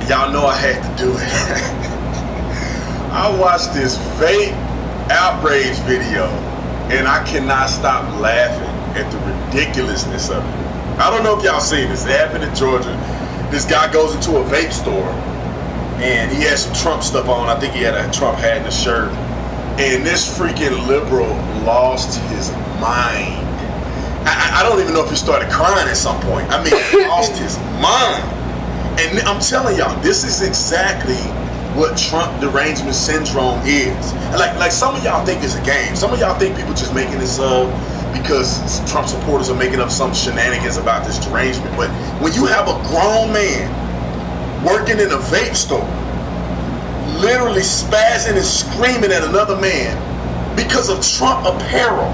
Y'all know I had to do it. I watched this fake outrage video, and I cannot stop laughing at the ridiculousness of it. I don't know if y'all seen this. It happened in Georgia. This guy goes into a vape store, and he has some Trump stuff on. I think he had a Trump hat and a shirt. And this freaking liberal lost his mind. I don't even know if he started crying at some point. I mean, he lost his mind. And I'm telling y'all, this is exactly what Trump derangement syndrome is. Like some of y'all think it's a game. Some of y'all think people just making this up because Trump supporters are making up some shenanigans about this derangement. But when you have a grown man working in a vape store, literally spazzing and screaming at another man because of Trump apparel,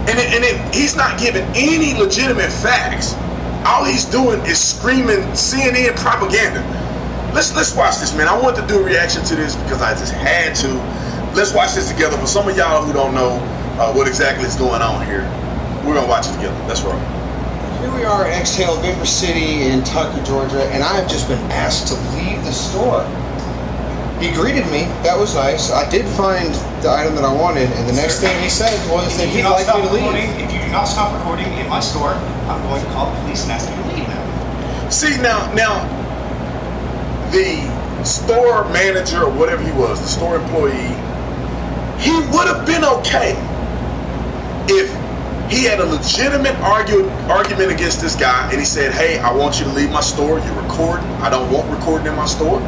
and he's not giving any legitimate facts. All he's doing is screaming CNN propaganda. Let's watch this, man. I want to do a reaction to this because I just had to. Let's watch this together. For some of y'all who don't know what exactly is going on here, we're gonna watch it together. Let's roll. Here we are at Exhale Vapor City in Tucker, Georgia, and I have just been asked to leave the store. He greeted me. That was nice. I did find the item that I wanted, and the next thing he said was that he'd like me to leave. If you do not stop recording in my store, I'm going to call the police and ask you to leave now. See, now, the store manager or whatever he was, the store employee, he would have been okay if he had a legitimate argument against this guy, and he said, hey, I want you to leave my store. You're recording. I don't want recording in my store.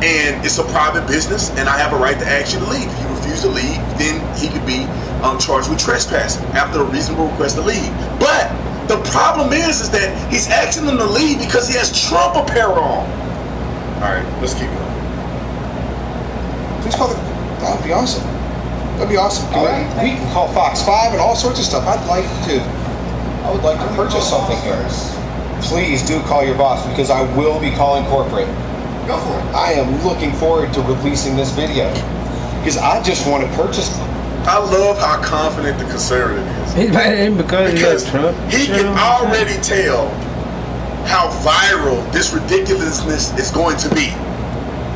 And it's a private business, and I have a right to ask you to leave. If you refuse to leave, then he could be charged with trespassing after a reasonable request to leave. But the problem is that he's asking him to leave because he has Trump apparel on. All right, let's keep going. Please call the. That would be awesome. That'd be awesome. We can call Fox 5 and all sorts of stuff. I would like to purchase something here. Please do call your boss, because I will be calling corporate. Go for it. I am looking forward to releasing this video because I just want to purchase them. I love how confident the conservative is. Because Trump. He can already tell how viral this ridiculousness is going to be.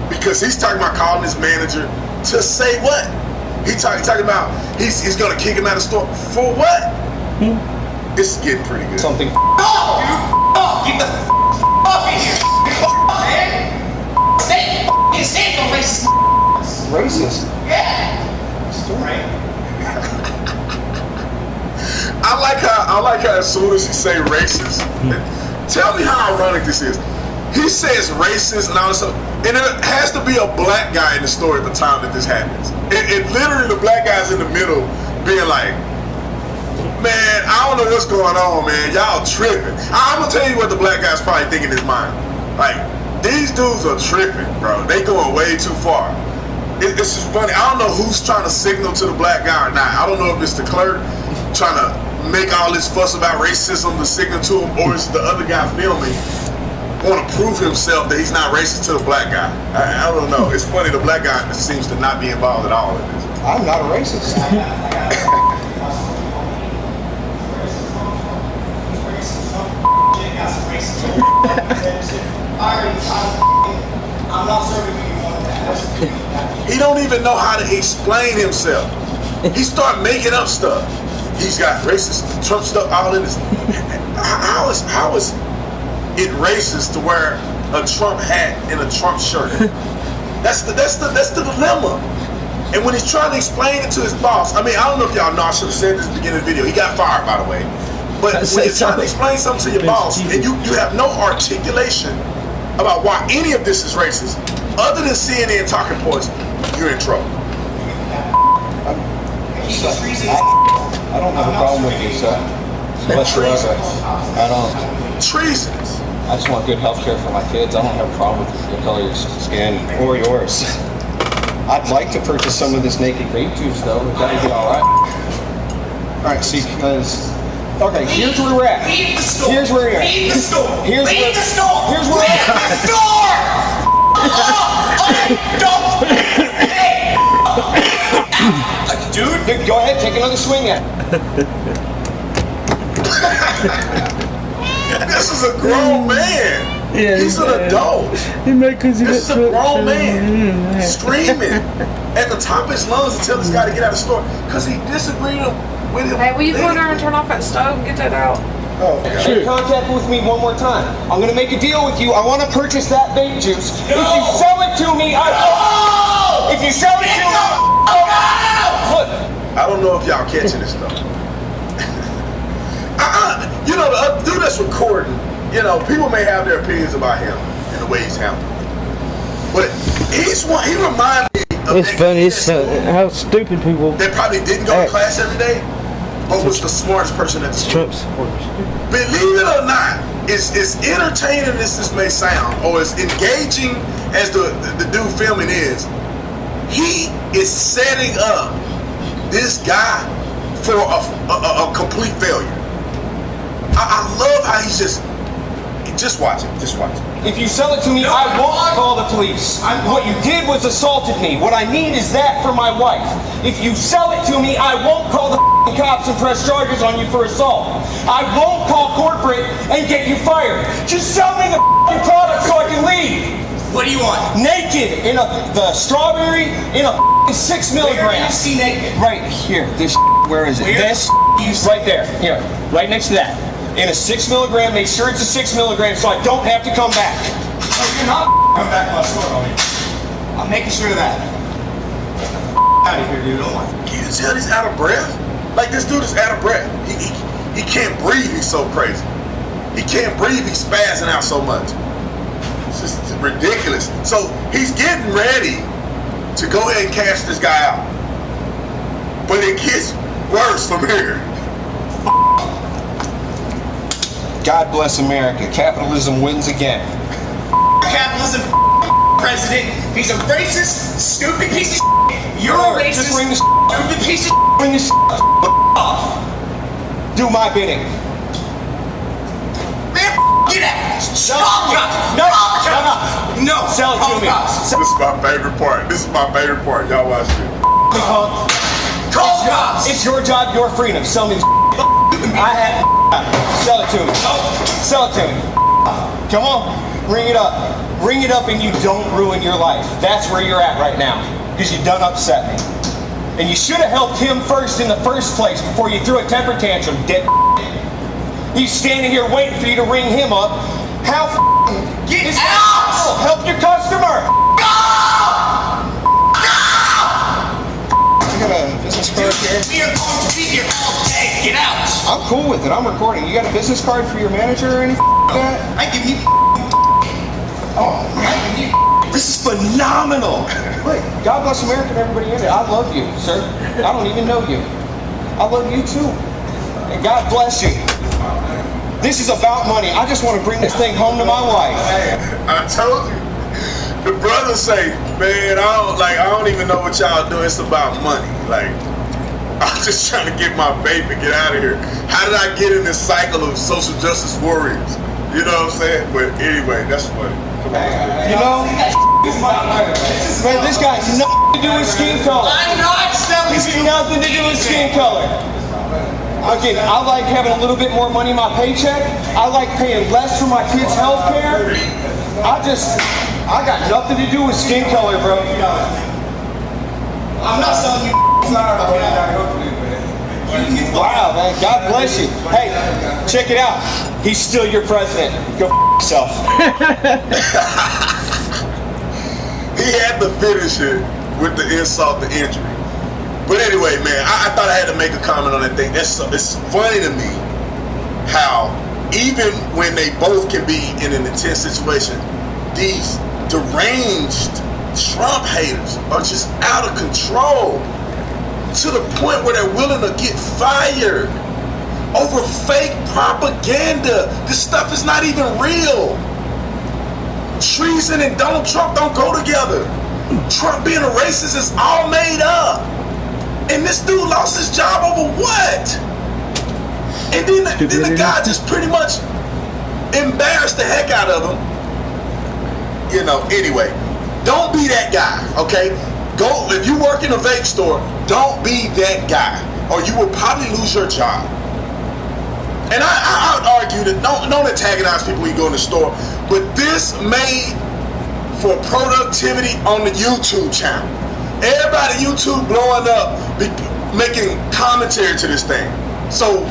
Because he's talking about calling his manager to say what? He's talking about he's going to kick him out of the store. For what? This is getting pretty good. Something. Get the off in here. Say no racist. Racist? Yeah. Right. I like how as soon as he say racist, tell me how ironic this is. He says racist and all this stuff, and it has to be a black guy in the store at the time that this happens. It literally, the black guy's in the middle being like, man, I don't know what's going on, man. Y'all tripping. I'm gonna tell you what the black guy's probably thinking in his mind. Like, these dudes are tripping, bro. They going way too far. It's just funny. I don't know who's trying to signal to the black guy or not. I don't know if it's the clerk trying to make all this fuss about racism to signal to him, or it's the other guy filming want to prove himself that he's not racist to the black guy. I don't know. It's funny. The black guy seems to not be involved at all in this. I'm not a racist. I'm not serving you one of that. He don't even know how to explain himself. He start making up stuff. He's got racist Trump stuff all in his. How is it racist to wear a Trump hat and a Trump shirt? That's the dilemma. And when he's trying to explain it to his boss, I mean, I don't know if y'all know, I should have said this at the beginning of the video. He got fired, by the way. But when you're trying to explain something to your boss and you have no articulation about why any of this is racist, other than CNN talking points, you're in trouble. I don't have a problem with you, sir. Whatsoever. I don't. Treasonous. I just want good health care for my kids. I don't have a problem with the color of your skin or yours. I'd like to purchase some of this naked vape juice, though. That would be all right. All right, see, because... Okay, here's where we're at. Leave the store. Here's where we're at. Leave the store. Here's Leave where, the store. Here's where Leave we're at. the store. Dude, go ahead, take another swing at it. This is a grown man. Yeah, he's an adult. He made because he This is a grown man screaming at the top of his lungs to tell this guy to get out of the store because he disagreed with him. Hey, will you go there and turn off that stove and get that out? Oh, make contact with me one more time. I'm gonna make a deal with you. I want to purchase that vape juice. If you sell it to me, I will. If you sell it to me, look. I don't know if y'all catching this though. You know, the dude that's recording, you know, people may have their opinions about him and the way he's handled. But he's one. He reminds me of It's funny. It's how stupid people. that probably didn't go to class every day, but was the smartest person at the school. Trump supporters. Believe it or not, it's entertaining as this may sound, or as engaging as the dude filming is. He is setting up this guy for a complete failure. I love how he's just watch it. Just watch it. If you sell it to me, I won't call the police. What you did was assaulted me. What I need is that for my wife. If you sell it to me, I won't call the cops and press charges on you for assault. I won't call corporate and get you fired. Just sell me the product so I can leave. What do you want? Naked in the strawberry in a 6 milligrams. Where do you see naked? Right here. This. Where is it? Where This. Right there. Here. Right next to that. In a 6 milligram. Make sure it's a 6 milligram so I don't have to come back. No, you're not coming back to my store, homie. I'm making sure of that. Out of here, dude. Oh my. Can you tell he's out of breath? Like this dude is out of breath. He can't breathe. He's so crazy. He can't breathe. He's spazzing out so much. It's just ridiculous. So he's getting ready to go ahead and cash this guy out. But it gets worse from here. God bless America. Capitalism wins again. Capitalism, president. He's a racist, stupid piece of shit. You're a racist, Just bring the stupid piece of shit. bring the off. Do my bidding. Man, get out. No. Sell it to me. This is my favorite part. This is my favorite part. Y'all watch this. Call cops. It's your job, your freedom. Sell me. I have. Sell it to me. Sell it to me. Come on. Ring it up. Ring it up and you don't ruin your life. That's where you're at right now. Because you done upset me. And you should have helped him first in the first place before you threw a temper tantrum, dick. He's standing here waiting for you to ring him up. How Get out! Help your customer! You got a business card here? We are going to be here all day. Get out! I'm cool with it. I'm recording. You got a business card for your manager or anything like that? I give you. Oh, this is phenomenal. Wait, God bless America and everybody in it. I love you, sir. I don't even know you. I love you too. And God bless you. This is about money. I just want to bring this thing home to my wife. I told you. The brother say, man, I don't even know what y'all doing. It's about money. Like, I'm just trying to get my vape and get out of here. How did I get in this cycle of social justice warriors? You know what I'm saying? But anyway, that's funny. Come on. You know, man, this guy has nothing to do with skin color. I'm not selling This has you. nothing to do with skin color. Again, I like having a little bit more money in my paycheck. I like paying less for my kids' health care. I got nothing to do with skin color, bro. I'm not selling you. Wow, man. God bless you. Hey, check it out. He's still your president. Go yourself. He had to finish it with the insult to injury. But anyway, man, I thought I had to make a comment on that thing. It's funny to me how even when they both can be in an intense situation, these deranged Trump haters are just out of control to the point where they're willing to get fired over fake propaganda. This stuff is not even real. Treason and Donald Trump don't go together. Trump being a racist is all made up. And this dude lost his job over what? And then the guy just pretty much embarrassed the heck out of him. You know, anyway, don't be that guy, okay? Go, if you work in a vape store, don't be that guy, or you will probably lose your job. And I would argue that don't antagonize people when you go in the store, but this made for productivity on the YouTube channel. Everybody YouTube blowing up, making commentary to this thing. So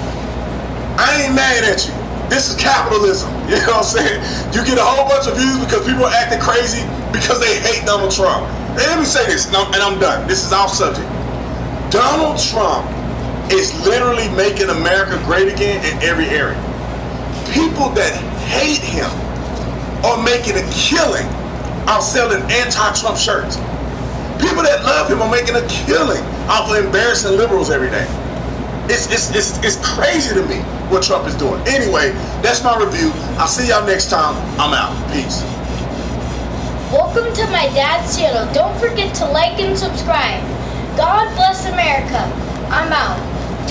I ain't mad at you. This is capitalism. You know what I'm saying? You get a whole bunch of views because people are acting crazy because they hate Donald Trump. And let me say this, and I'm done. This is off subject. Donald Trump is literally making America great again in every area. People that hate him are making a killing off selling anti-Trump shirts. People that love him are making a killing off of embarrassing liberals every day. It's crazy to me what Trump is doing. Anyway, that's my review. I'll see y'all next time. I'm out. Peace. Welcome to my dad's channel. Don't forget to like and subscribe. God bless America. I'm out.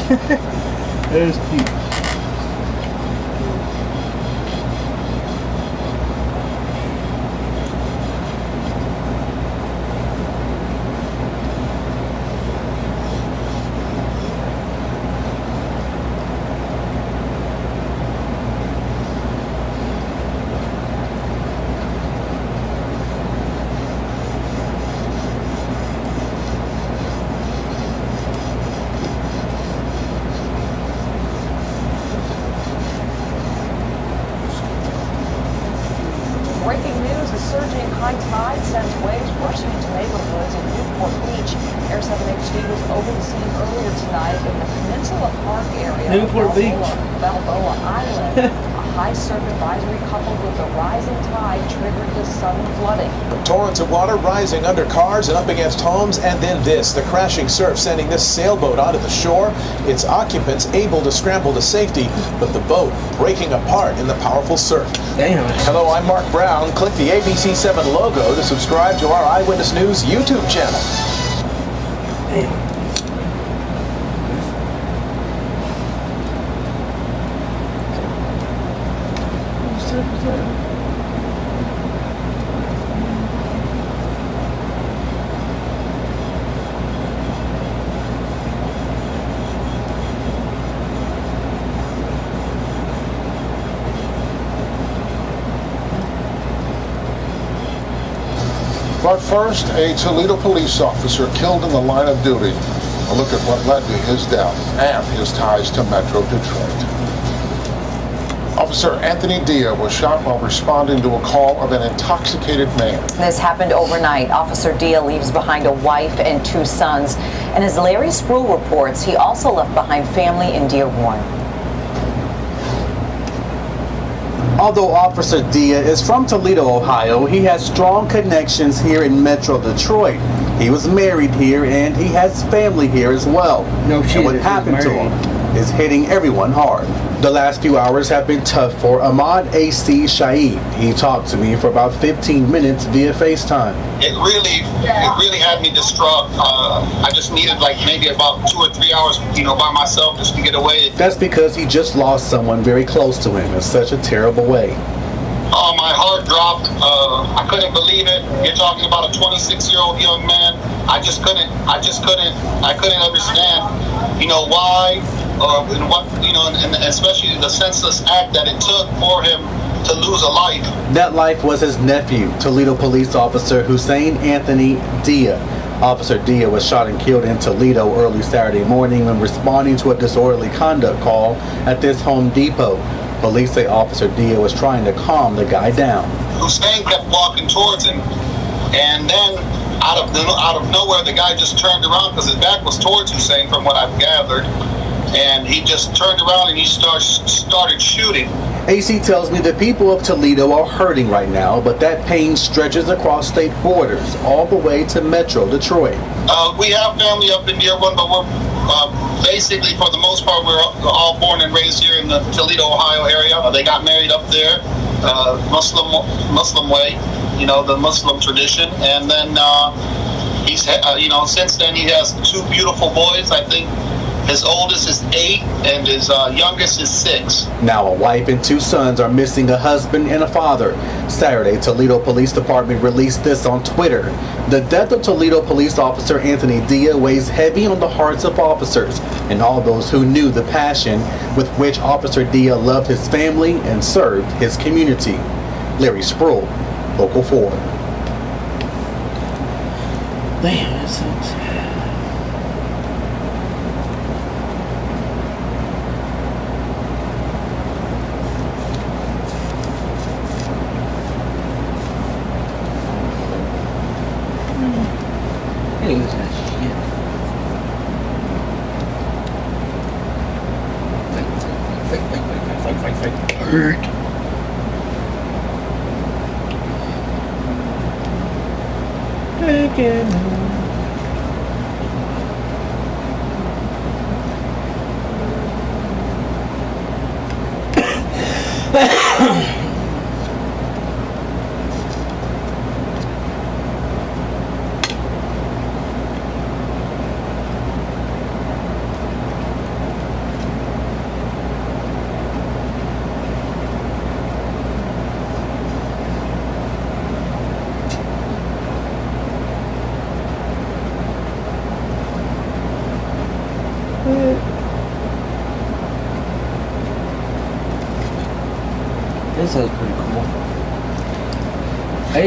That is cute. Breaking news, a surging high tide sends waves rushing into neighborhoods in Newport Beach. Air 7 HD was over the scene earlier tonight in the Peninsula Park area Newport Beach. Balboa Island. A high surf advisory coupled with the rising tide triggered the sudden flooding. The torrents of water rising under cars and up against homes, and then this, the crashing surf sending this sailboat onto the shore. Its occupants able to scramble to safety, but the boat breaking apart in the powerful surf. Damn. Hello, I'm Mark Brown. Click the ABC 7 logo to subscribe to our Eyewitness News YouTube channel. Damn. But first, a Toledo police officer killed in the line of duty. A look at what led to his death and his ties to Metro Detroit. Officer Anthony Dia was shot while responding to a call of an intoxicated man. This happened overnight. Officer Dia leaves behind a wife and 2 sons. And as Larry Spruill reports, he also left behind family in Dearborn. Although Officer Dia is from Toledo, Ohio, he has strong connections here in Metro Detroit. He was married here and he has family here as well. No shit, and what he's happened to married. him is hitting everyone hard. The last few hours have been tough for Ahmad A.C. Shaib. He talked to me for about 15 minutes via FaceTime. It really had me distraught. I just needed like maybe about 2 or 3 hours, by myself just to get away. That's because he just lost someone very close to him in such a terrible way. Oh, my heart dropped. I couldn't believe it. You're talking about a 26-year-old young man. I couldn't understand, why, and what, and especially the senseless act that it took for him to lose a life. That life was his nephew, Toledo police officer Hussein Anthony Dia. Officer Dia was shot and killed in Toledo early Saturday morning when responding to a disorderly conduct call at this Home Depot. Police say Officer Dia was trying to calm the guy down. Hussein kept walking towards him, and then out of nowhere, the guy just turned around because his back was towards Hussein, from what I've gathered, and he just turned around and he started shooting. AC tells me the people of Toledo are hurting right now, but that pain stretches across state borders, all the way to Metro Detroit. We have family up in Dearborn, but we're basically, for the most part, we're all born and raised here in the Toledo, Ohio area. They got married up there, Muslim way, the Muslim tradition, and then he's, since then he has 2 beautiful boys. I think His oldest is 8 and his youngest is 6. Now a wife and 2 sons are missing a husband and a father. Saturday, Toledo Police Department released this on Twitter. The death of Toledo Police Officer Anthony Dia weighs heavy on the hearts of officers and all those who knew the passion with which Officer Dia loved his family and served his community. Larry Sproul, Local 4. Damn, that sucks. Anyways, that shit. Fight. Hurt. Again. This is pretty cool.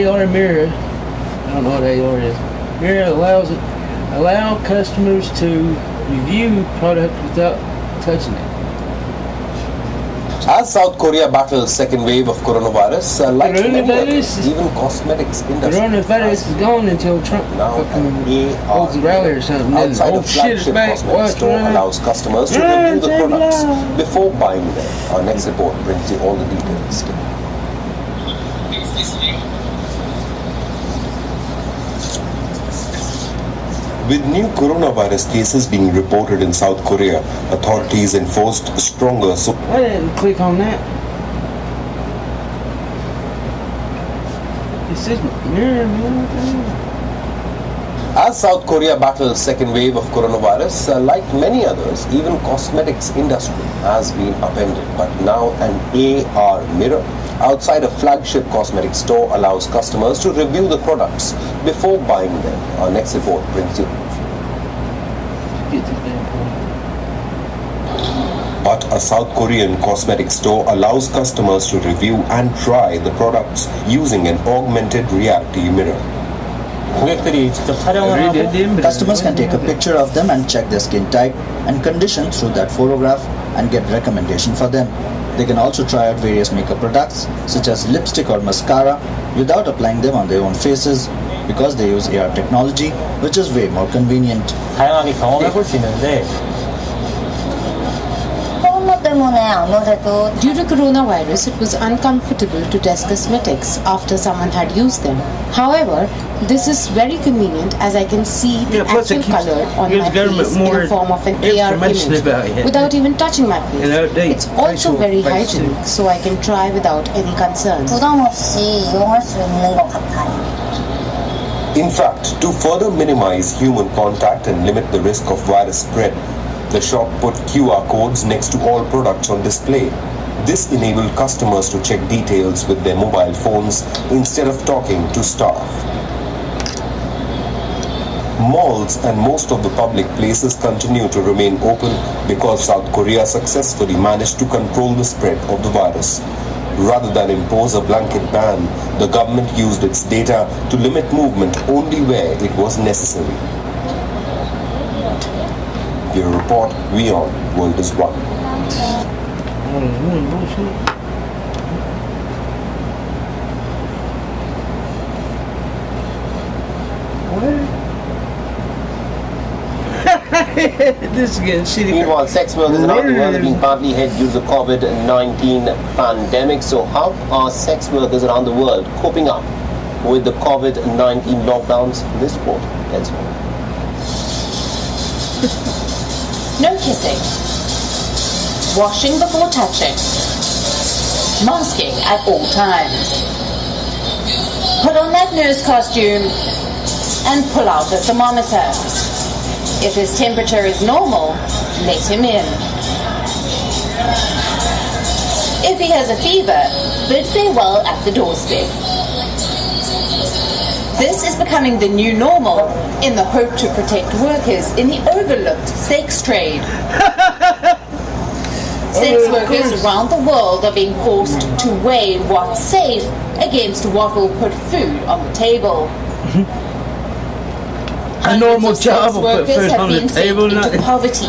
AR mirror. I don't know what AR is. Mirror allow customers to review product without touching it. As South Korea battles second wave of coronavirus, like many others, even cosmetics industry. Coronavirus is gone until Trump fucking holds a rally or something. Outside of flagship cosmetics store allows customers to review the products before buying them. Our next report brings you all the details. With new coronavirus cases being reported in South Korea, authorities enforced stronger. I didn't click on that. It says mirror. As South Korea battles second wave of coronavirus, like many others, even cosmetics industry has been upended. But now an AR mirror outside a flagship cosmetic store allows customers to review the products before buying them. Our next report brings you. But a South Korean cosmetic store allows customers to review and try the products using an augmented reality mirror. Customers can take a picture of them and check their skin type and condition through that photograph and get recommendation for them. They can also try out various makeup products such as lipstick or mascara without applying them on their own faces because they use AR technology, which is way more convenient. Due to coronavirus, it was uncomfortable to test cosmetics after someone had used them. However, this is very convenient as I can see the actual color on my face in the form of an AR image without even touching my face. It's also very hygienic, so I can try without any concerns. In fact, to further minimize human contact and limit the risk of virus spread, the shop put QR codes next to all products on display. This enabled customers to check details with their mobile phones instead of talking to staff. Malls and most of the public places continue to remain open because South Korea successfully managed to control the spread of the virus. Rather than impose a blanket ban, the government used its data to limit movement only where it was necessary. Bureau Report, WION, World is One. This is getting shitty. Meanwhile, sex workers around the world have been partly hit due to the COVID-19 pandemic. So how are sex workers around the world coping up with the COVID-19 lockdowns? This report, let's go. No kissing. Washing before touching. Masking at all times. Put on that nurse costume and pull out the thermometer. If his temperature is normal, let him in. If he has a fever, bid farewell at the doorstep. This is becoming the new normal in the hope to protect workers in the overlooked sex trade. Sex workers around the world are being forced to weigh what's safe against what will put food on the table. A normal job will put Workers food have on the been sent table. into poverty.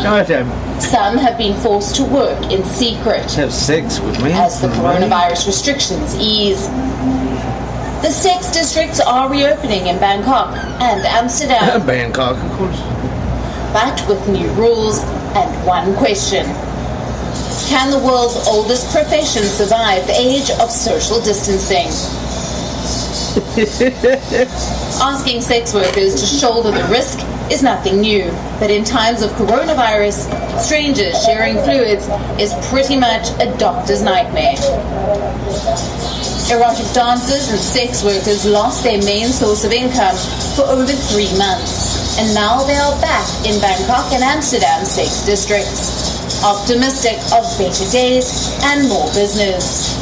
Some have been forced to work in secret Have sex with me as the coronavirus restrictions ease. The sex districts are reopening in Bangkok and Amsterdam. Bangkok, of course. But with new rules and one question. Can the world's oldest profession survive the age of social distancing? Asking sex workers to shoulder the risk is nothing new, but in times of coronavirus, strangers sharing fluids is pretty much a doctor's nightmare. Erotic dancers and sex workers lost their main source of income for over 3 months, and now they are back in Bangkok and Amsterdam sex districts, optimistic of better days and more business.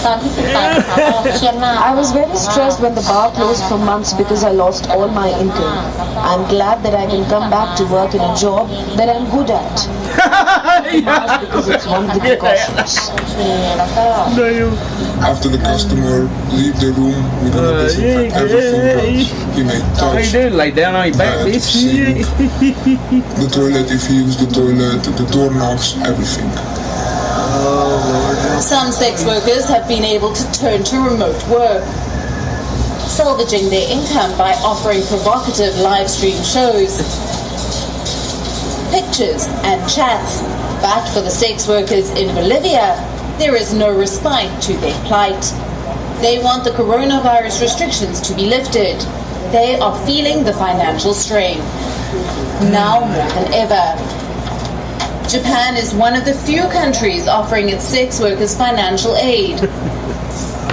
I was very stressed when the bar closed for months because I lost all my income. I'm glad that I can come back to work in a job that I'm good at. Because it's one of the precautions. After the customer leave the room, we're gonna disinfect everything. He may touch. How you doing? Lay down on your back, bitch. The toilet, if he used the toilet, the doorknobs, everything. Some sex workers have been able to turn to remote work, salvaging their income by offering provocative live stream shows, pictures and chats. But for the sex workers in Bolivia, there is no respite to their plight. They want the coronavirus restrictions to be lifted. They are feeling the financial strain, now more than ever. Japan is one of the few countries offering its sex workers financial aid.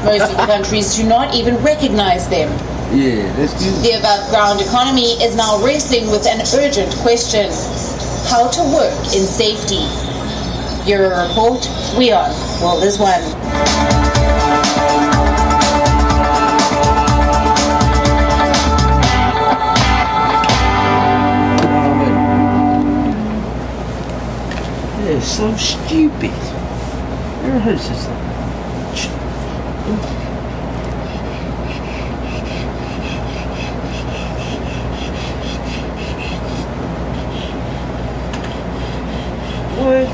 Most of the countries do not even recognize them. Yeah, that's good. The above-ground economy is now wrestling with an urgent question: how to work in safety. Bureau Report, we are World is One. It's so stupid. Never heard such thing. What?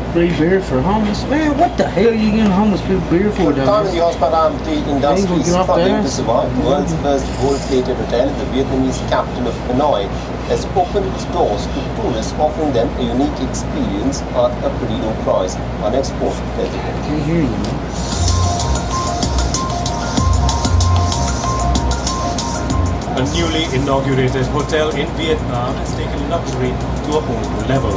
Free beer for homeless? Man, what the hell are you giving homeless people beer for down Time in there? the hospitality industry is struggling to survive. The world's first gold-plated hotel, the Vietnamese captain of Hanoi, has opened its doors to tourists, offering them a unique experience at a pretty low price. Our next post tells you. I can't hear you, man. A newly inaugurated hotel in Vietnam has taken luxury to a whole new level.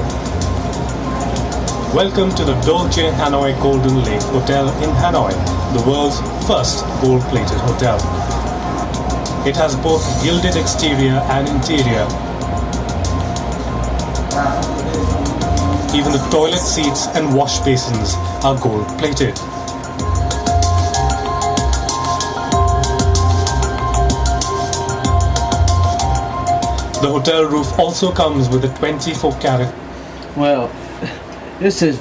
Welcome to the Dolce Hanoi Golden Lake Hotel in Hanoi, the world's first gold-plated hotel. It has both gilded exterior and interior. Even the toilet seats and wash basins are gold-plated. The hotel roof also comes with a 24-carat. Well, this is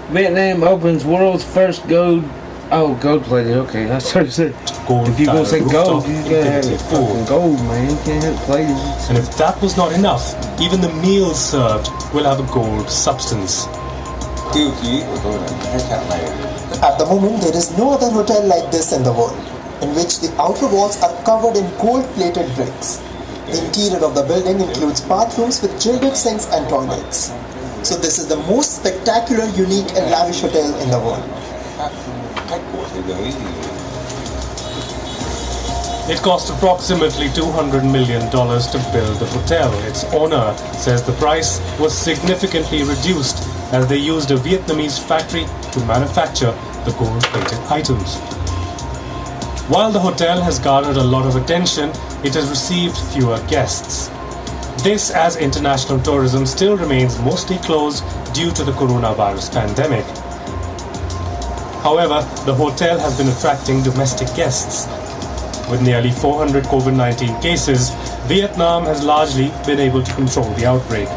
Vietnam opens world's first gold. Oh, gold plated. Okay, I started to say gold. If you're gonna say gold, you gotta have it fucking gold, man. You can't have it plated. And if that was not enough, even the meals served will have a gold substance. At the moment, there is no other hotel like this in the world, in which the outer walls are covered in gold-plated bricks. The interior of the building includes bathrooms with gilded sinks and toilets. So this is the most spectacular, unique and lavish hotel in the world. It cost approximately $200 million to build the hotel. Its owner says the price was significantly reduced as they used a Vietnamese factory to manufacture the gold-plated items. While the hotel has garnered a lot of attention, it has received fewer guests. This as international tourism still remains mostly closed due to the coronavirus pandemic. However, the hotel has been attracting domestic guests. With nearly 400 COVID-19 cases, Vietnam has largely been able to control the outbreak.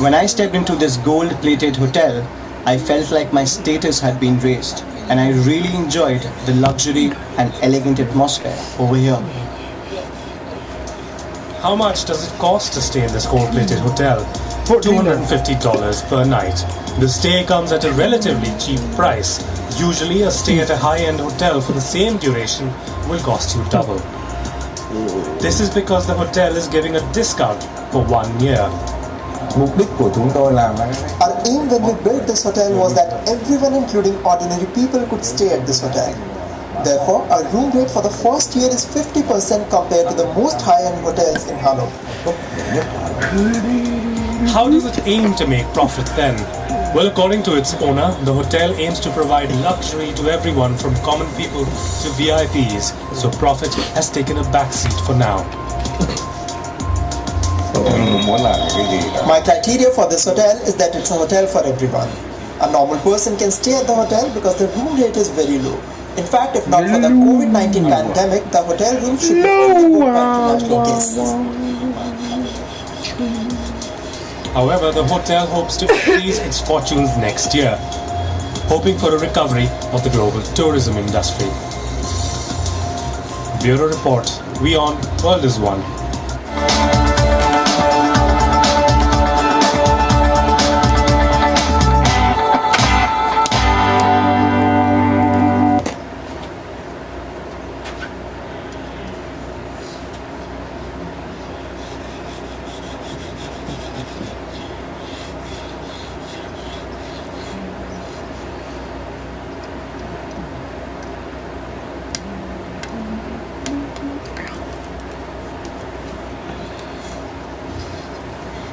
When I stepped into this gold-plated hotel, I felt like my status had been raised, and I really enjoyed the luxury and elegant atmosphere over here. How much does it cost to stay in this gold-plated hotel? $250 per night. The stay comes at a relatively cheap price. Usually a stay at a high-end hotel for the same duration will cost you double. This is because the hotel is giving a discount for 1 year. Our aim when we built this hotel was that everyone, including ordinary people, could stay at this hotel. Therefore, our room rate for the first year is 50% compared to the most high-end hotels in Hanoi. How does it aim to make profit then? Well, according to its owner, the hotel aims to provide luxury to everyone from common people to VIPs, so profit has taken a backseat for now. My criteria for this hotel is that it's a hotel for everyone. A normal person can stay at the hotel because the room rate is very low. In fact, if not for the COVID-19 pandemic, the hotel room should be only booked by international guests. However, the hotel hopes to increase its fortunes next year, hoping for a recovery of the global tourism industry. Bureau Report, WION, World is One.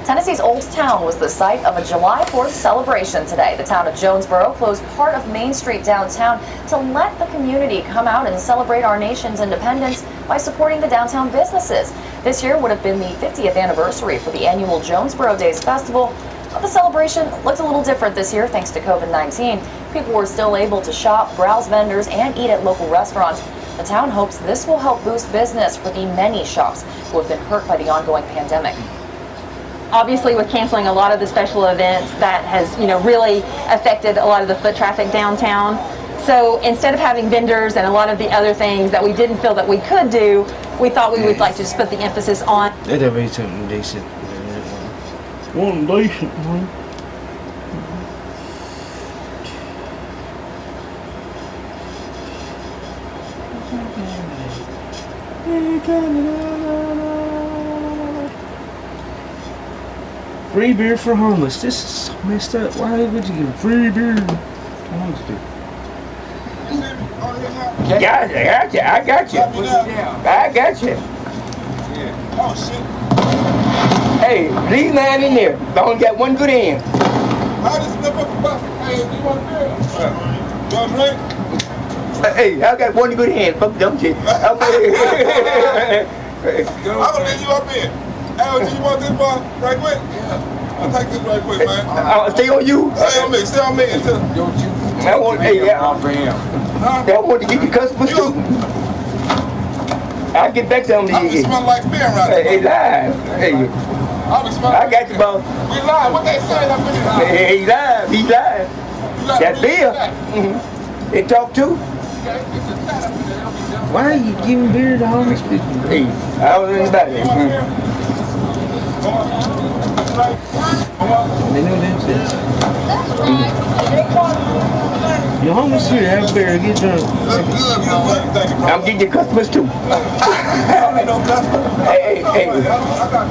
Tennessee's Old Town was the site of a July 4th celebration today. The town of Jonesboro closed part of Main Street downtown to let the community come out and celebrate our nation's independence by supporting the downtown businesses. This year would have been the 50th anniversary for the annual Jonesboro Days Festival, but the celebration looked a little different this year thanks to COVID-19. People were still able to shop, browse vendors, and eat at local restaurants. The town hopes this will help boost business for the many shops who have been hurt by the ongoing pandemic. Obviously, with canceling a lot of the special events, that has, really affected a lot of the foot traffic downtown. So instead of having vendors and a lot of the other things that we didn't feel that we could do, we thought we would like to just put the emphasis on. That'd be something decent. One decent one. Free beer for homeless. This is so messed up. Why would you give free beer to homeless people? I got you. Oh shit. Hey, leave mine in there. I only got one good end. I just slip up the bus. Hey, you want beer? You want drink? Hey, I got one good hand. Fuck dumb shit. I'm gonna let you up in. Hey, OG, you want this one right quick? Yeah. I'll take this right quick, man. Stay on you. Stay on me. Stay on me until. I want, I want to get your customers too. I'll get back to them. I be smelling like beer around here. Hey, live. Hey, I got you, boss. We live. What they say? Hey, he live. He live. That beer. They talk too. Why are you giving beer to homeless people? Hey, I was in the back. They know them shit. You're homeless here, have beer, get drunk. I'm getting your customers too. Hey,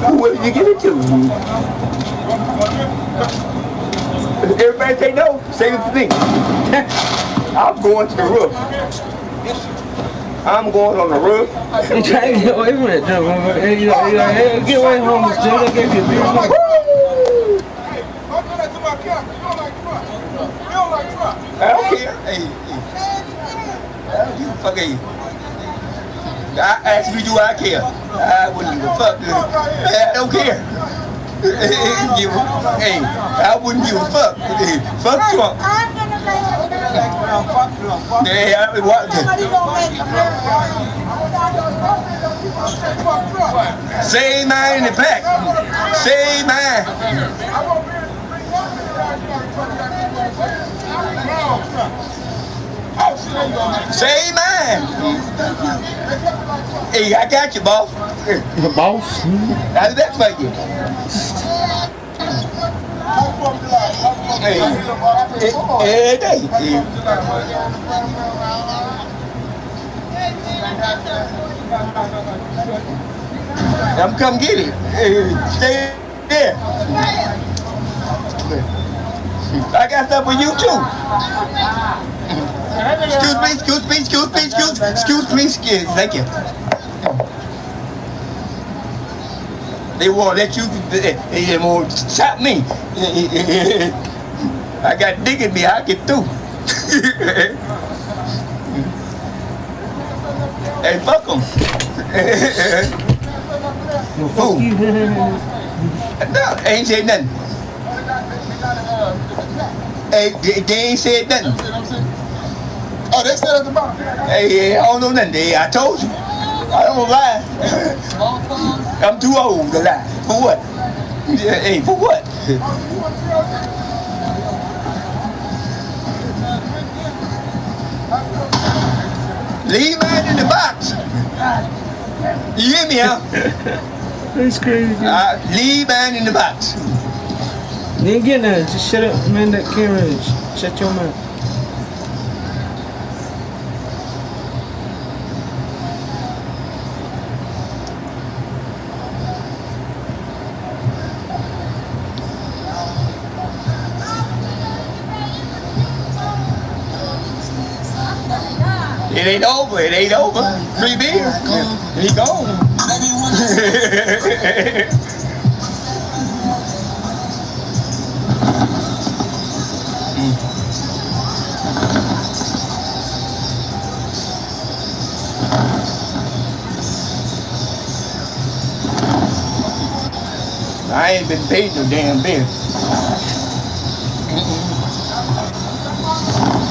who will you give it to? Everybody say no. Say it to me. I'm going to the roof. I'm going on the roof. You trying to get away from it, Joe. Hey, get away, homeless Joe. They gave you a beer. I don't care. Hey. I don't give a fuck. Hey. I asked me, do I care? I wouldn't give a fuck. I don't care. Hey, I wouldn't give a fuck. Fuck Trump. Yeah, what? Say mine in the back. Say mine. Say mine. Hey, I got you, boss. The boss? How's that for you? Hey, every day. I'm come get it. Stay there. I got stuff for you too. Excuse me. Thank you. They won't let you. They won't stop me. I got dick in me. I get through. Hey, fuck them. Who? No, ain't said nothing. Hey, they ain't said nothing. Oh, they said at the bottom. Hey, I don't know nothing. I told you. I don't lie. I'm too old to lie. For what? Hey, for what? Leave mine in the box. You hear me, huh? That's crazy. Leave mine in the box. You ain't getting that. Just shut up, man. That camera. Shut your mouth. It ain't over. It ain't over. 3 beers. And he gone. I ain't been paid no damn bill.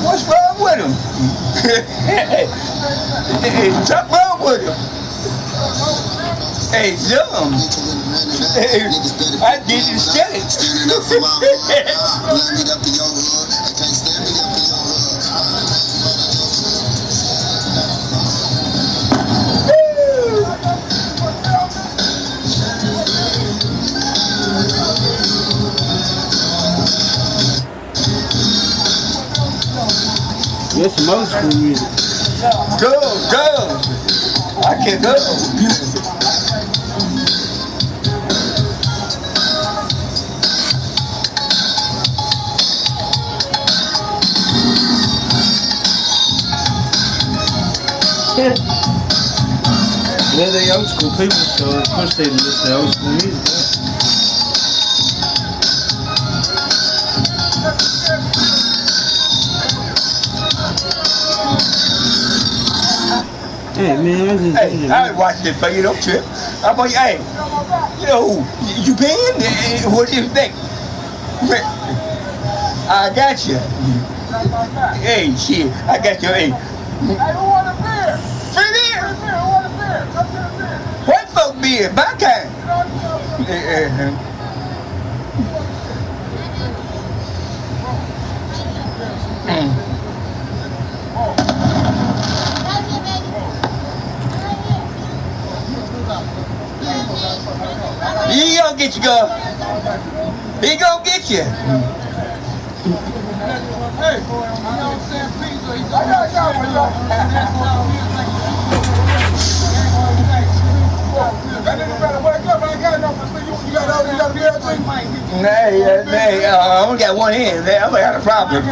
What's wrong with him? Something wrong with him. Hey, dumb. Hey, I did it steady. That's some old school music. Go. I can go. Well, they old school people, so of course they listen to old school music. Hey man, I watched it, but you don't trip. I'm like, hey, you know, you paying? What do you think? I got you. Hey, shit, I got you. Hey, who want a beer? Free beer. Who want a beer? Come get a beer. White folk beer, my kind. He gonna get you, girl. He gonna get you. Hey, you know what I'm saying? Please, I got one, y'all. That nigga better wake up. I ain't got enough to sleep. You got to be everything. Hey, I only got one hand. I got a problem.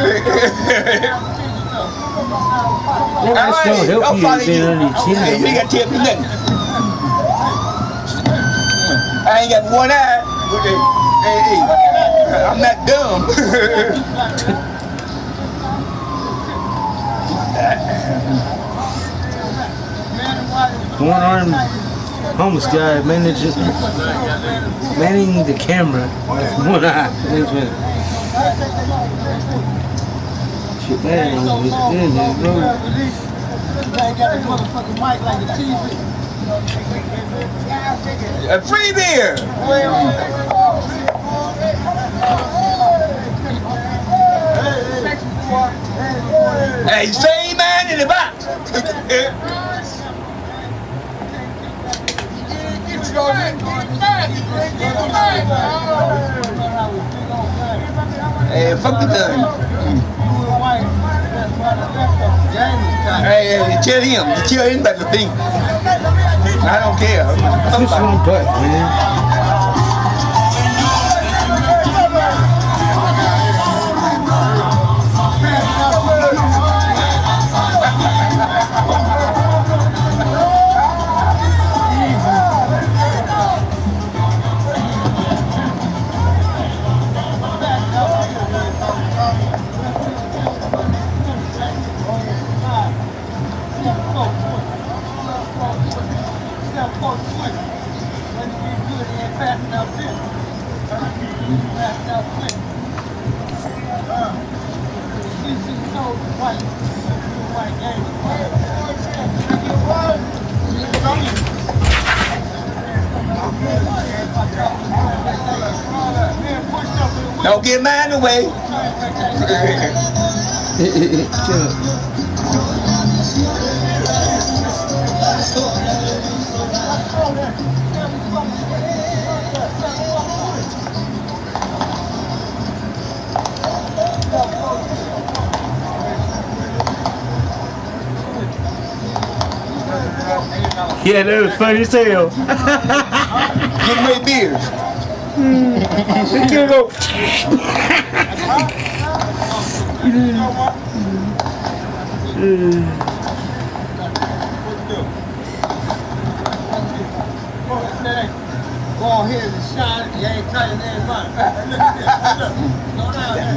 That's gonna help you being on your chin. Hey, you ain't got to tell me nothing. I ain't got one eye. Hey, I'm not dumb. One-armed homeless guy manning the camera with one eye. Shit, man, a free beer. Hey, same man in the box. Hey, fuck the gun. Hey, tell him about the thing. I don't care. Push one button, man. Don't get mine away. Yeah, that was funny as hell. Give away beers. Here go. Go on here and shine it. You ain't telling everybody. Look at this. Go down there.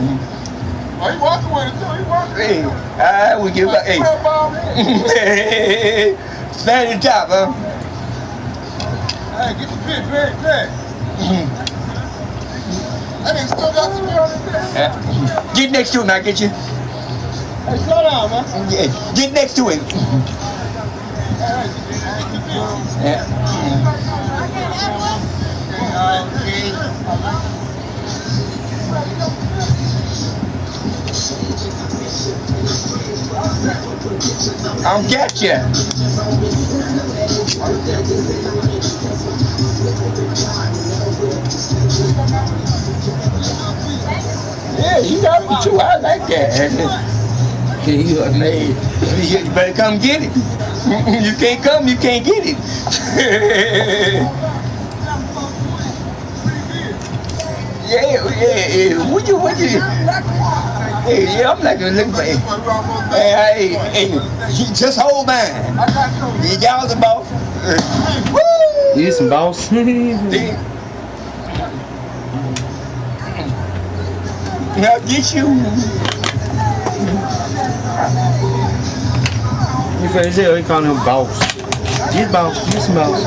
Oh, he walking with it too. He walking. Hey, I would give up. Hey. Stand at the top, huh? Hey, get the pitch, very good. That nigga still got some beer on his head. Get next to him, I'll get you. Hey, slow down, man. Yeah, get next to him. Yeah. I'll get you. Yeah, you got me too. I like that. Hey, you better come get it. You can't come, you can't get it. Yeah. What you? Hey, yeah, I'm not gonna look for it. Hey, just hold mine. Y'all the boss. Woo! You some boss. I'll get you. You crazy? He calling him boss. He's boss. He's some boss.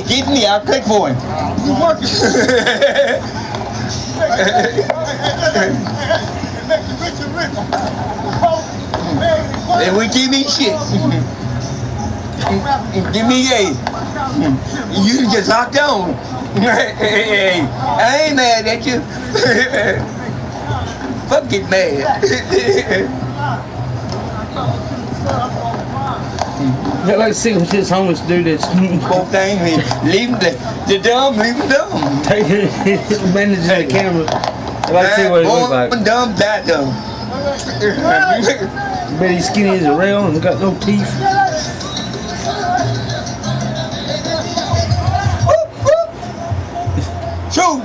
Get me, I'll click for him. You working? They would give me shit. Give me a. You just locked on. Hey, I ain't mad at you. Fuck get mad. Yeah, let's see what this homeless dude is. Both things, leave the dumb, leave them dumb. Managing the camera. Let's see what it looks like. Dumb, that dumb. Bet he's skinny as a rail and got no teeth. Shoot!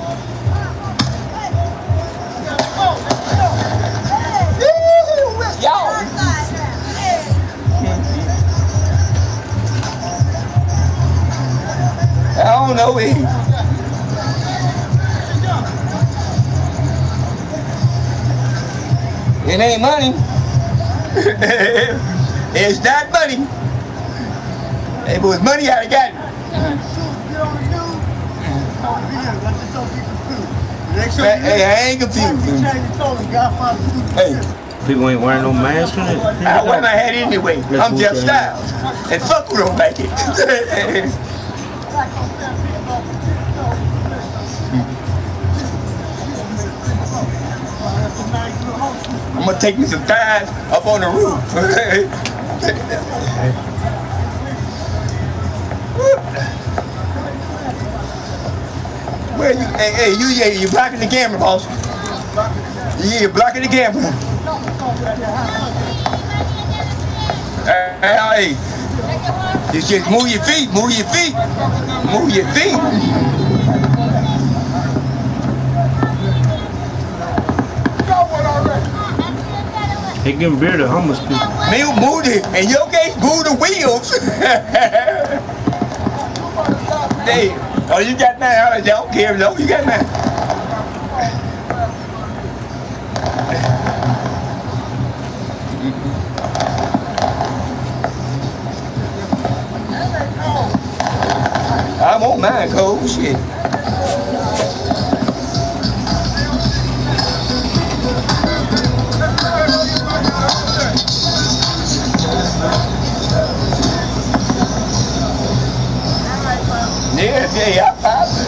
Y'all! I don't know it. It ain't money. It's not money. If it was money, I'd have got it. Hey, I ain't confused. Hey. People ain't wearing no mask on it. I wear my hat anyway. I'm Jeff Styles. And fuck who don't like it. I'm gonna take me some thighs up on the roof. Where you? Hey, you blocking the camera, boss. Yeah, you're blocking the camera. Hey, just move your feet, move your feet, move your feet. They getting beer to homeless people. Move it. In your case, move the wheels. Hey, oh, you got that? I don't care. No, you got that. I'm on mine, Cole. Shit. Yeah, I popped it.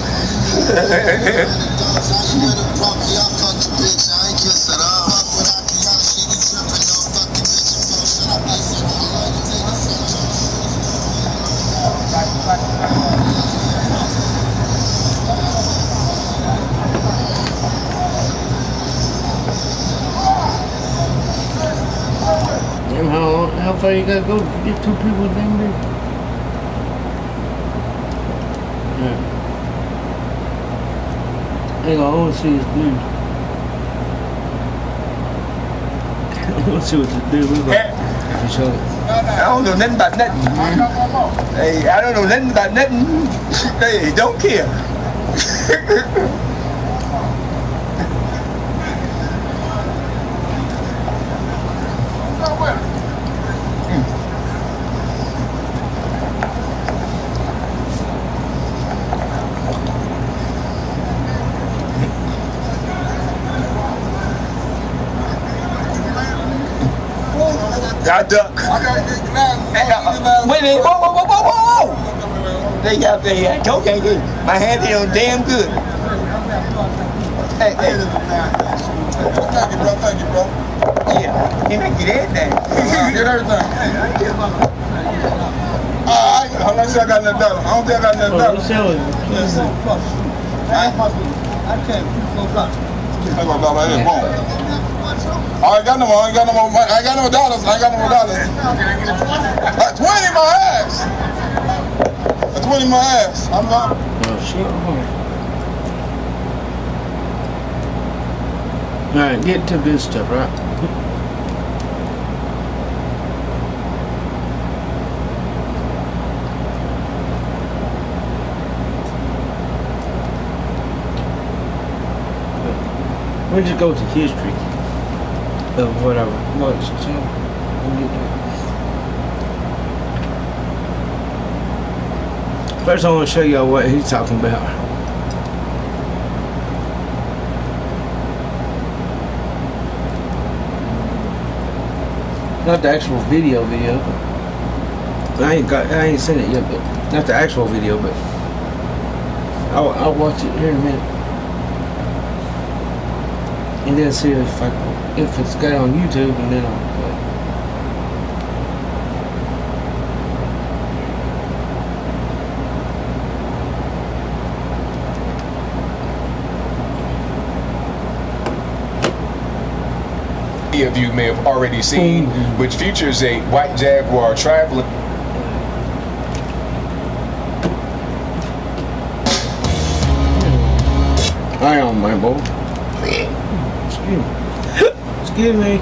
Damn, how far you gotta go to get two people damn beer? Yeah. Hey, I want to see this dude. I want to see what this dude looks like. If you show it. I don't know nothing about nothing. Hey, I don't know nothing about nothing. Hey, don't care. I duck. Wait a minute. Whoa. They got I told you, my hand is damn good. Hey. Thank you, bro. Yeah, can I get everything? Get everything. How much I got in the dollar? I don't think I got in the dollar. I can't. I ain't got no more. I ain't got no more dollars. I ain't got no more dollars. 20 in my ass. 20 in my ass. I'm not. Oh shit. Alright, get to this stuff, right? We'll just go to history of whatever. Watch, so we'll get there. First, I want to show y'all what he's talking about. Not the actual video. I ain't seen it yet, but not the actual video, but I'll watch it here in a minute. And then see if it's got on YouTube, and then I'll play. of you may have already seen, which features a white Jaguar traveling. I am my boy. Excuse me.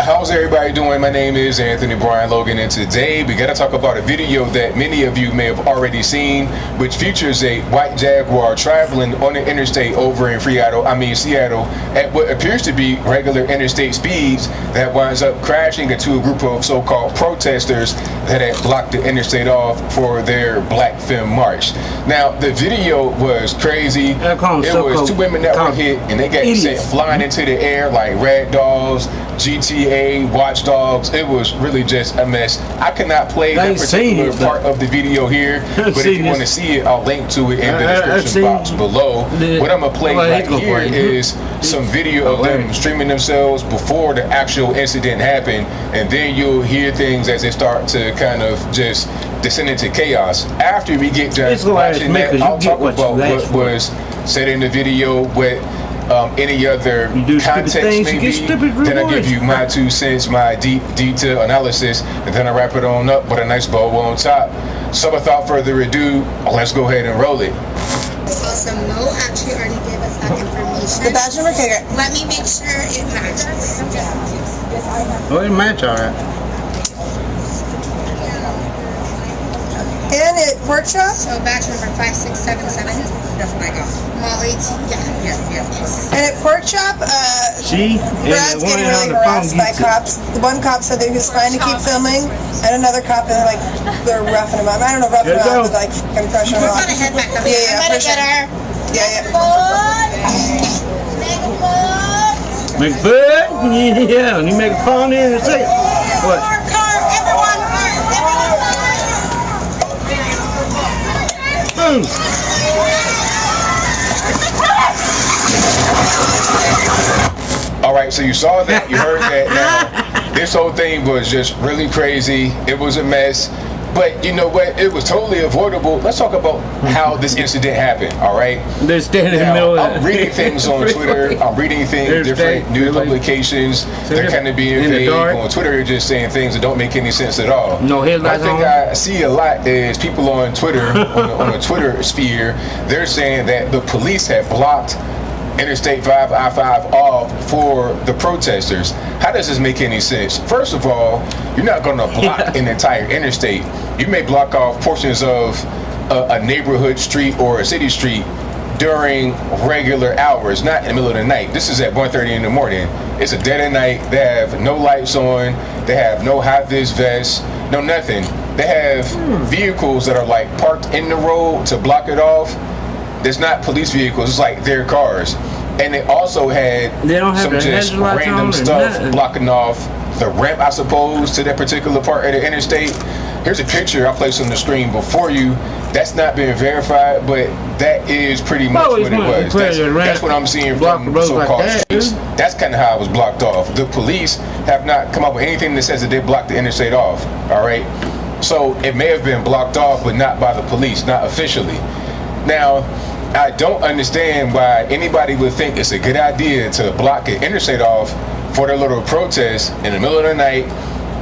How's everybody doing? My name is Anthony Brian Logan, and today we got to talk about a video that many of you may have already seen, which features a white Jaguar traveling on the interstate over in Seattle at what appears to be regular interstate speeds that winds up crashing into a group of so-called protesters that had blocked the interstate off for their Black Femme March. Now, the video was crazy. It was two women that were hit, and they got sent flying into the air like rag dolls, GTA, Watch Dogs. It was really just a mess. I cannot play that particular part of the video here, but if you want to see it, I'll link to it in the description box below. What I'm going to play right here is some video of them streaming themselves before the actual incident happened, and then you'll hear things as they start to kind of just descend into chaos. After we get done watching that, I'll talk about what was said in the video, what any other context maybe, then I give you my 2 cents, my detailed analysis, and then I wrap it on up with a nice bow on top. So without further ado, let's go ahead and roll it. Also, Mo actually already gave us that information. The badge number, okay. Let me make sure it matches. Oh, it match alright. And it workshops? So batch number 5677. That's what I got. Molly, yeah. And at pork chop, Brad's getting really harassed by cops. The one cop said that he was trying to keep filming, and another cop is like, they're roughing him up. I don't know, roughing him up, but like, fucking pressure him off. Head back up. Yeah, pressure. Yeah. McBud? Yeah, you make a phone in and say, what? Boom. All right, so you saw that, you heard that. Now, this whole thing was just really crazy. It was a mess. But you know what? It was totally avoidable. Let's talk about how this incident happened, all right? They're standing in the middle of I'm reading things on Twitter. I'm reading things, different news publications. They're kind of being vague. On Twitter, they're just saying things that don't make any sense at all. No headlights. One thing I see a lot is people on Twitter, on the Twitter sphere, they're saying that the police had blocked Interstate 5 I-5 off for the protesters. How does this make any sense? First of all, you're not going to block an entire interstate. You may block off portions of a neighborhood street or a city street during regular hours, not in the middle of the night. This is at 1:30 in the morning. It's a dead of night. They have no lights on. They have no high-vis vests, no nothing. They have vehicles that are like parked in the road to block it off. There's not police vehicles, it's like their cars. And they also had some just random stuff blocking off the ramp, I suppose, to that particular part of the interstate. Here's a picture I placed on the screen before you. That's not been verified, but that is pretty much what it was. That's what I'm seeing from so-called streets. That's kind of how it was blocked off. The police have not come up with anything that says that they blocked the interstate off, all right? So it may have been blocked off, but not by the police, not officially. Now, I don't understand why anybody would think it's a good idea to block an interstate off for their little protest in the middle of the night.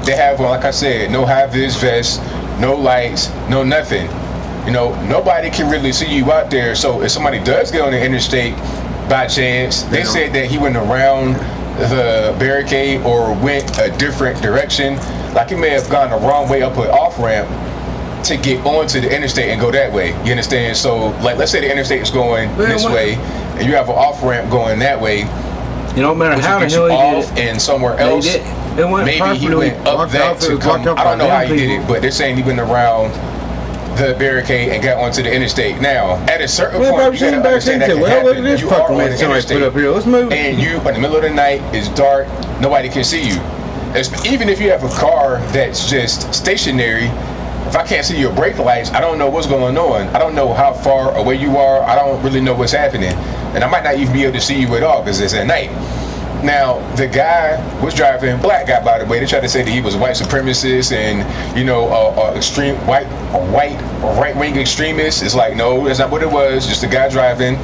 They have, well, like I said, no high-vis vests, no lights, no nothing. You know, nobody can really see you out there. So if somebody does get on the interstate by chance, they said that he went around the barricade or went a different direction. Like he may have gone the wrong way up an off-ramp to get onto the interstate and go that way. You understand? So, like, let's say the interstate is going this way, and you have an off-ramp going that way. It don't matter how the hell he did it. And somewhere else, maybe he went up that to come. I don't know how he did it, but they're saying he went around the barricade and got onto the interstate. Now, at a certain point, you gotta understand that can happen. You are on the interstate, and you, in the middle of the night, it's dark, nobody can see you. Even if you have a car that's just stationary, if I can't see your brake lights, I don't know what's going on. I don't know how far away you are. I don't really know what's happening. And I might not even be able to see you at all because it's at night. Now, the guy was driving, black guy, by the way. They tried to say that he was a white supremacist and, you know, extreme right-wing extremist. It's like, no, that's not what it was. Just a guy driving.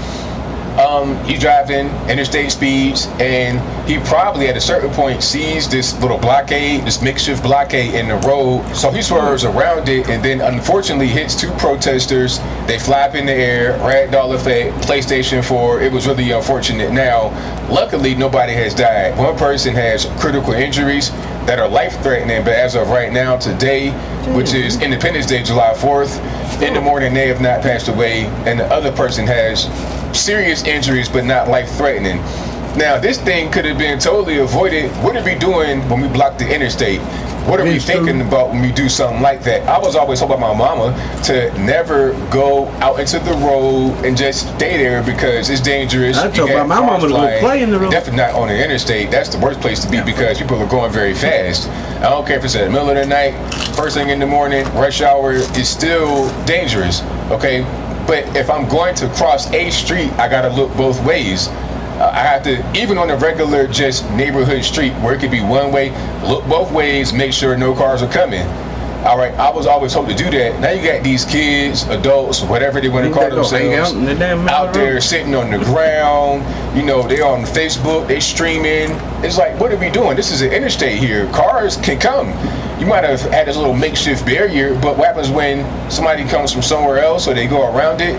He's driving interstate speeds, and he probably at a certain point sees this little blockade, this makeshift blockade in the road. So he swerves around it, and then unfortunately hits two protesters. They fly up in the air, ragdoll effect, PlayStation 4. It was really unfortunate. Now, luckily, nobody has died. One person has critical injuries that are life-threatening, but as of right now, today, which is Independence Day, July 4th, in the morning, they have not passed away, and the other person has serious injuries but not life-threatening. Now, this thing could have been totally avoided. What are we doing when we block the interstate? What are we thinking about when we do something like that? I was always told by my mama to never go out into the road and just stay there because it's dangerous. I told my mama to go play in the road. Definitely not on the interstate. That's the worst place to be because people are going very fast. I don't care if it's in the middle of the night, first thing in the morning, rush hour, it's still dangerous, okay? But if I'm going to cross a street, I gotta look both ways. I have to, even on a regular just neighborhood street where it could be one way, look both ways, make sure no cars are coming. All right, I was always told to do that. Now you got these kids, adults, whatever they want to call themselves, out there sitting on the ground. You know, they're on Facebook, they streaming. It's like, what are we doing? This is an interstate here. Cars can come. You might have had this little makeshift barrier, but what happens when somebody comes from somewhere else or they go around it?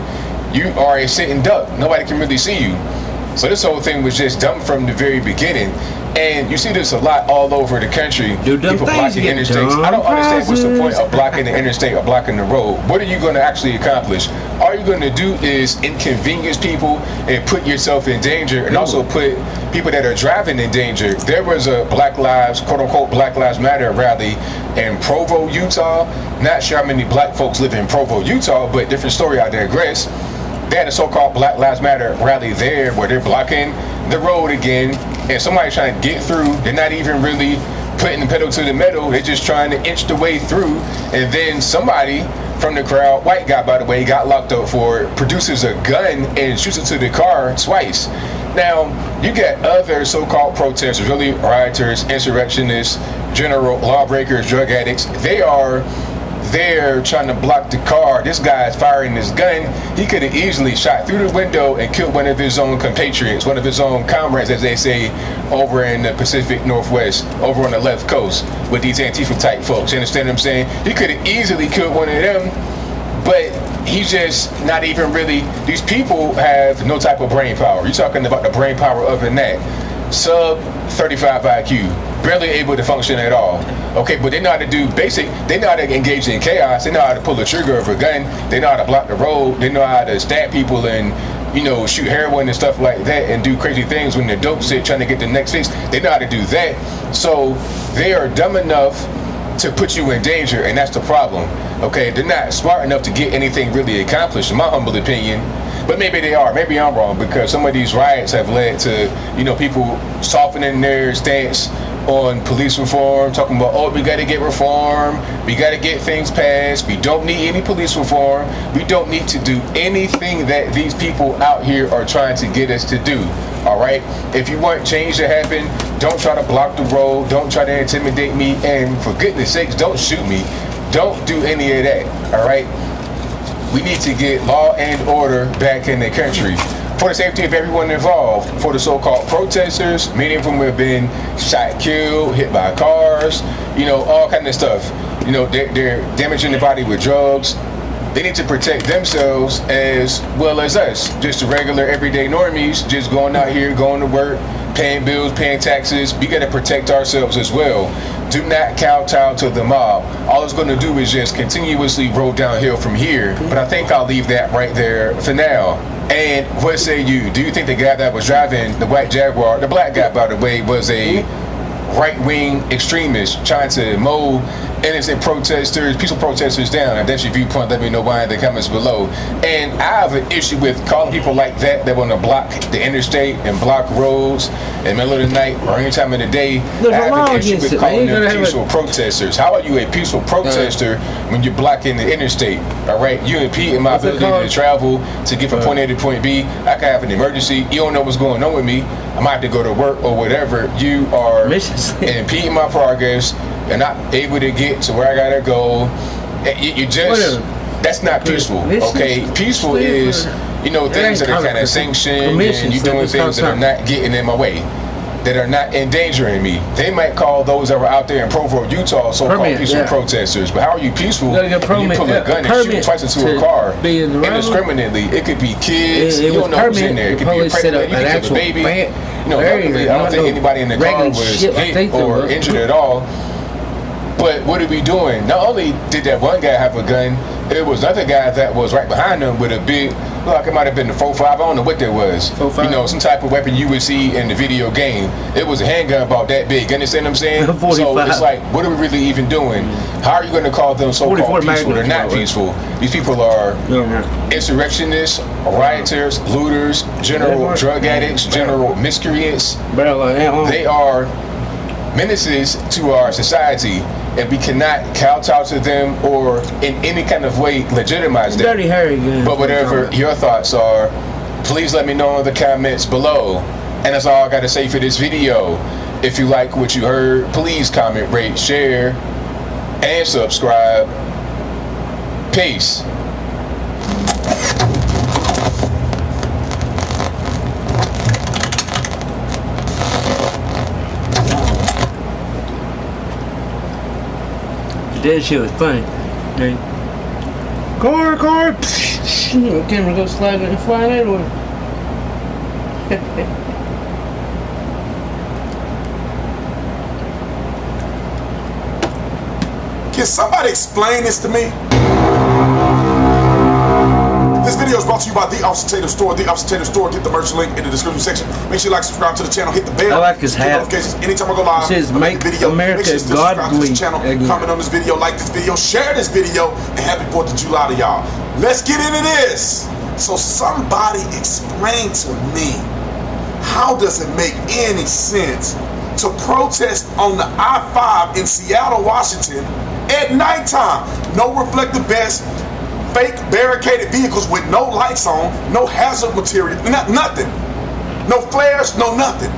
You are a sitting duck. Nobody can really see you. So this whole thing was just dumb from the very beginning. And you see this a lot all over the country. People blocking interstates. I don't understand what's the point of blocking the interstate or blocking the road. What are you going to actually accomplish? All you're going to do is inconvenience people and put yourself in danger and also put people that are driving in danger. There was a Black Lives, quote unquote, Black Lives Matter rally in Provo, Utah. Not sure how many black folks live in Provo, Utah, but different story, I digress. They had a so-called Black Lives Matter rally there where they're blocking the road again, and somebody's trying to get through. They're not even really putting the pedal to the metal. They're just trying to inch the way through, and then somebody from the crowd, white guy by the way, got locked up for it, produces a gun and shoots it to the car twice. Now, you got other so-called protesters, really rioters, insurrectionists, general lawbreakers, drug addicts. They are there trying to block the car. This guy's firing his gun. He could have easily shot through the window and killed one of his own compatriots, one of his own comrades, as they say, over in the Pacific Northwest, over on the left coast with these Antifa type folks. You understand what I'm saying? He could have easily killed one of them, but he's just not even really. These people have no type of brain power. You're talking about the brain power of a gnat. Sub 35 IQ, barely able to function at all. Okay, but they know how to do basic, they know how to engage in chaos, they know how to pull the trigger of a gun, they know how to block the road, they know how to stab people and, you know, shoot heroin and stuff like that and do crazy things when they're dope sick trying to get the next fix. They know how to do that. So they are dumb enough to put you in danger, and that's the problem. Okay, they're not smart enough to get anything really accomplished, in my humble opinion. But maybe they are. Maybe I'm wrong, because some of these riots have led to, you know, people softening their stance on police reform, talking about, oh, we got to get reform, we got to get things passed, we don't need any police reform, we don't need to do anything that these people out here are trying to get us to do. All right, if you want change to happen, don't try to block the road, don't try to intimidate me, and for goodness sakes, don't shoot me. Don't do any of that. All right, we need to get law and order back in the country for the safety of everyone involved. For the so-called protesters, many of them have been shot, killed, hit by cars, you know, all kind of stuff. You know, they're damaging the body with drugs. They need to protect themselves as well as us, just the regular everyday normies, just going out here, going to work, paying bills, paying taxes. We got to protect ourselves as well. Do not kowtow to the mob. All it's going to do is just continuously roll downhill from here. But I think I'll leave that right there for now. And what say you? Do you think the guy that was driving the white Jaguar, the black guy by the way, was a right-wing extremists trying to mow innocent protesters, peaceful protesters down. If that's your viewpoint, let me know why in the comments below. And I have an issue with calling people like that want to block the interstate and block roads in the middle of the night or any time of the day. I have an issue with calling them peaceful protesters. How are you a peaceful protester when you're blocking the interstate? All right, you're impeding my ability to travel to get from point A to point B. I could have an emergency. You don't know what's going on with me. I might have to go to work or whatever. You are impeding my progress. You're not able to get to where I gotta go. You just, that's not peaceful, okay? Peaceful is, you know, things that are kind of sanctioned and you doing things that are not getting in my way, that are not endangering me. They might call those that were out there in Provo, Utah, so-called peaceful protesters. But how are you peaceful when you pull a gun and shoot twice into a car indiscriminately? It could be kids. You don't know who's in there. It could be a pregnant lady. You could kill a baby. You know, luckily, I don't think anybody in the car was hit or injured at all. But what are we doing? Not only did that one guy have a gun, it was another guy that was right behind him with a big, like it might have been the 4.5. I don't know what that was. 4.5. You know, some type of weapon you would see in the video game. It was a handgun about that big. You understand what I'm saying? 45. So it's like, what are we really even doing? How are you going to call them so-called peaceful? They're not peaceful. These people are insurrectionists, rioters, looters, general drug addicts, general miscreants. They are menaces to our society, and we cannot kowtow to them or in any kind of way legitimize them. But whatever your thoughts are, please let me know in the comments below. And that's all I got to say for this video. If you like what you heard, please comment, rate, share, and subscribe. Peace. That shit was funny. Right? Car! The camera goes sliding and flying everywhere. Can somebody explain this to me? This video is brought to you by The Officer Tatum Store. The Officer Tatum Store. Get the merch link in the description section. Make sure you like, subscribe to the channel, hit the bell. I like his hat. Notifications anytime I go live. It says make video. America Make sure you subscribe to this channel, comment on this video, like this video, share this video, and happy 4th of July to y'all. Let's get into this. So somebody explain to me, how does it make any sense to protest on the I-5 in Seattle, Washington at nighttime? No reflective vests, fake barricaded vehicles with no lights on, no hazard material, nothing. No flares, no nothing.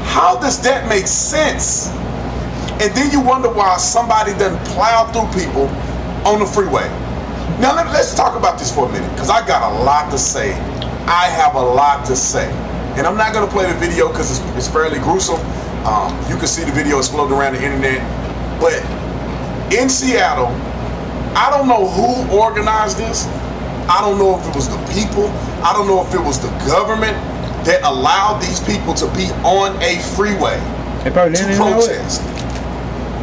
How does that make sense? And then you wonder why somebody doesn't plow through people on the freeway. Now let's talk about this for a minute, because I got a lot to say. I have a lot to say. And I'm not going to play the video because it's fairly gruesome. You can see the video exploding around the internet. But in Seattle, I don't know who organized this. I don't know if it was the people. I don't know if it was the government that allowed these people to be on a freeway to protest.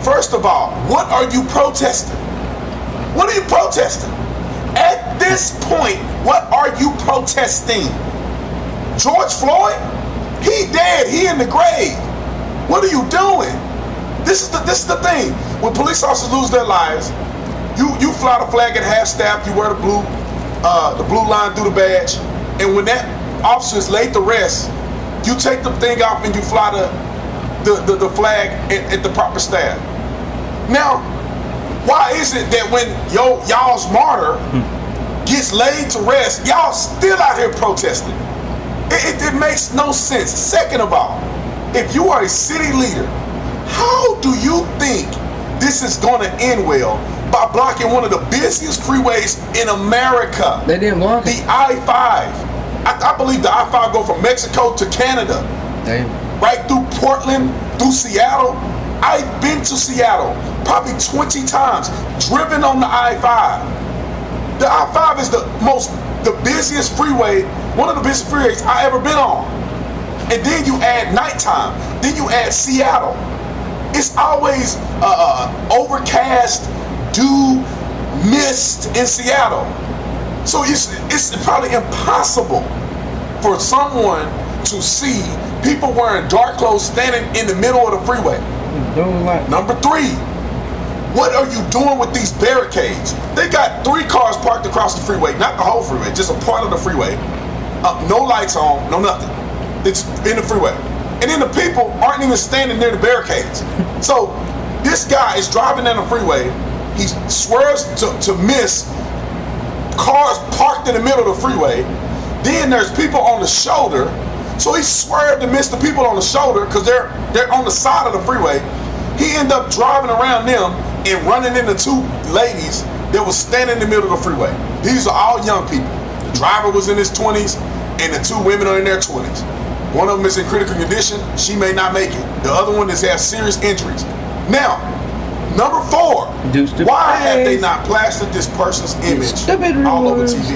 First of all, what are you protesting? What are you protesting? At this point, what are you protesting? George Floyd? He dead. He in the grave. What are you doing? This is the thing. When police officers lose their lives, you fly the flag at half staff. You wear the blue line through the badge, and when that officer is laid to rest, you take the thing off and you fly the flag at the proper staff. Now, why is it that when y'all's martyr gets laid to rest, y'all still out here protesting? It makes no sense. Second of all, if you are a city leader, how do you think this is going to end well by blocking one of the busiest freeways in America? They didn't block the I-5. I believe the I-5 go from Mexico to Canada. Right through Portland, through Seattle. I've been to Seattle probably 20 times, driven on the I-5. The I-5 is the busiest freeway, one of the busiest freeways I ever been on. And then you add nighttime, then you add Seattle. It's always overcast, dew, mist in Seattle. So it's probably impossible for someone to see People wearing dark clothes standing in the middle of the freeway. Number 3, what are you doing with these barricades? They got 3 cars parked across the freeway, not the whole freeway, just a part of the freeway. No lights on, no nothing. It's in the freeway. And then the people aren't even standing near the barricades. So this guy is driving down the freeway. He swerves to miss cars parked in the middle of the freeway. Then there's people on the shoulder. So he swerved to miss the people on the shoulder because they're on the side of the freeway. He ended up driving around them and running into 2 ladies that was standing in the middle of the freeway. These are all young people. The driver was in his 20s and the 2 women are in their 20s. One of them is in critical condition. She may not make it. The other one has serious injuries. Now, number 4, why have they not plastered this person's image all over TV?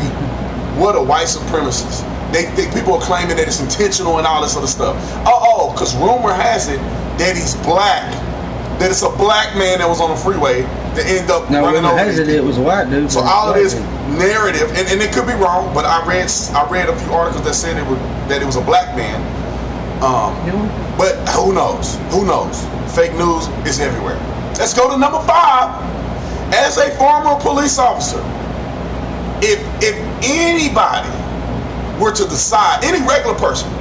What a white supremacist. They think people are claiming that it's intentional and all this other stuff. Because rumor has it that he's black. That it's a black man that was on the freeway that ended up running over these people. It was a white dude. So all of this narrative, and it could be wrong, but I read a few articles that said that it was a black man. But who knows? Who knows? Fake news is everywhere. Let's go to number 5. As a former police officer, if anybody were to decide, any regular person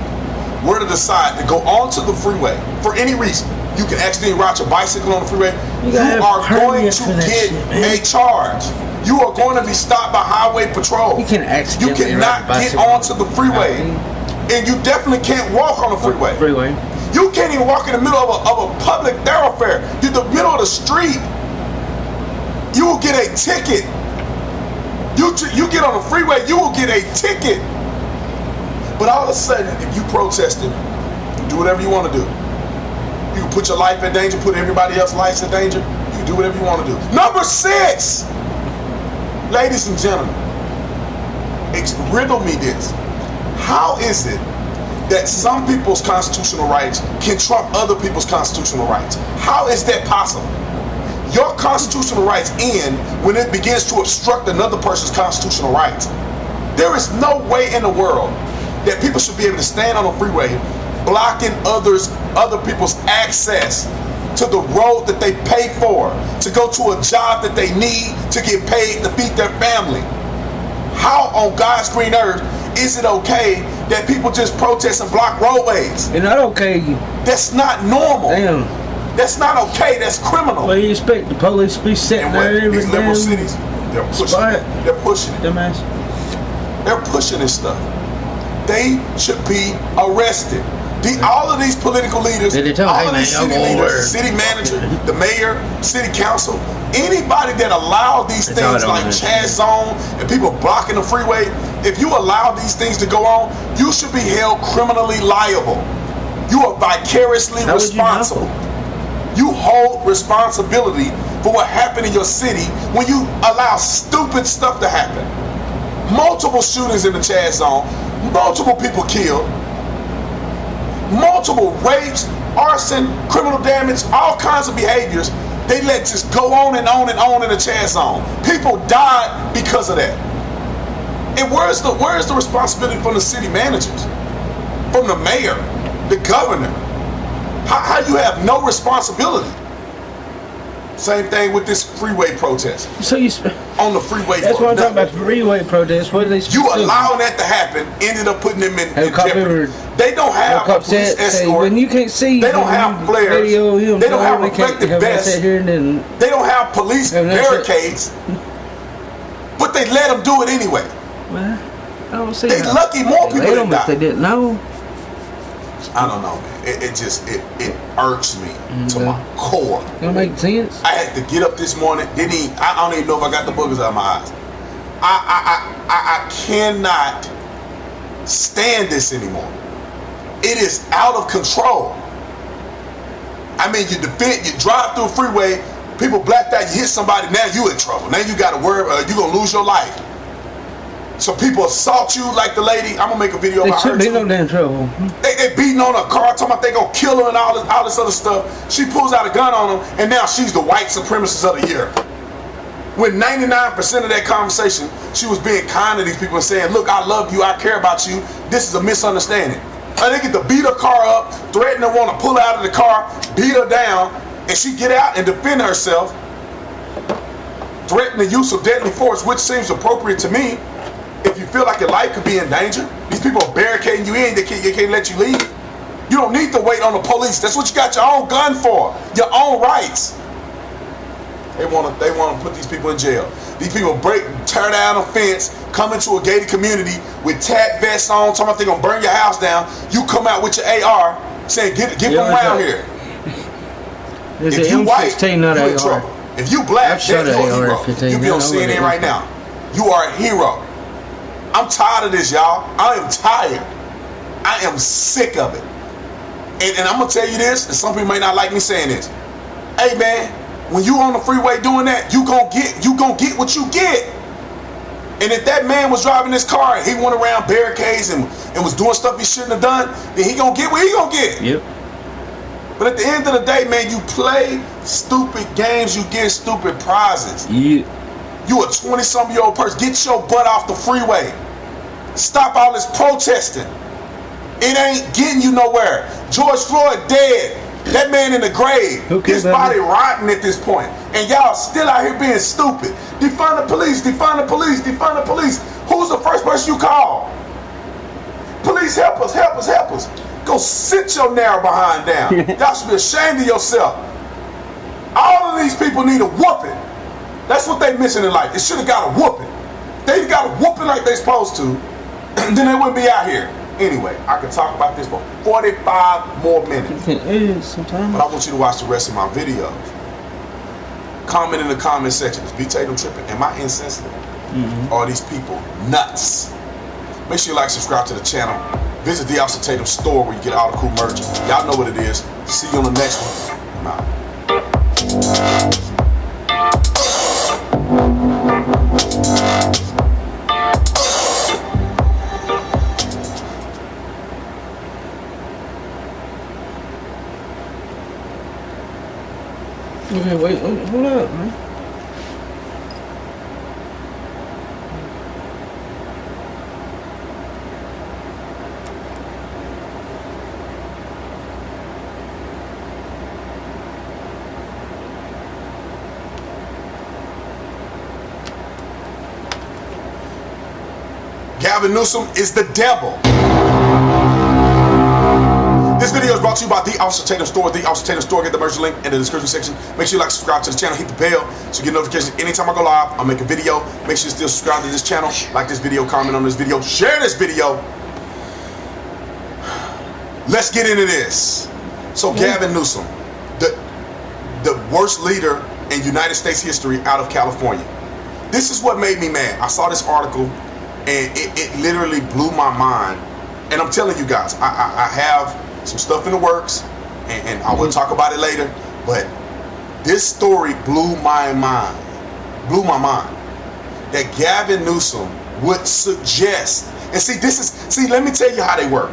were to decide to go onto the freeway for any reason, you can accidentally ride your bicycle on the freeway, you are going to get a charge. You are going to be stopped by highway patrol. You cannot get onto the freeway. And you definitely can't walk on the freeway. You can't even walk in the middle of a public thoroughfare. In the middle of the street. You will get a ticket. You get on the freeway, you will get a ticket. But all of a sudden, if you protesting, you do whatever you want to do. You can put your life in danger, put everybody else's life in danger. You can do whatever you want to do. Number 6, ladies and gentlemen, riddle me this. How is it that some people's constitutional rights can trump other people's constitutional rights? How is that possible? Your constitutional rights end when it begins to obstruct another person's constitutional rights. There is no way in the world that people should be able to stand on a freeway blocking other people's access to the road that they pay for, to go to a job that they need to get paid to feed their family. How on God's green earth is it okay that people just protest and block roadways? It's not okay. That's not normal. Damn. That's not okay. That's criminal. Well, you expect the police to be sitting there every these liberal cities, they're pushing it. They're pushing it. Dumbass. They're pushing this stuff. They should be arrested. All of these political leaders, all of these city leaders, the city manager, the mayor, city council, anybody that allow these things like Chad Zone and people blocking the freeway, if you allow these things to go on, you should be held criminally liable. You are vicariously responsible. You hold responsibility for what happened in your city when you allow stupid stuff to happen. Multiple shootings in the Chad Zone, multiple people killed, multiple rapes, arson, criminal damage, all kinds of behaviors. They let just go on and on and on in the Chad Zone. People died because of that. And where's the responsibility from the city managers, from the mayor, the governor? How you have no responsibility? Same thing with this freeway protest. So you on the freeway. That's what I'm talking about. Freeway protest. What are they? You allowing that to happen ended up putting them in jeopardy. They don't have a police escort. When you can't see, they don't have flares. They don't have reflective vests. They don't have police barricades. But they let them do it anyway. Well, I don't see. They lucky more people than that. They didn't know. I don't know, man. It irks me to my core. Don't make sense. I had to get up this morning. I don't even know if I got the boogers out of my eyes. I cannot stand this anymore. It is out of control. I mean, you drive through a freeway, people blacked out, you hit somebody, now you in trouble. Now you got to worry, you're going to lose your life. So people assault you like the lady. I'm gonna make a video about her. They no damn trouble. They beating on her car, talking about they gonna kill her and all this other stuff. She pulls out a gun on them, and now she's the white supremacist of the year. When 99% of that conversation, she was being kind to these people and saying, "Look, I love you, I care about you. This is a misunderstanding." And they get to beat her car up, threaten to want to pull out of the car, beat her down, and she get out and defend herself, threaten the use of deadly force, which seems appropriate to me. If you feel like your life could be in danger, these people are barricading you in, they can't let you leave. You don't need to wait on the police. That's what you got your own gun for, your own rights. They want to put these people in jail. These people tear down a fence, come into a gated community with tack vests on, talking about they're gonna burn your house down. You come out with your AR, saying get from around here. If you white, you in trouble. If you black, you're a hero. You be on CNN right now. You are a hero. I'm tired of this, y'all. I am tired. I am sick of it. And I'm gonna tell you this, and some people may not like me saying this. Hey man, when you on the freeway doing that, you gonna get what you get. And if that man was driving this car and he went around barricades and was doing stuff he shouldn't have done, then he gonna get what he gonna get. Yep. But at the end of the day, man, you play stupid games, you get stupid prizes. Yeah. You a 20-something-year-old person. Get your butt off the freeway. Stop all this protesting. It ain't getting you nowhere. George Floyd dead. That man in the grave. His body rotting at this point. And y'all still out here being stupid. Defund the police, defund the police, defund the police. Who's the first person you call? Police, help us, help us, help us. Go sit your narrow behind down. Y'all should be ashamed of yourself. All of these people need a whooping. That's what they missing in life. It should have got a whooping. They got a whooping like they supposed to, then they wouldn't be out here. Anyway, I could talk about this for 45 more minutes. But I want you to watch the rest of my videos. Comment in the comment section. Is B. Tatum tripping? Am I insensitive? Are these people nuts? Make sure you like, subscribe to the channel. Visit the Officer Tatum store where you get all the cool merch. Y'all know what it is. See you on the next one. I'm out. Okay, wait, hold up, man. Gavin Newsom is the devil. This video is brought to you by the Officer Tatum Store. The Officer Tatum Store. Get the merch link in the description section. Make sure you like, subscribe to the channel, hit the bell so you get notifications anytime I go live. I'll make a video. Make sure you still subscribe to this channel, like this video, comment on this video, share this video. Let's get into this. So Gavin Newsom, the worst leader in United States history out of California. This is what made me mad. I saw this article and it literally blew my mind. And I'm telling you guys, I have some stuff in the works, and I will talk about it later, but this story blew my mind. That Gavin Newsom would suggest, and see, let me tell you how they work.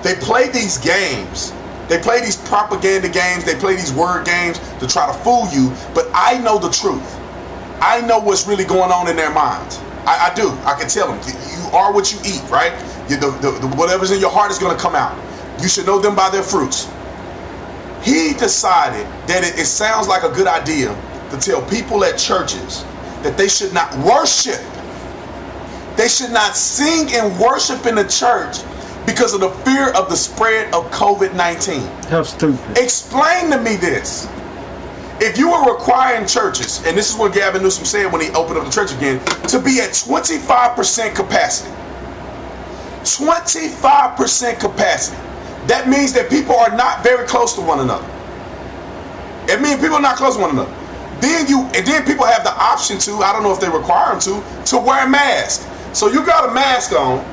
They play these games. They play these propaganda games. They play these word games to try to fool you, but I know the truth. I know what's really going on in their minds. I do. I can tell them. You are what you eat, right? Whatever's in your heart is going to come out. You should know them by their fruits. He decided that it sounds like a good idea to tell people at churches that they should not worship. They should not sing and worship in the church because of the fear of the spread of COVID-19. How stupid. Explain to me this. If you were requiring churches, and this is what Gavin Newsom said when he opened up the church again, to be at 25% capacity. 25% capacity. That means that people are not very close to one another. It means people are not close to one another. Then people have the option to, I don't know if they require them to wear a mask. So you got a mask on.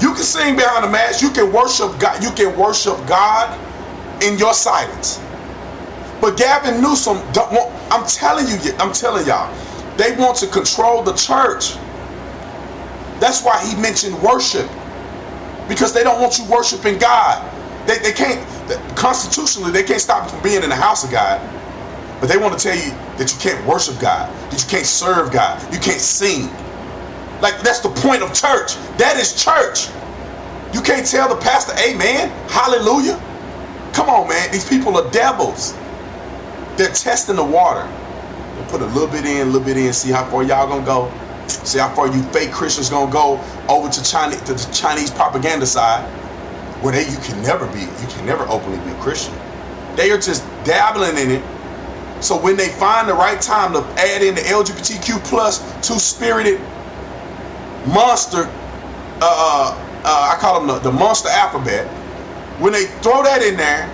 You can sing behind the mask. You can worship God. You can worship God in your silence. But Gavin Newsom don't want, I'm telling y'all, they want to control the church. That's why he mentioned worship. Because they don't want you worshiping God. They can't, constitutionally, they can't stop you from being in the house of God. But they want to tell you that you can't worship God, that you can't serve God, you can't sing. Like, that's the point of church. That is church. You can't tell the pastor, amen, hallelujah. Come on, man. These people are devils. They're testing the water. They put a little bit in, see how far y'all gonna go. See how far you fake Christians gonna go over to the Chinese propaganda side, where you can never openly be a Christian. They are just dabbling in it. So when they find the right time to add in the LGBTQ plus two-spirited monster, I call them the monster alphabet. When they throw that in there,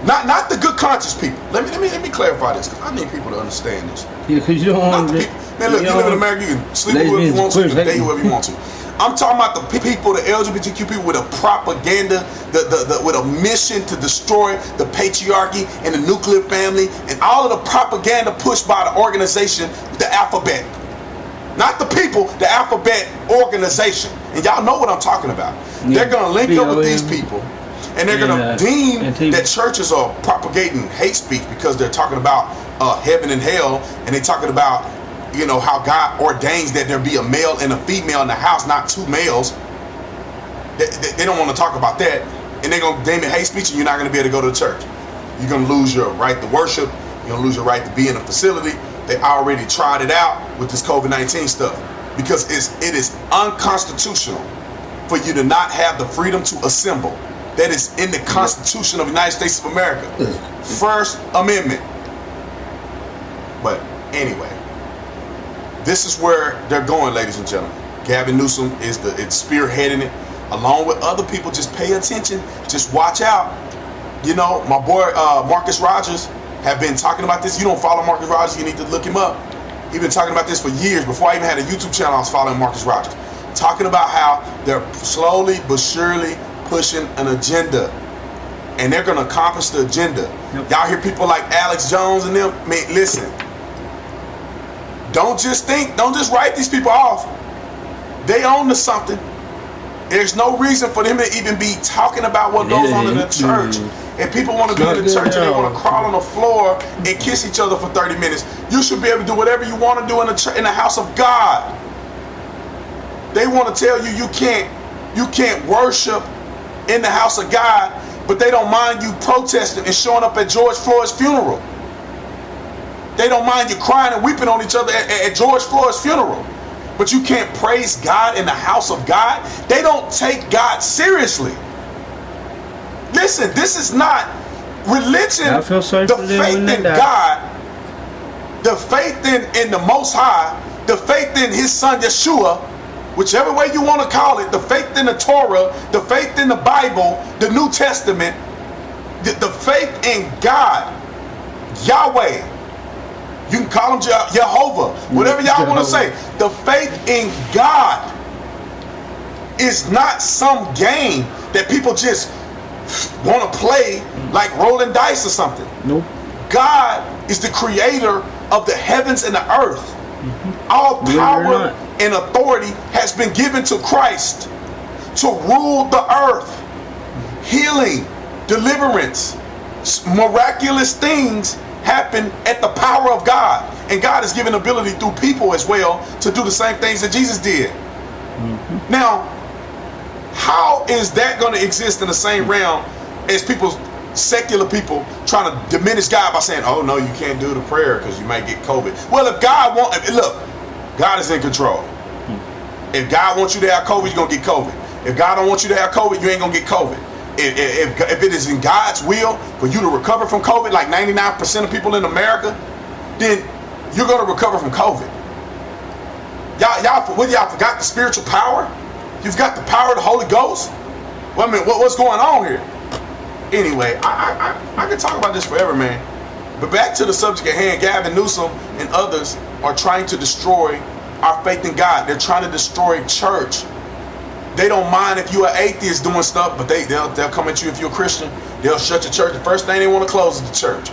not the good conscious people. Let me clarify this, because I need people to understand this. Yeah, because you don't want to. Man, look, you live in America, you can sleep with whoever you want to, you can date whoever you want to. I'm talking about the people, the LGBTQ people with a propaganda, with a mission to destroy the patriarchy and the nuclear family and all of the propaganda pushed by the organization, the alphabet. Not the people, the alphabet organization. And y'all know what I'm talking about. They're going to link up with these people, and they're going to deem that churches are propagating hate speech because they're talking about heaven and hell, and they're talking about, you know, how God ordains that there be a male and a female in the house, not two males. They don't want to talk about that, and they're going to deem it hate speech, and you're not going to be able to go to church. You're going to lose your right to worship. You're going to lose your right to be in a facility. They already tried it out with this COVID-19 stuff, because it is unconstitutional for you to not have the freedom to assemble. That is in the Constitution of the United States of America. First Amendment. But anyway, this is where they're going, ladies and gentlemen. Gavin Newsom is spearheading it, along with other people. Just pay attention. Just watch out. You know, my boy Marcus Rogers have been talking about this. You don't follow Marcus Rogers, you need to look him up. He's been talking about this for years. Before I even had a YouTube channel, I was following Marcus Rogers. Talking about how they're slowly but surely pushing an agenda. And they're going to accomplish the agenda. Y'all hear people like Alex Jones and them? Man, listen. Don't just write these people off. They own to something. There's no reason for them to even be talking about what goes on in the church. If people want to be in the church and they want to crawl on the floor and kiss each other for 30 minutes, you should be able to do whatever you want to do in the house of God. They want to tell you you can't worship in the house of God, but they don't mind you protesting and showing up at George Floyd's funeral. They don't mind you crying and weeping on each other at George Floyd's funeral. But you can't praise God in the house of God. They don't take God seriously. Listen, this is not religion. I feel sorry the for them faith when they in die. God, the faith in the Most High, the faith in His Son Yeshua, whichever way you want to call it, the faith in the Torah, the faith in the Bible, the New Testament, the faith in God, Yahweh. You can call him Jehovah, whatever y'all want to say. The faith in God is not some game that people just want to play like rolling dice or something. Nope. God is the creator of the heavens and the earth. All power and authority has been given to Christ to rule the earth. Healing, deliverance, miraculous things happen at the power of God, and God has given ability through people as well to do the same things that Jesus did. Now, how is that going to exist in the same realm as secular people trying to diminish God by saying, oh no, you can't do the prayer because you might get COVID? Well, if God look, God is in control. If God wants you to have COVID, you're going to get COVID. If God don't want you to have COVID, you ain't going to get COVID. If it is in God's will for you to recover from COVID, like 99% of people in America, then you're going to recover from COVID. Y'all forgot the spiritual power? You've got the power of the Holy Ghost? Wait a minute, what's going on here? Anyway, I can talk about this forever, man. But back to the subject at hand, Gavin Newsom and others are trying to destroy our faith in God. They're trying to destroy church. They don't mind if you're an atheist doing stuff, but they'll come at you if you're a Christian. They'll shut your church. The first thing they want to close is the church.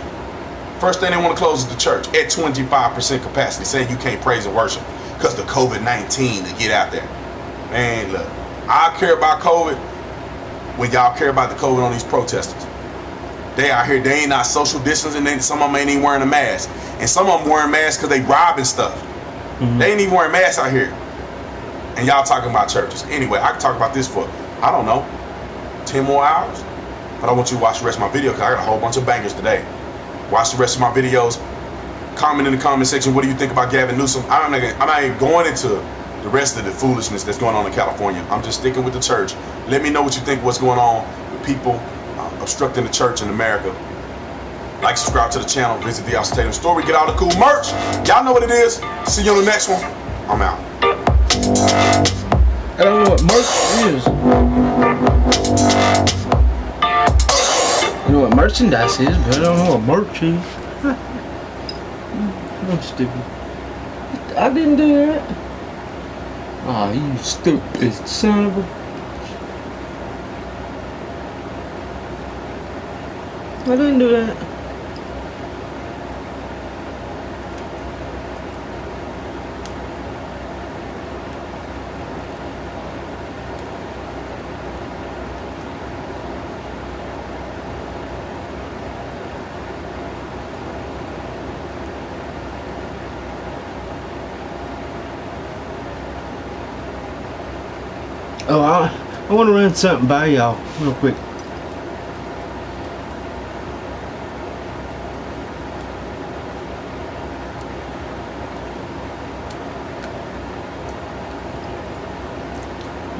First thing they want to close is the church at 25% capacity, saying you can't praise and worship because the COVID-19 to get out there. Man, look, I care about COVID when y'all care about the COVID on these protesters. They out here, they ain't not social distancing, and some of them ain't even wearing a mask. And some of them wearing masks because they robbing stuff. They ain't even wearing masks out here. And y'all talking about churches. Anyway, I can talk about this for I don't know, 10 more hours. But I want you to watch the rest of my video because I got a whole bunch of bangers today. Watch the rest of my videos. Comment in the comment section, what do you think about Gavin Newsom? I'm not even going into the rest of the foolishness that's going on in California. I'm just sticking with the church. Let me know what you think, what's going on with people obstructing the church in America. Like, subscribe to the channel, visit the Austin Tatum store. We get all the cool merch. Y'all know what it is. See you on the next one. I'm out. I don't know what merch is. I know what merchandise is, but I don't know what merch is. I'm stupid. I didn't do that. Oh, you stupid son of a... I didn't do that. Oh, I want to run something by y'all real quick.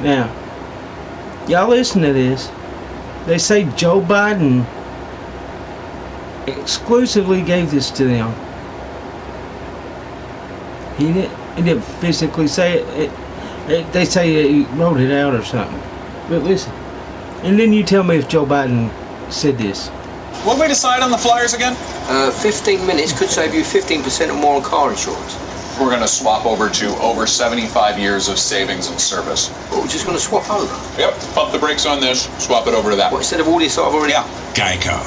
Now, y'all listen to this. They say Joe Biden exclusively gave this to them. He didn't physically say it. They say he wrote it out or something. But listen. And then you tell me if Joe Biden said this. What did we decide on the flyers again? 15 minutes could save you 15% or more on car insurance. We're going to swap over to over 75 years of savings and service. Oh, we're just going to swap over? Yep. Pump the brakes on this, swap it over to that. What, instead of all this I've already... Yeah. Geico.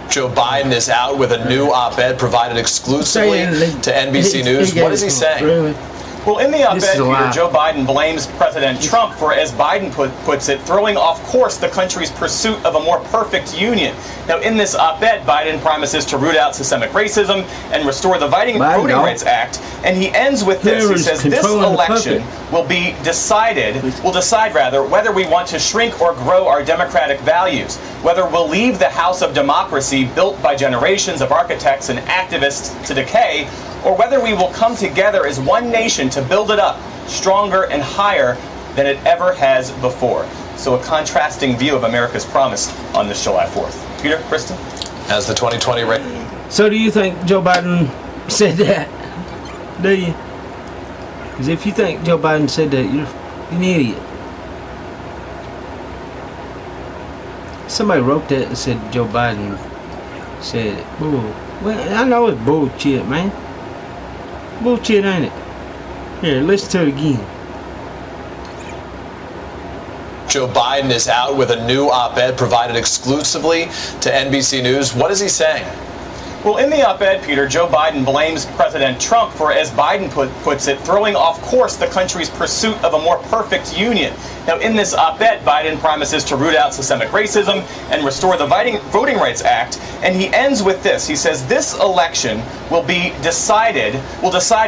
Joe Biden is out with a new op-ed provided exclusively to NBC News. What is he saying? Really? Well, in the op-ed, Peter, Joe Biden blames President Trump for, as Biden puts it, throwing off course the country's pursuit of a more perfect union. Now, in this op-ed, Biden promises to root out systemic racism and restore the Voting Rights Act, and he ends with this. He says this election will decide whether we want to shrink or grow our democratic values, whether we'll leave the house of democracy built by generations of architects and activists to decay, or whether we will come together as one nation to build it up stronger and higher than it ever has before. So a contrasting view of America's promise on this July 4th. Peter, Kristen? As the 2020 So do you think Joe Biden said that? Do you? Because if you think Joe Biden said that, you're an idiot. Somebody wrote that and said Joe Biden said it. Bull. Well, I know it's bullshit, man. Bullshit, ain't it? Here, listen to it again. Joe Biden is out with a new op-ed provided exclusively to NBC News. What is he saying? Well, in the op-ed, Peter, Joe Biden blames President Trump for, as Biden puts it, throwing off course the country's pursuit of a more perfect union. Now, in this op-ed, Biden promises to root out systemic racism and restore the Voting Rights Act, and he ends with this. He says this election will decide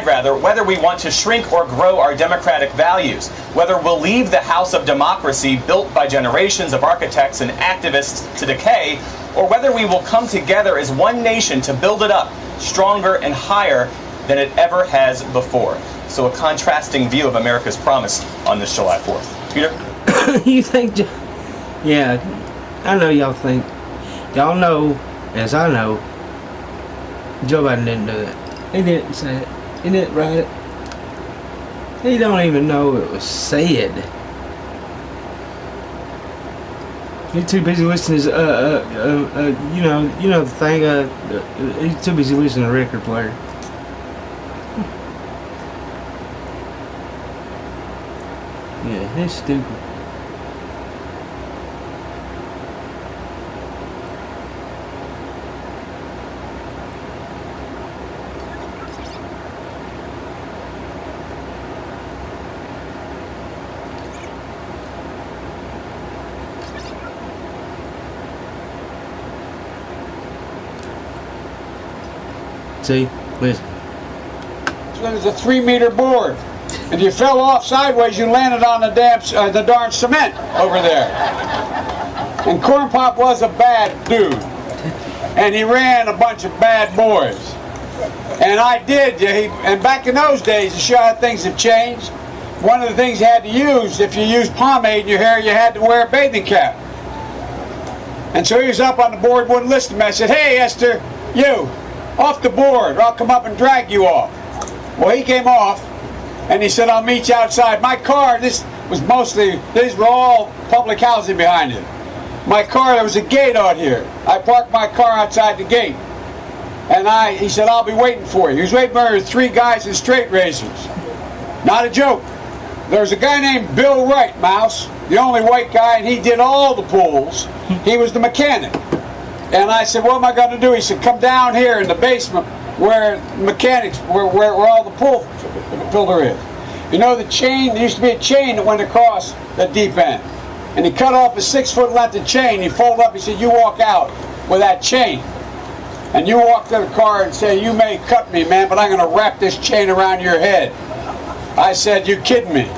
whether we want to shrink or grow our democratic values, whether we'll leave the house of democracy built by generations of architects and activists to decay, or whether we will come together as one nation to build it up stronger and higher than it ever has before. So a contrasting view of America's promise on this July 4th. Peter? You think... Yeah, I know y'all think. Y'all know, as I know, Joe Biden didn't do that. He didn't say it. He didn't write it. He don't even know it was said. He's too busy listening to you know the thing. He's too busy listening to a record player. Yeah, he's stupid. See, listen. It's a 3-meter board. and you fell off sideways, you landed on the darn cement over there. And Corn Pop was a bad dude, and he ran a bunch of bad boys. And I did, and back in those days, to show how things have changed, one of the things you had to use, if you used pomade in your hair, you had to wear a bathing cap. And so he was up on the board, wouldn't listen to me. I said, hey, Esther, you, off the board, or I'll come up and drag you off. Well, he came off, and he said, I'll meet you outside. My car, these were all public housing behind it. My car, there was a gate out here. I parked my car outside the gate. And he said, I'll be waiting for you. He was waiting for 3 guys in straight razors. Not a joke. There was a guy named Bill Wright, Mouse, the only white guy, and he did all the pulls. He was the mechanic. And I said, what am I going to do? He said, come down here in the basement where mechanics, where all the pull filler is. You know the chain, there used to be a chain that went across the deep end. And he cut off a 6-foot length of chain. He folded up, he said, you walk out with that chain. And you walk to the car and say, you may cut me, man, but I'm going to wrap this chain around your head. I said, you kidding me?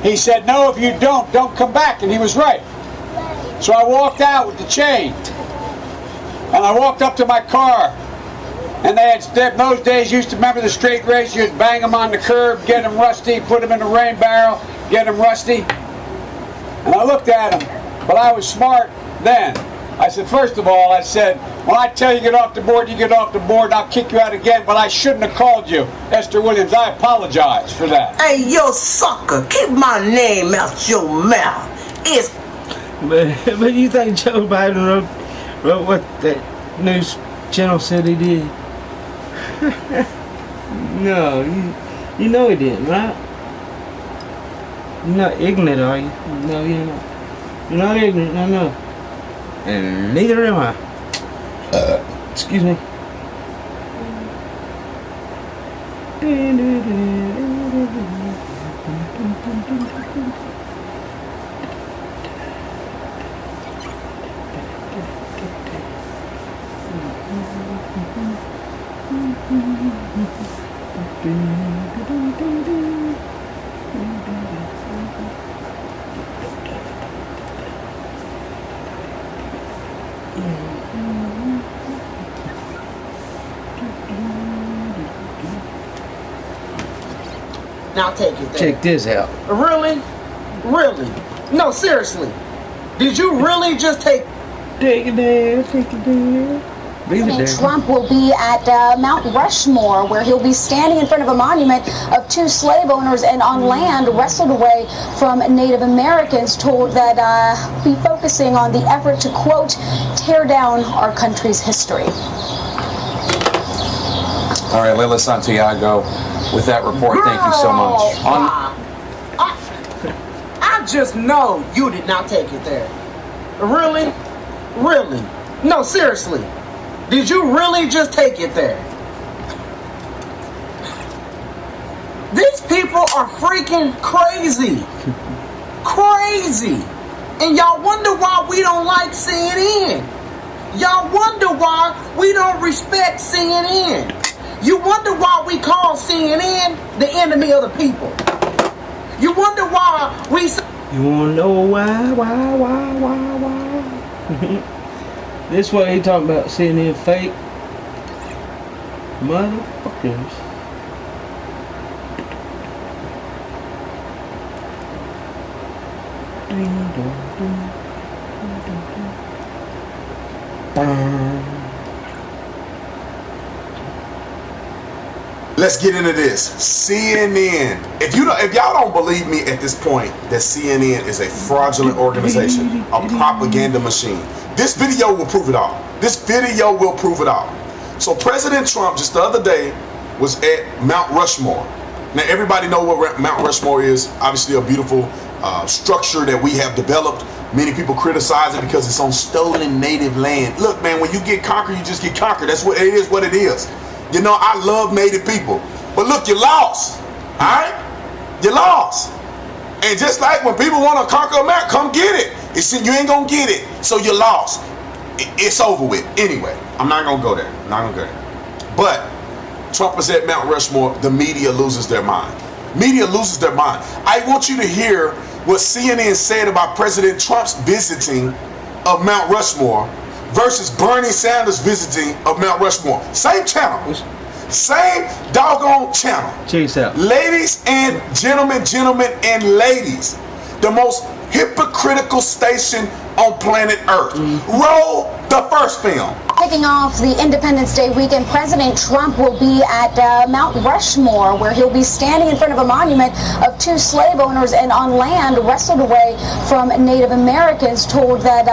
He said, no, if you don't come back. And he was right. So I walked out with the chain. And I walked up to my car. And they had, in those days, used to remember the straight razor. You'd bang them on the curb, get them rusty, put them in the rain barrel, get them rusty. And I looked at him, but I was smart then. I said, first of all, I said, when I tell you to get off the board, you get off the board, and I'll kick you out again, but I shouldn't have called you Esther Williams. I apologize for that. Hey, yo, sucker, keep my name out your mouth. It's... But you think Joe Biden wrote what that news channel said he did? No, you know he didn't, right? You're not ignorant, are you? No, you're not. You're not ignorant, no. And neither am I. Excuse me. Now take it there. Check this out. Really? Really? No, seriously. Did you really just take... Take it there, take it there. President Trump will be at Mount Rushmore, where he'll be standing in front of a monument of 2 slave owners and on land wrestled away from Native Americans, told that be focusing on the effort to, quote, tear down our country's history. All right, Lila Santiago, with that report, thank you so much. I just know you did not take it there. Really? Really? No, seriously. Did you really just take it there? These people are freaking crazy. Crazy. And y'all wonder why we don't like CNN. Y'all wonder why we don't respect CNN. You wonder why we call CNN the enemy of the people. You wonder why we... You wanna know why? This what he talking about, CNN fake motherfuckers. Let's get into this. CNN. If y'all don't believe me at this point that CNN is a fraudulent organization, a propaganda machine, this video will prove it all. This video will prove it all. So President Trump just the other day was at Mount Rushmore. Now everybody know what Mount Rushmore is. Obviously a beautiful structure that we have developed. Many people criticize it because it's on stolen native land. Look, man, when you get conquered, you just get conquered. That's what it is. What it is. You know, I love native people, but look, you lost. All right, you lost. And just like when people want to conquer America, come get it. You ain't gonna get it, so you lost. It's over with. Anyway, I'm not gonna go there. I'm not gonna go there. But Trump is at Mount Rushmore. The media loses their mind. Media loses their mind. I want you to hear what CNN said about President Trump's visiting of Mount Rushmore versus Bernie Sanders visiting of Mount Rushmore. Same channel. Same doggone channel. Check this out. Ladies and gentlemen, and ladies, the most hypocritical station on planet Earth. Roll the first film. Kicking off the Independence Day weekend, President Trump will be at Mount Rushmore, where he'll be standing in front of a monument of 2 slave owners and on land wrestled away from Native Americans, told that,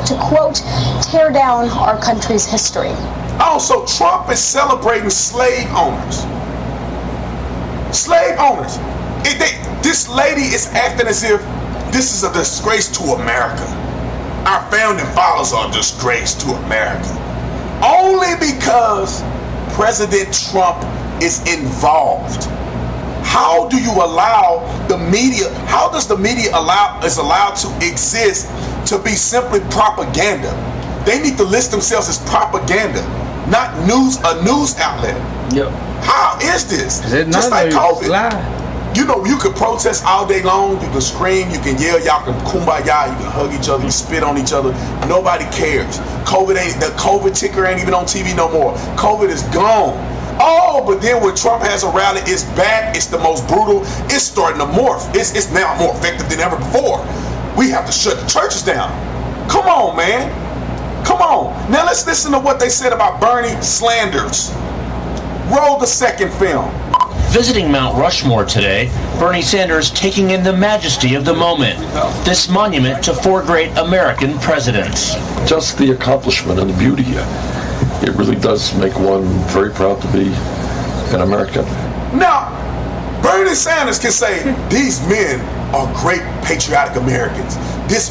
to quote, tear down our country's history. Oh, so Trump is celebrating slave owners. Slave owners. This lady is acting as if this is a disgrace to America. Our founding fathers are a disgrace to America. Only because President Trump is involved. How do you allow the media, how does the media is allowed to exist to be simply propaganda? They need to list themselves as propaganda, not a news outlet. Yep. How is this? Just like COVID. You know, you can protest all day long, you can scream, you can yell, y'all can kumbaya, you can hug each other, you spit on each other. Nobody cares. The COVID ticker ain't even on TV no more. COVID is gone. Oh, but then when Trump has a rally, it's back, it's the most brutal, it's starting to morph. It's now more effective than ever before. We have to shut the churches down. Come on, man. Come on. Now let's listen to what they said about Bernie slanders. Roll the second film. Visiting Mount Rushmore today, Bernie Sanders taking in the majesty of the moment. This monument to 4 great American presidents. Just the accomplishment and the beauty. It really does make one very proud to be an American. Now, Bernie Sanders can say, these men are great patriotic Americans. This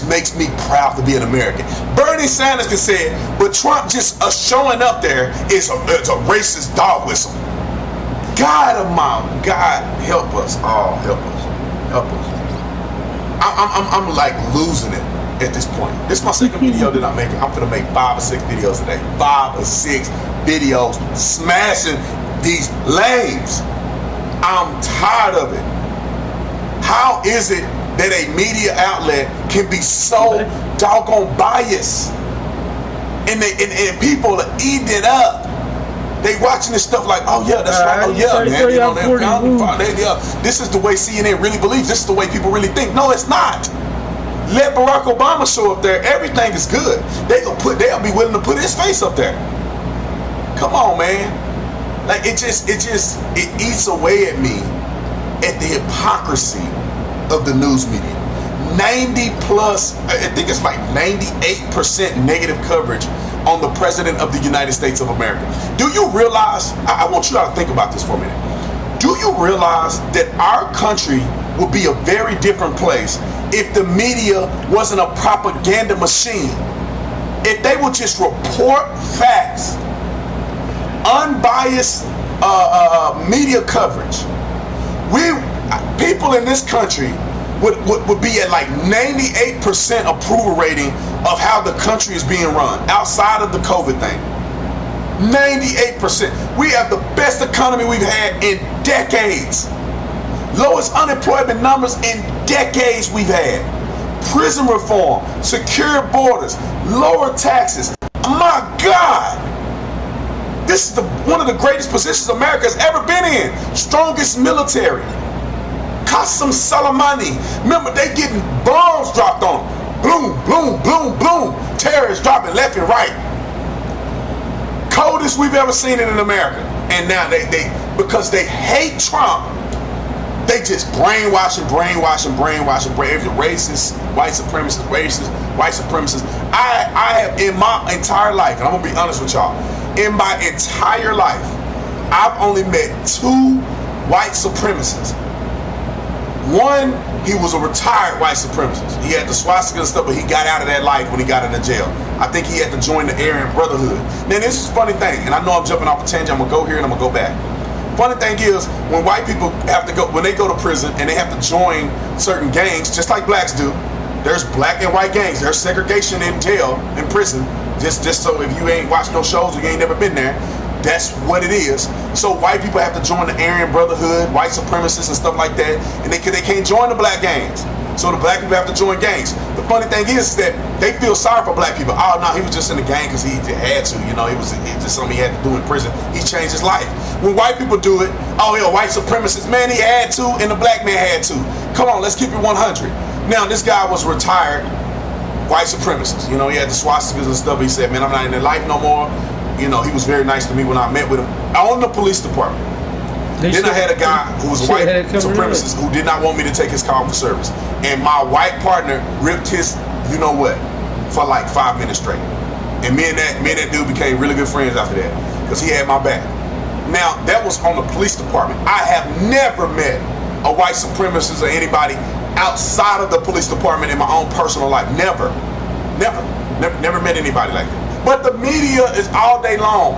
makes me proud to be an American. Bernie Sanders can say it, but Trump just showing up there is a racist dog whistle. God of mine, God help us all, help us, help us. I'm like losing it at this point. This is my second video that I'm making. I'm gonna make 5 or 6 videos today. 5 or 6 videos smashing these lames. I'm tired of it. How is it that a media outlet can be so doggone biased and people are eating it up? They watching this stuff like, oh yeah, that's right, oh yeah, man. You know, this is the way CNN really believes. This is the way people really think. No, it's not. Let Barack Obama show up there. Everything is good. They'll be willing to put his face up there. Come on, man. Like it eats away at me at the hypocrisy of the news media. 90 plus, I think it's like 98% negative coverage on the President of the United States of America. Do you realize, I want you to think about this for a minute. Do you realize that our country would be a very different place if the media wasn't a propaganda machine? If they would just report facts, unbiased media coverage, people in this country would be at like 98% approval rating of how the country is being run outside of the COVID thing. 98%. We have the best economy we've had in decades. Lowest unemployment numbers in decades we've had. Prison reform, secure borders, lower taxes. My God! This is one of the greatest positions America has ever been in. Strongest military. Qasem Soleimani. Remember, they getting bombs dropped on them. Boom, boom, boom, boom. Terrorists dropping left and right. Coldest we've ever seen it in America. And now they because they hate Trump, they just brainwashing. Racist, white supremacists. I have in my entire life, and I'm gonna be honest with y'all, in my entire life, I've only met 2 white supremacists. One, he was a retired white supremacist. He had the swastika and stuff, but he got out of that life when he got into jail. I think he had to join the Aryan Brotherhood. Now, this is a funny thing, and I know I'm jumping off a tangent. I'm gonna go here and I'm gonna go back. Funny thing is, when white people have to go, when they go to prison and they have to join certain gangs, just like blacks do, there's black and white gangs. There's segregation in jail, in prison. Just so if you ain't watched no shows or you ain't never been there, That's what it is. So white people have to join the Aryan Brotherhood, white supremacists and stuff like that, and they can't join the black gangs. So the black people have to join gangs. The funny thing is that they feel sorry for black people. Oh no, he was just in the gang because he had to. You know, it was just something he had to do in prison. He changed his life. When white people do it, oh, he's a white supremacist. Man, he had to, and the black man had to. Come on, let's keep it 100. Now, this guy was retired white supremacist. You know, he had the swastikas and stuff. He said, man, I'm not in their life no more. You know, he was very nice to me when I met with him on the police department. Then I had a guy who was a white supremacist who did not want me to take his call for service. And my white partner ripped his, you know what, for like 5 minutes straight. And me and that dude became really good friends after that because he had my back. Now, that was on the police department. I have never met a white supremacist or anybody outside of the police department in my own personal life. Never met anybody like that. But the media is all day long.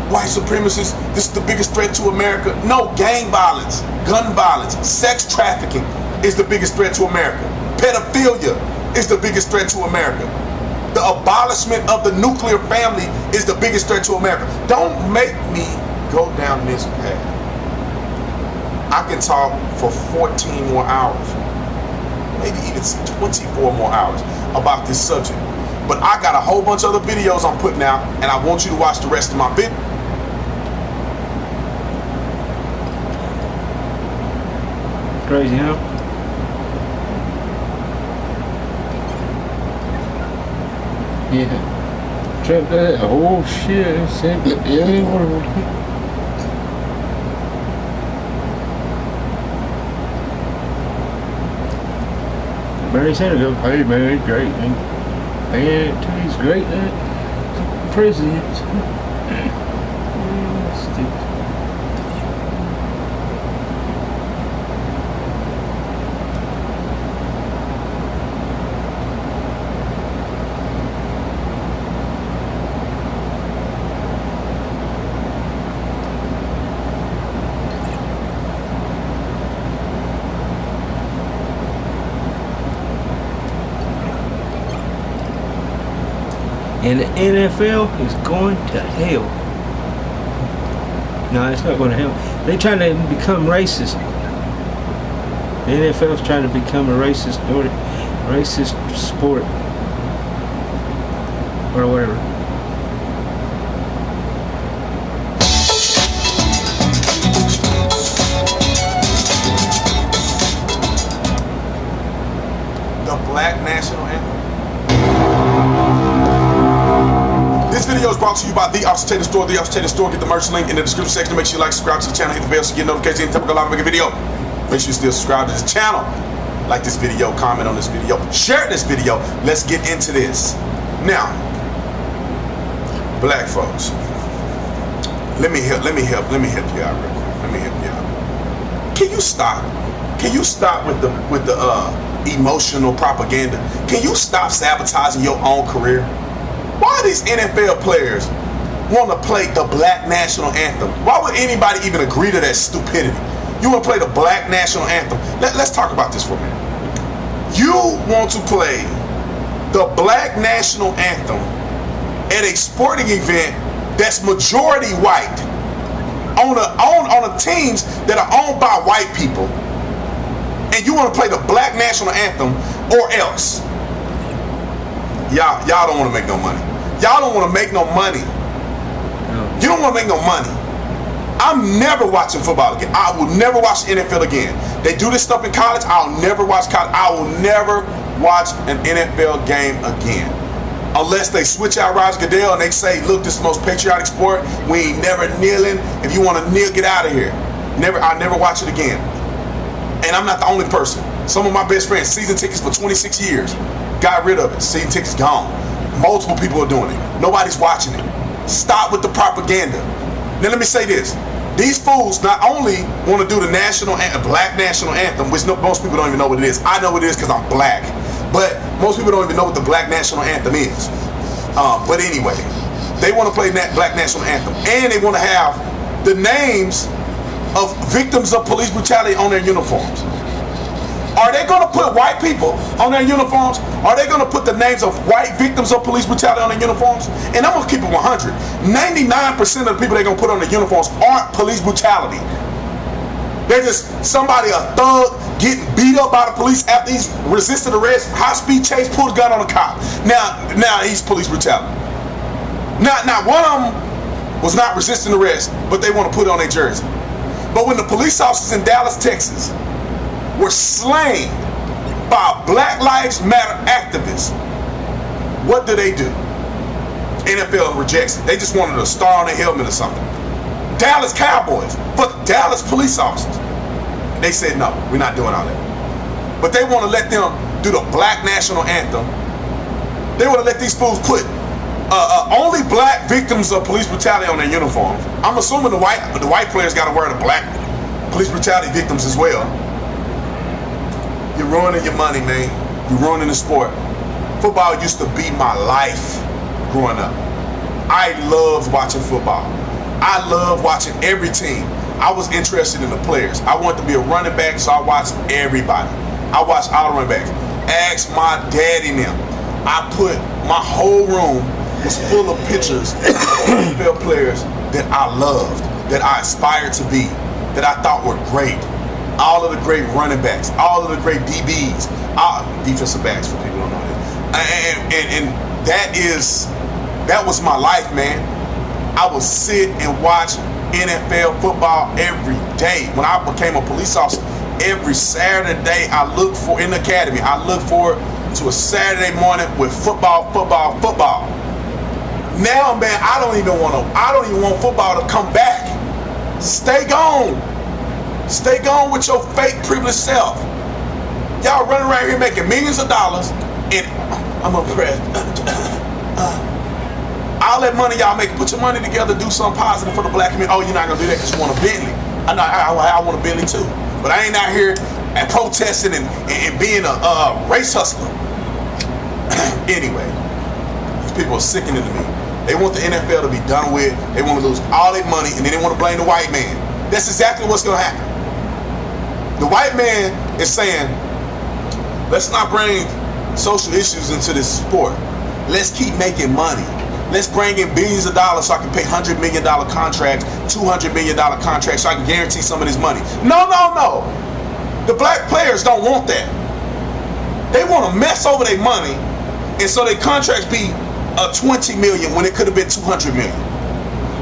White supremacists, this is the biggest threat to America. No, gang violence, gun violence, sex trafficking is the biggest threat to America. Pedophilia is the biggest threat to America. The abolishment of the nuclear family is the biggest threat to America. Don't make me go down this path. I can talk for 14 more hours, maybe even 24 more hours about this subject. But I got a whole bunch of other videos I'm putting out, and I want you to watch the rest of my video. Crazy, huh? Yeah. Check that. Oh shit. Simply alien world. Bernie Sanders goes, hey man, he's great, man. And he's great, man. President. Stupid. And the NFL is going to hell. No, it's not going to hell. They're trying to become racist. The NFL is trying to become a racist sport. Or whatever. The Black National Anthem. This video is brought to you by The Officer Store. The Officer Store. Get the merch link in the description section. Make sure you like, subscribe to the channel, hit the bell so you get notifications anytime I go live and make a video. Make sure you still subscribe to this channel. Like this video, comment on this video, share this video. Let's get into this. Now, black folks, let me help you out real quick. Let me help you out. Can you stop? Can you stop with the emotional propaganda? Can you stop sabotaging your own career? Why these NFL players want to play the Black National Anthem? Why would anybody even agree to that stupidity? You want to play the Black National Anthem? Let's talk about this for a minute. You want to play the Black National Anthem at a sporting event that's majority white on the teams that are owned by white people, and you want to play the Black National Anthem or else. Y'all don't want to make no money. Y'all don't want to make no money. You don't want to make no money. I'm never watching football again. I will never watch the NFL again. They do this stuff in college. I'll never watch college. I will never watch an NFL game again. Unless they switch out Roger Goodell and they say, look, this is the most patriotic sport. We ain't never kneeling. If you want to kneel, get out of here. I'll never watch it again. And I'm not the only person. Some of my best friends, season tickets for 26 years, got rid of it. Season tickets gone. Multiple people are doing it. Nobody's watching it. Stop with the propaganda. Now let me say this. These fools not only want to do the Black National Anthem, which most people don't even know what it is. I know what it is because I'm black. But most people don't even know what the Black National Anthem is. But anyway, they want to play that Black National Anthem. And they want to have the names of victims of police brutality on their uniforms. Are they going to put white people on their uniforms? Are they going to put the names of white victims of police brutality on their uniforms? And I'm going to keep it 100. 99% of the people they're going to put on their uniforms aren't police brutality. They're just somebody, a thug, getting beat up by the police after he's resisted arrest, high-speed chase, pulled a gun on a cop. Now he's police brutality. Now one of them was not resisting arrest, but they want to put it on their jersey. But when the police officers in Dallas, Texas were slain by Black Lives Matter activists, what do? NFL rejects it. They just wanted a star on their helmet or something. Dallas Cowboys, but Dallas police officers, they said no, we're not doing all that. But they want to let them do the Black National Anthem. They want to let these fools put only black victims of police brutality on their uniforms. I'm assuming the white players got to wear the black police brutality victims as well. You're ruining your money, man. You're ruining the sport. Football used to be my life growing up. I loved watching football. I loved watching every team. I was interested in the players. I wanted to be a running back, so I watched everybody. I watched all the running backs. Ask my daddy and them. I put my whole room was full of pictures of NFL players that I loved, that I aspired to be, that I thought were great. All of the great running backs, all of the great DBs, defensive backs for people who don't know that. And that was my life, man. I would sit and watch NFL football every day. When I became a police officer, every Saturday I looked for, in the academy, I looked forward to a Saturday morning with football. Now, man, I don't even want football to come back. Stay gone. Stay gone with your fake privileged self. Y'all running around here making millions of dollars, and I'm oppressed. All that money y'all make, put your money together, do something positive for the black community. Oh, you're not gonna do that because you want a Bentley. I want a Bentley too, but I ain't out here and protesting and being a race hustler. Anyway, these people are sickening to me. They want the NFL to be done with. They want to lose all their money, and then they want to blame the white man. That's exactly what's gonna happen. The white man is saying, let's not bring social issues into this sport. Let's keep making money. Let's bring in billions of dollars so I can pay $100 million contracts, $200 million contracts, so I can guarantee some of this money. No. The black players don't want that. They want to mess over their money, and so their contracts be $20 million when it could have been $200 million.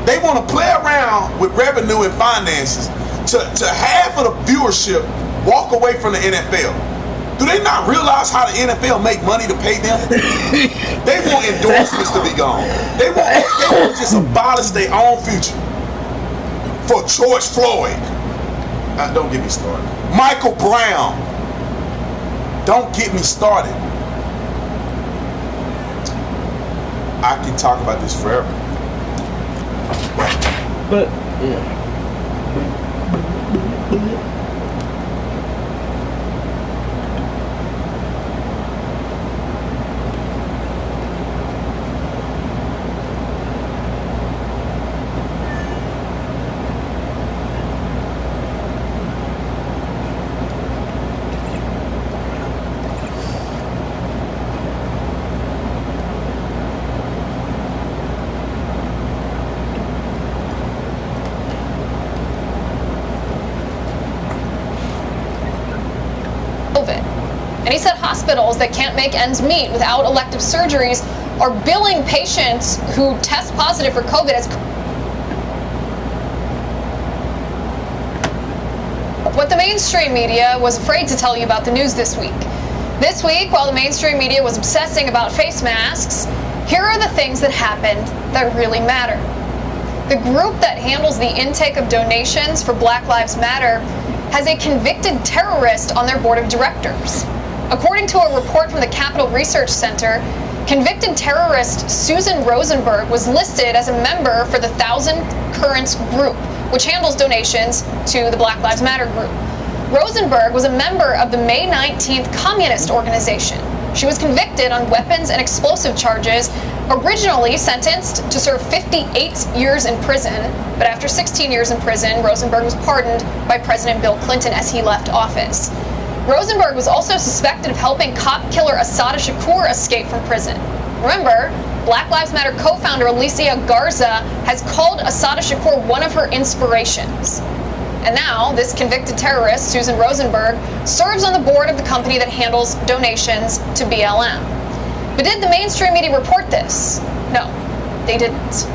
They want to play around with revenue and finances to half of the viewership walk away from the NFL. Do they not realize how the NFL make money to pay them? They want endorsements to be gone. They want to just abolish their own future for George Floyd. Don't get me started. Michael Brown. Don't get me started. I can talk about this forever. But yeah. And he said hospitals that can't make ends meet without elective surgeries are billing patients who test positive for COVID as what the mainstream media was afraid to tell you about the news this week. This week, while the mainstream media was obsessing about face masks, here are the things that happened that really matter. The group that handles the intake of donations for Black Lives Matter has a convicted terrorist on their board of directors. According to a report from the Capital Research Center, convicted terrorist Susan Rosenberg was listed as a member for the Thousand Currents group, which handles donations to the Black Lives Matter group. Rosenberg was a member of the May 19th Communist Organization. She was convicted on weapons and explosive charges, originally sentenced to serve 58 years in prison, but after 16 years in prison, Rosenberg was pardoned by President Bill Clinton as he left office. Rosenberg was also suspected of helping cop killer Assata Shakur escape from prison. Remember, Black Lives Matter co-founder Alicia Garza has called Assata Shakur one of her inspirations. And now, this convicted terrorist, Susan Rosenberg, serves on the board of the company that handles donations to BLM. But did the mainstream media report this? No, they didn't.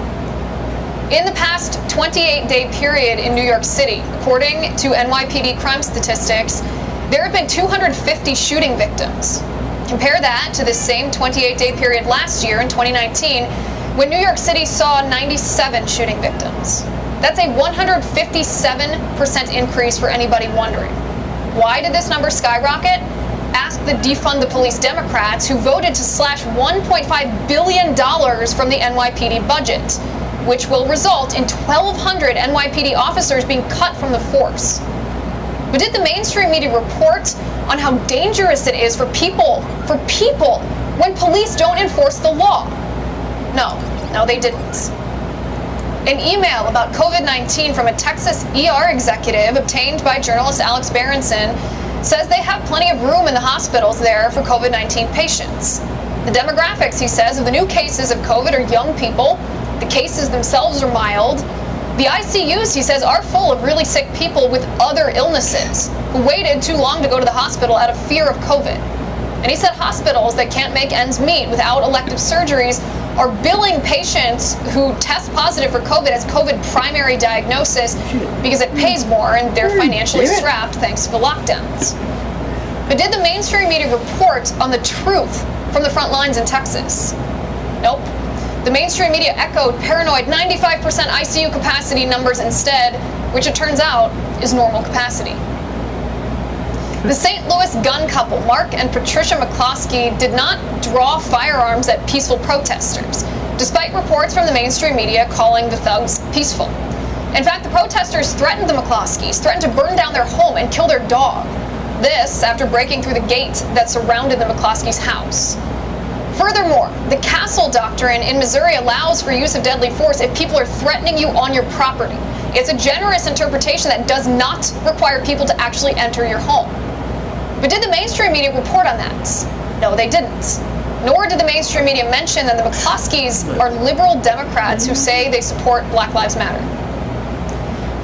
In the past 28-day period in New York City, according to NYPD crime statistics, there have been 250 shooting victims. Compare that to the same 28-day period last year in 2019, when New York City saw 97 shooting victims. That's a 157% increase for anybody wondering. Why did this number skyrocket? Ask the Defund the Police Democrats, who voted to slash $1.5 billion from the NYPD budget, which will result in 1,200 NYPD officers being cut from the force. But did the mainstream media report on how dangerous it is for people, when police don't enforce the law? No, they didn't. An email about COVID-19 from a Texas ER executive obtained by journalist Alex Berenson says they have plenty of room in the hospitals there for COVID-19 patients. The demographics, he says, of the new cases of COVID are young people. The cases themselves are mild. The ICUs, he says, are full of really sick people with other illnesses who waited too long to go to the hospital out of fear of COVID. And he said hospitals that can't make ends meet without elective surgeries are billing patients who test positive for COVID as COVID primary diagnosis because it pays more and they're financially strapped thanks to the lockdowns. But did the mainstream media report on the truth from the front lines in Texas? Nope. The mainstream media echoed paranoid 95% ICU capacity numbers instead, which it turns out is normal capacity. The St. Louis gun couple, Mark and Patricia McCloskey, did not draw firearms at peaceful protesters, despite reports from the mainstream media calling the thugs peaceful. In fact, the protesters threatened the McCloskeys, threatened to burn down their home and kill their dog. This after breaking through the gate that surrounded the McCloskeys' house. Furthermore, the Castle Doctrine in Missouri allows for use of deadly force if people are threatening you on your property. It's a generous interpretation that does not require people to actually enter your home. But did the mainstream media report on that? No, they didn't. Nor did the mainstream media mention that the McCloskeys are liberal Democrats who say they support Black Lives Matter.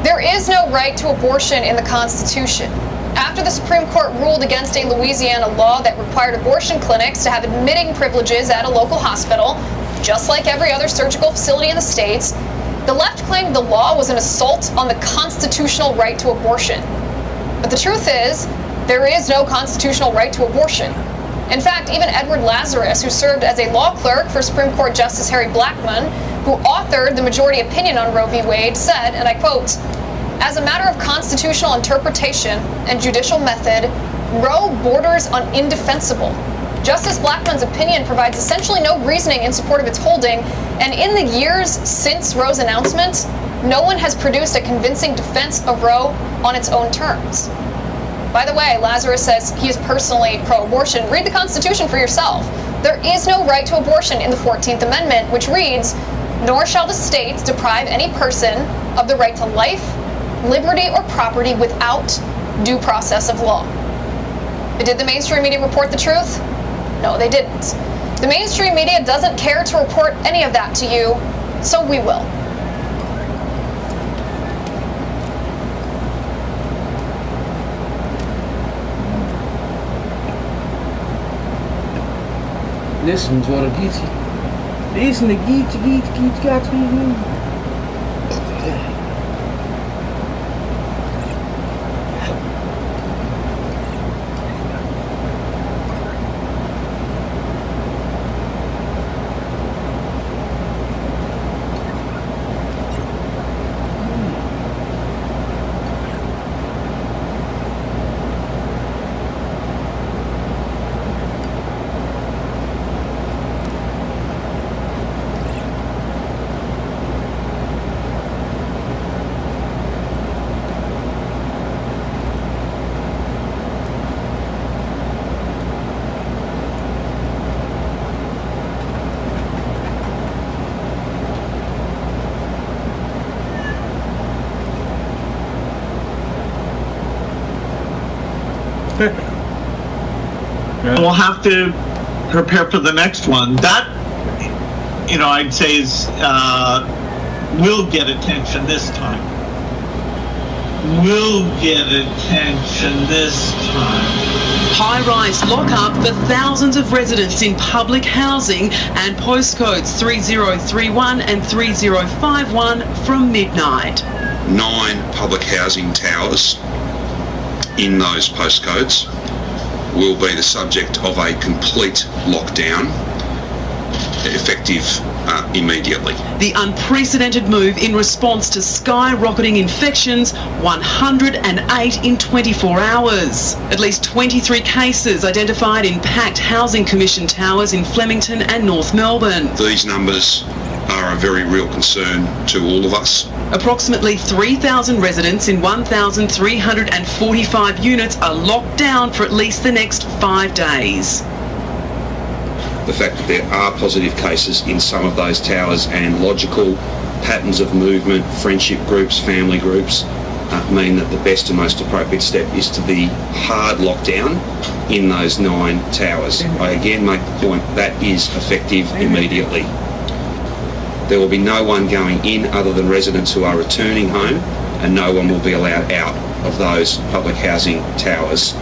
There is no right to abortion in the Constitution. After the Supreme Court ruled against a Louisiana law that required abortion clinics to have admitting privileges at a local hospital, just like every other surgical facility in the states, the left claimed the law was an assault on the constitutional right to abortion. But the truth is, there is no constitutional right to abortion. In fact, even Edward Lazarus, who served as a law clerk for Supreme Court Justice Harry Blackmun, who authored the majority opinion on Roe v. Wade, said, and I quote, "As a matter of constitutional interpretation and judicial method, Roe borders on indefensible. Justice Blackmun's opinion provides essentially no reasoning in support of its holding, and in the years since Roe's announcement, no one has produced a convincing defense of Roe on its own terms." By the way, Lazarus says he is personally pro-abortion. Read the Constitution for yourself. There is no right to abortion in the 14th Amendment, which reads, "Nor shall the states deprive any person of the right to life, liberty, or property without due process of law." But did the mainstream media report the truth? No, they didn't. The mainstream media doesn't care to report any of that to you, so we will. Listen to what it gets you. Listen to got to be. We'll have to prepare for the next one. That, I'd say is will get attention this time. Will get attention this time. High-rise lockup for thousands of residents in public housing and postcodes 3031 and 3051 from midnight. 9 public housing towers in those postcodes will be the subject of a complete lockdown, effective immediately. The unprecedented move in response to skyrocketing infections, 108 in 24 hours. At least 23 cases identified in packed housing commission towers in Flemington and North Melbourne. These numbers are a very real concern to all of us. Approximately 3,000 residents in 1,345 units are locked down for at least the next 5 days. The fact that there are positive cases in some of those towers and logical patterns of movement, friendship groups, family groups, mean that the best and most appropriate step is to be hard lockdown in those 9 towers. I again make the point that is effective immediately. There will be no one going in other than residents who are returning home, and no one will be allowed out of those public housing towers.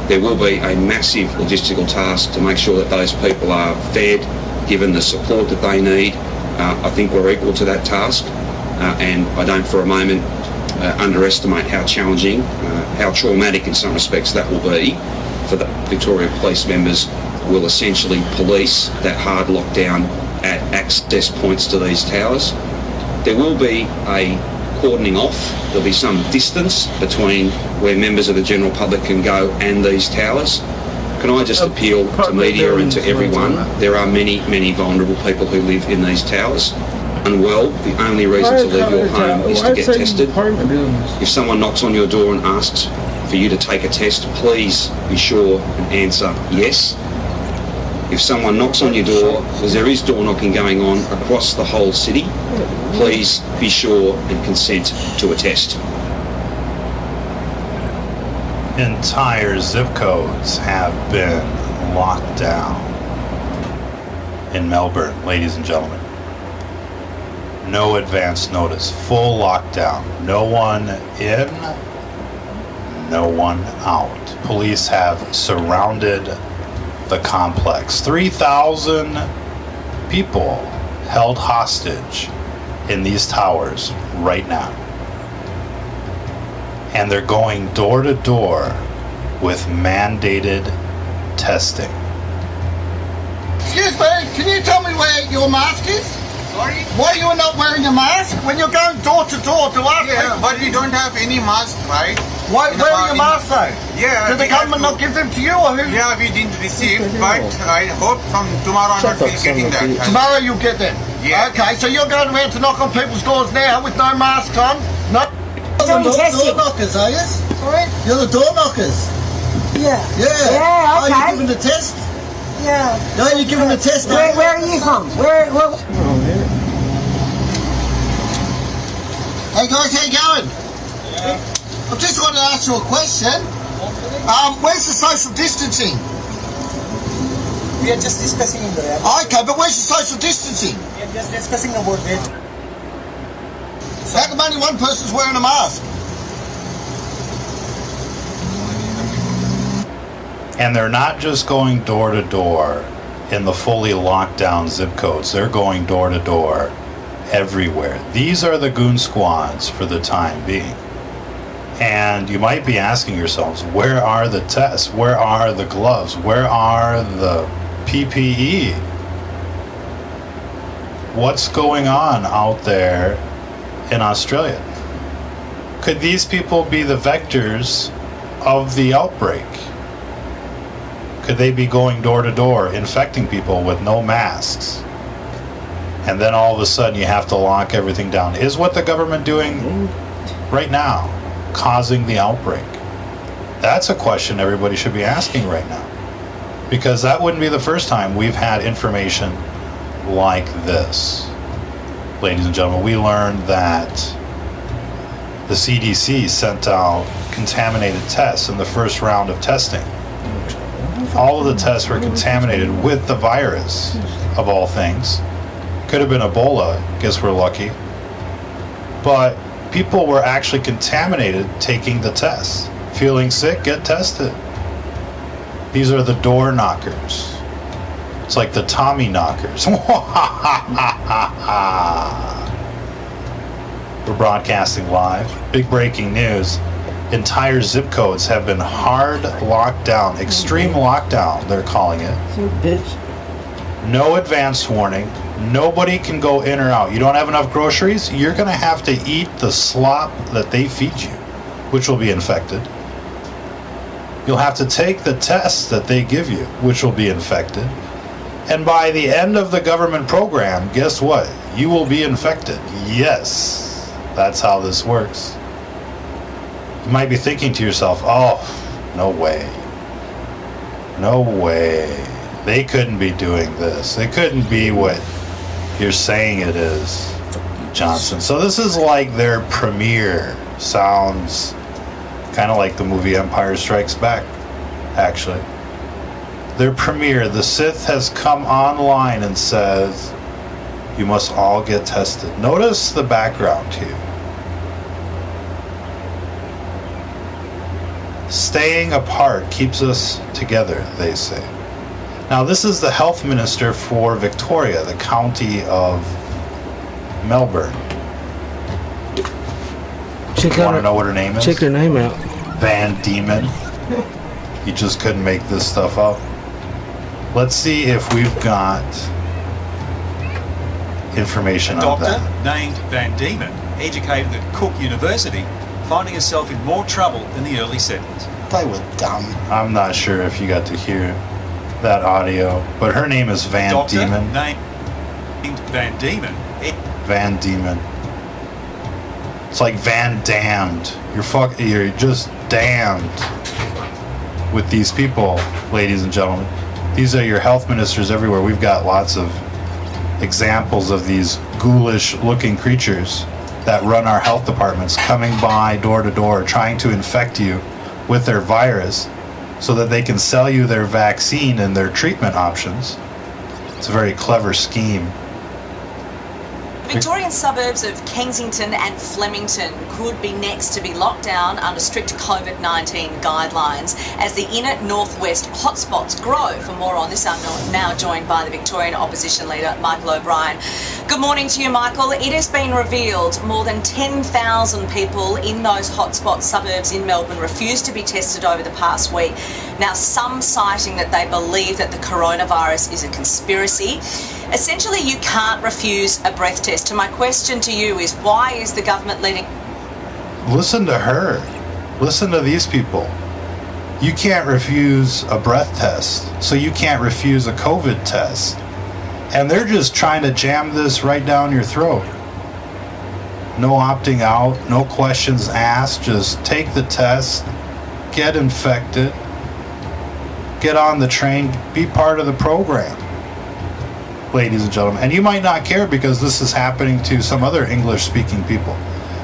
There will be a massive logistical task to make sure that those people are fed, given the support that they need. I think we're equal to that task, and I don't for a moment underestimate how challenging, how traumatic in some respects that will be for the Victoria Police members who will essentially police that hard lockdown at access points to these towers. There will be a cordoning off. There'll be some distance between where members of the general public can go and these towers. Can I just appeal to media and to everyone? There are many, many vulnerable people who live in these towers. Unwell, the only reason to leave your home is to get tested. If someone knocks on your door and asks for you to take a test, please be sure and answer yes. If someone knocks on your door, because there is door knocking going on across the whole city, please be sure and consent to a test. Entire zip codes have been locked down in Melbourne, ladies and gentlemen. No advance notice, full lockdown. No one in, no one out. Police have surrounded the complex. 3,000 people held hostage in these towers right now. And they're going door to door with mandated testing. Excuse me, can you tell me where your mask is? Sorry? Why are you not wearing a mask when you're going door to door to ask people? But you don't have any mask, right? Why wearing a mask though? Yeah. Did the government not give them to you or who? Yeah, we didn't receive, but I hope from tomorrow onwards we'll getting that. Tomorrow you'll get them? Yeah. Okay, so you're going around to knock on people's doors now with no mask on? No? You're the door knockers, are you? Sorry? You're the door knockers? Yeah. Yeah. Yeah, okay. Are you giving the test? Yeah. No, you're giving the test. Where are you from? Where? Hey guys, how you going? Yeah. I just wanted to ask you a question. Where's the social distancing? We are just discussing in the lab. Okay, but where's the social distancing? We are just discussing about it. How come only one person's wearing a mask? And they're not just going door to door in the fully locked down zip codes. They're going door to door everywhere. These are the goon squads for the time being. And you might be asking yourselves, where are the tests? Where are the gloves? Where are the PPE? What's going on out there in Australia? Could these people be the vectors of the outbreak? Could they be going door to door, infecting people with no masks? And then all of a sudden you have to lock everything down. Is what the government doing right now causing the outbreak? That's a question everybody should be asking right now. Because that wouldn't be the first time we've had information like this. Ladies and gentlemen, we learned that the CDC sent out contaminated tests in the first round of testing. all of the tests were contaminated with the virus, of all things. Could have been Ebola, guess we're lucky. But people were actually contaminated taking the tests. Feeling sick, get tested. These are the door knockers. It's like the Tommy knockers. We're broadcasting live. Big breaking news. Entire zip codes have been hard locked down. Extreme lockdown, they're calling it. No advance warning. Nobody can go in or out. You don't have enough groceries? You're going to have to eat the slop that they feed you, which will be infected. You'll have to take the tests that they give you, which will be infected. And by the end of the government program, guess what? You will be infected. Yes, that's how this works. You might be thinking to yourself, oh, no way. No way. They couldn't be doing this. It couldn't be what you're saying it is, Johnson. So this is like their premiere. Sounds kind of like the movie Empire Strikes Back, actually. Their premiere, the Sith has come online and says, you must all get tested. Notice the background here. Staying apart keeps us together, they say. Now, this is the health minister for Victoria, the county of Melbourne. You want to know what her name is? Check her name out. Van Diemen. You just couldn't make this stuff up. Let's see if we've got information on Doctor that. named Van Diemen, educated at Cook University, finding herself in more trouble in the early 70s. They were dumb. I'm not sure if you got to hear that audio, but her name is Van Diemen. Named Van Diemen. Van Diemen. It's like Van Damned. You're just damned with these people, ladies and gentlemen. These are your health ministers everywhere. We've got lots of examples of these ghoulish-looking creatures that run our health departments, coming by door to door, trying to infect you with their virus so that they can sell you their vaccine and their treatment options. It's a very clever scheme. Victorian suburbs of Kensington and Flemington could be next to be locked down under strict COVID-19 guidelines as the inner northwest hotspots grow. For more on this, I'm now joined by the Victorian opposition leader, Michael O'Brien. Good morning to you, Michael. It has been revealed more than 10,000 people in those hotspot suburbs in Melbourne refused to be tested over the past week. Now, some citing that they believe that the coronavirus is a conspiracy. Essentially, you can't refuse a breath test. So my question to you is, why is the government letting... Listen to her. Listen to these people. You can't refuse a breath test, so you can't refuse a COVID test. And they're just trying to jam this right down your throat. No opting out, no questions asked, just take the test, get infected, get on the train, be part of the program. Ladies and gentlemen, and you might not care because this is happening to some other English-speaking people,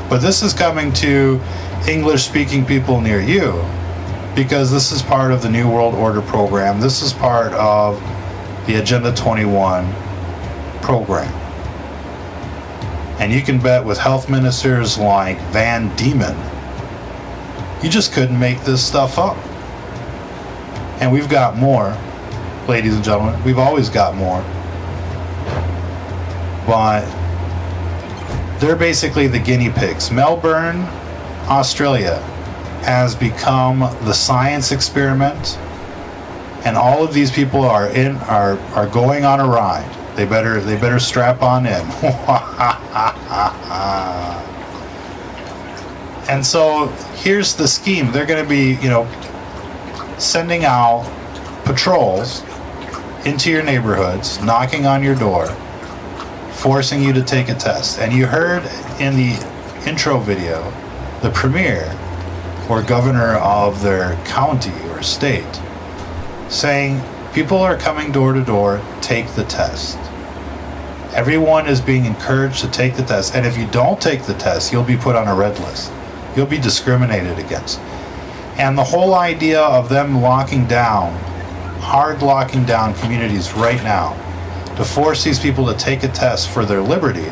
but this is coming to English-speaking people near you because this is part of the New World Order program. This is part of the Agenda 21 program. And you can bet with health ministers like Van Diemen, you just couldn't make this stuff up. And we've got more, ladies and gentlemen. We've always got more. But they're basically the guinea pigs. Melbourne, Australia has become the science experiment, and all of these people are going on a ride. They better strap on in. And so here's the scheme. They're going to be, sending out patrols into your neighborhoods, knocking on your door, forcing you to take a test. And you heard in the intro video the premier or governor of their county or state saying people are coming door to door, take the test. Everyone is being encouraged to take the test, and if you don't take the test, you'll be put on a red list. You'll be discriminated against. And the whole idea of them locking down hard locking down communities right now to force these people to take a test for their liberty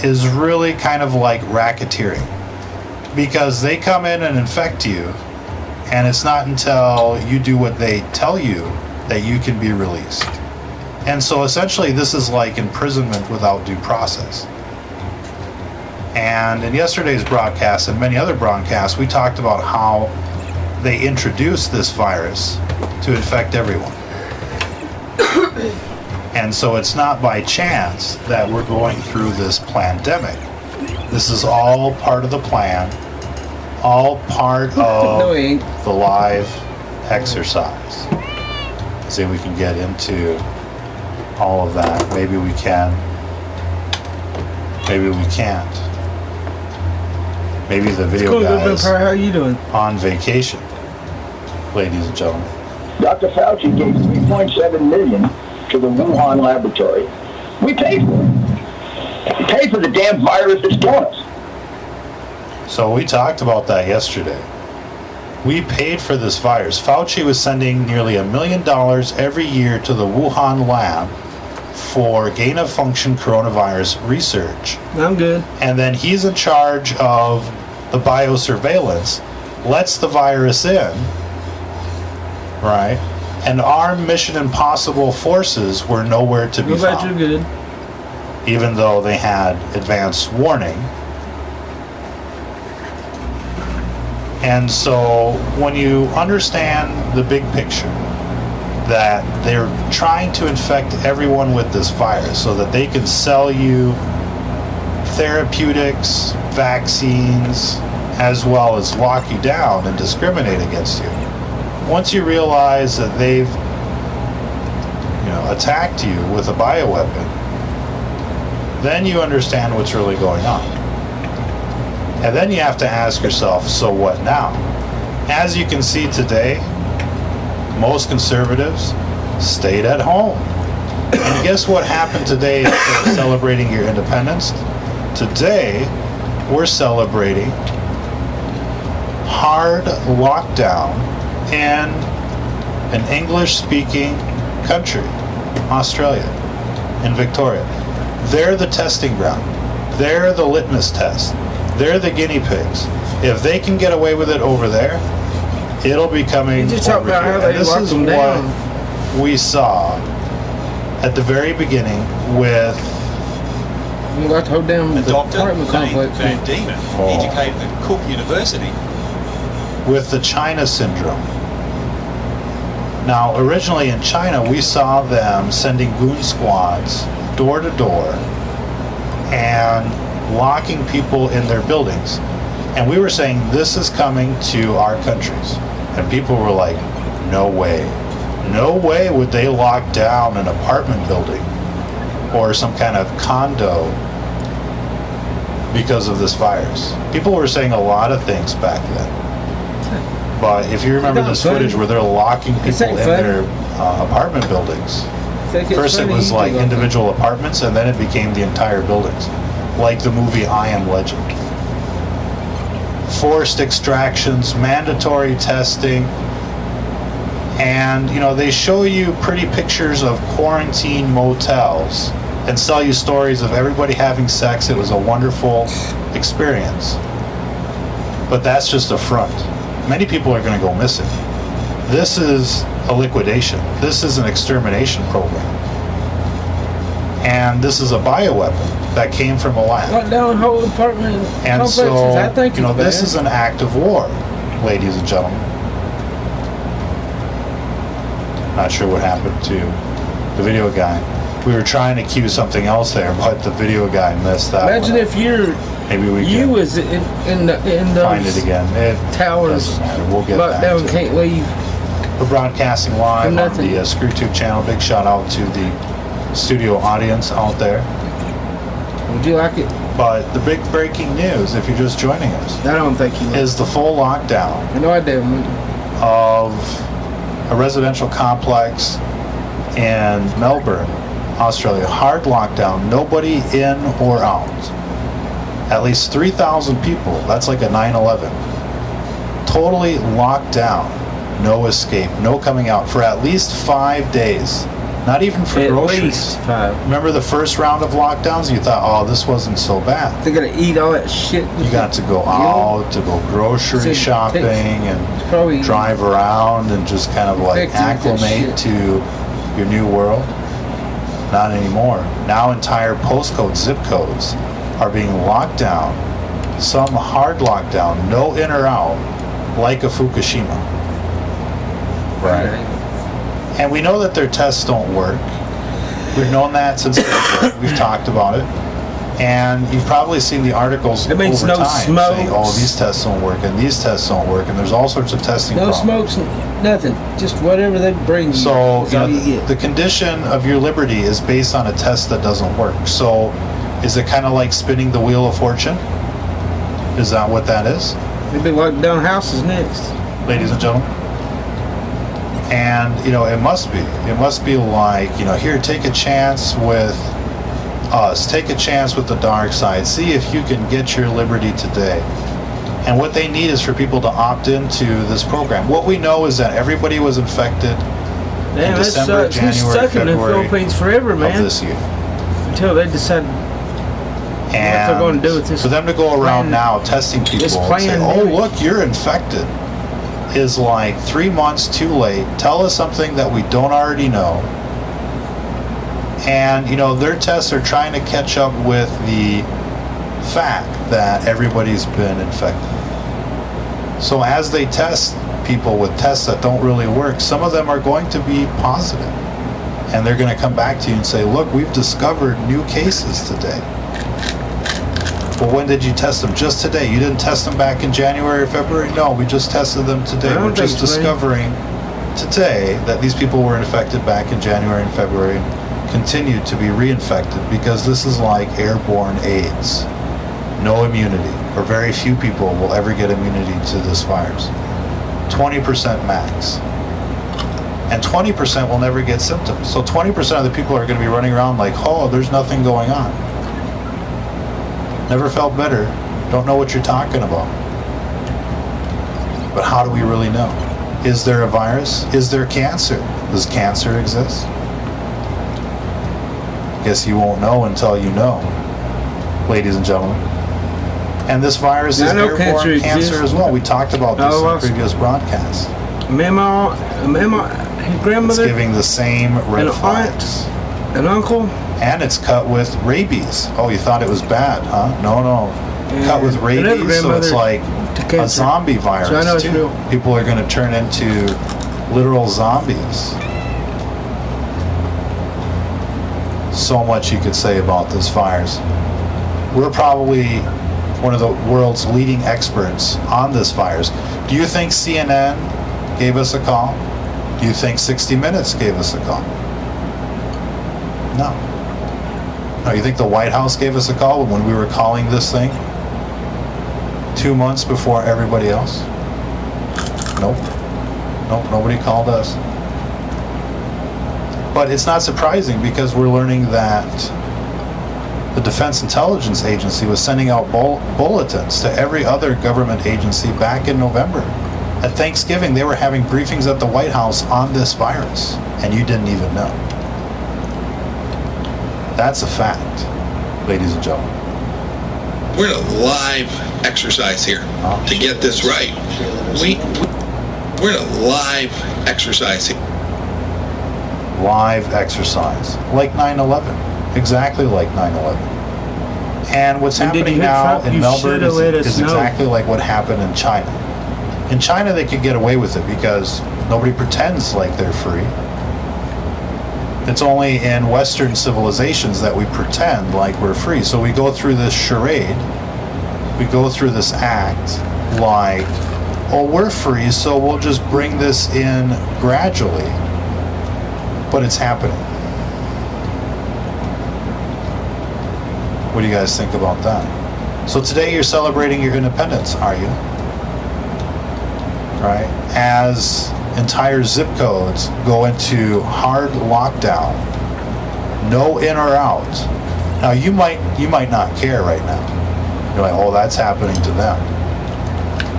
is really kind of like racketeering, because they come in and infect you, and it's not until you do what they tell you that you can be released. And so essentially this is like imprisonment without due process. And in yesterday's broadcast and many other broadcasts, we talked about how they introduced this virus to infect everyone. And so it's not by chance that we're going through this pandemic. This is all part of the plan, all part of the live exercise. See if we can get into all of that. Maybe we can. Maybe we can't. Maybe the video guy is how are you doing? on vacation, ladies and gentlemen. Dr. Fauci gave $3.7 million to the Wuhan laboratory. We paid for it. We paid for the damn virus that's killing us. So we talked about that yesterday. We paid for this virus. Fauci was sending nearly $1 million every year to the Wuhan lab for gain-of-function coronavirus research. I'm good. And then he's in charge of the biosurveillance, lets the virus in, right? And our Mission Impossible forces were nowhere to be found. You're good. Even though they had advance warning. And so when you understand the big picture, that they're trying to infect everyone with this virus so that they can sell you therapeutics, vaccines, as well as lock you down and discriminate against you. Once you realize that they've, attacked you with a bioweapon, then you understand what's really going on. And then you have to ask yourself, so what now? As you can see today, most conservatives stayed at home. And guess what happened today instead of celebrating your independence? Today, we're celebrating hard lockdown in an English-speaking country, Australia, in Victoria. They're the testing ground. They're the litmus test. They're the guinea pigs. If they can get away with it over there, it'll be coming over here. And this is what we saw at the very beginning with Dr. Van Diemen, educated at Cook University, with the China syndrome. Now, originally in China, we saw them sending goon squads door to door and locking people in their buildings. And we were saying, this is coming to our countries. And people were like, no way. No way would they lock down an apartment building or some kind of condo because of this virus. People were saying a lot of things back then. But if you remember this footage where they're locking people in their apartment buildings, first it was like individual apartments, and then it became the entire buildings, like the movie I Am Legend. Forced extractions, mandatory testing, and they show you pretty pictures of quarantine motels and sell you stories of everybody having sex. It was a wonderful experience. But that's just a front. Many people are going to go missing. This is a liquidation. This is an extermination program. And this is a bioweapon that came from a lab. Lock down whole apartment and complexes. so, I think this is an act of war, ladies and gentlemen. Not sure what happened to the video guy. We were trying to cue something else there, but the video guy missed that. Imagine if maybe we can was in those find it again. It towers. Doesn't matter. We'll get back to it. Can't leave. We're broadcasting live on the ScrewTube channel. Big shout out to the studio audience out there. Would you like it? But the big breaking news, if you're just joining us, I don't think you is the full lockdown. I know I did. Of a residential complex in Melbourne, Australia. Hard lockdown. Nobody in or out. At least 3,000 people. That's like a 9/11. Totally locked down. no escape, no coming out for at least 5 days. Not even for groceries. At least 5. Remember the first round of lockdowns? You thought, oh, this wasn't so bad. They're gonna eat all that shit. You got to go out, to go grocery shopping, and drive around and just kind of like acclimate to your new world. Not anymore. Now entire postcode zip codes are being locked down. Some hard lockdown, no in or out, like a Fukushima. Right. And we know that their tests don't work. We've known that since we've talked about it. And you've probably seen the articles over time saying, oh, these tests don't work, and these tests don't work, and there's all sorts of testing problems. smokes, nothing. Just whatever they bring you. So, the condition of your liberty is based on a test that doesn't work. So, is it kind of like spinning the wheel of fortune? Is that what that is? Maybe lock down houses next. Ladies and gentlemen. And, it must be. It must be like, here, take a chance with us. Take a chance with the dark side. See if you can get your liberty today. And what they need is for people to opt into this program. What we know is that everybody was infected in December, January, February in the Philippines forever, man. of this year. Until they decide what they're going to do with this. For them to go around now testing people and say, oh, look, you're infected, is like 3 months too late. Tell us something that we don't already know. And, their tests are trying to catch up with the fact that everybody's been infected. So as they test people with tests that don't really work, some of them are going to be positive. And they're going to come back to you and say, look, we've discovered new cases today. Well, when did you test them? Just today. You didn't test them back in January or February? No, we just tested them today. We're just discovering today that these people were infected back in January and February and continue to be reinfected because this is like airborne AIDS. No immunity, or very few people will ever get immunity to this virus. 20% max. And 20% will never get symptoms. So 20% of the people are going to be running around like, oh, there's nothing going on. Never felt better. Don't know what you're talking about. But how do we really know? Is there a virus? Is there cancer? Does cancer exist? Guess you won't know until you know, ladies and gentlemen. And this virus is airborne cancer as well. We talked about this in a previous broadcast. His grandmother. It's giving the same red flags. An uncle. And it's cut with rabies. Oh, you thought it was bad, huh? No. Cut with rabies, so it's like a zombie virus, too. People are going to turn into literal zombies. So much you could say about this virus. We're probably one of the world's leading experts on this virus. Do you think CNN gave us a call? Do you think 60 Minutes gave us a call? No. No, you think the White House gave us a call when we were calling this thing 2 months before everybody else? Nope, nobody called us. But it's not surprising because we're learning that the Defense Intelligence Agency was sending out bulletins to every other government agency back in November. At Thanksgiving, they were having briefings at the White House on this virus, and you didn't even know. That's a fact, ladies and gentlemen. We're in a live exercise here to get this right. We're in a live exercise here. Live exercise, like 9/11, exactly like 9/11. And what's happening now in Melbourne is exactly like what happened in China. In China, they could get away with it because nobody pretends like they're free. It's only in Western civilizations that we pretend like we're free. So we go through this charade, we go through this act like, oh, we're free, so we'll just bring this in gradually. But it's happening. What do you guys think about that? So today you're celebrating your independence, are you? Right? As entire zip codes go into hard lockdown, no in or out. Now you might not care right now. You're like, oh, that's happening to them.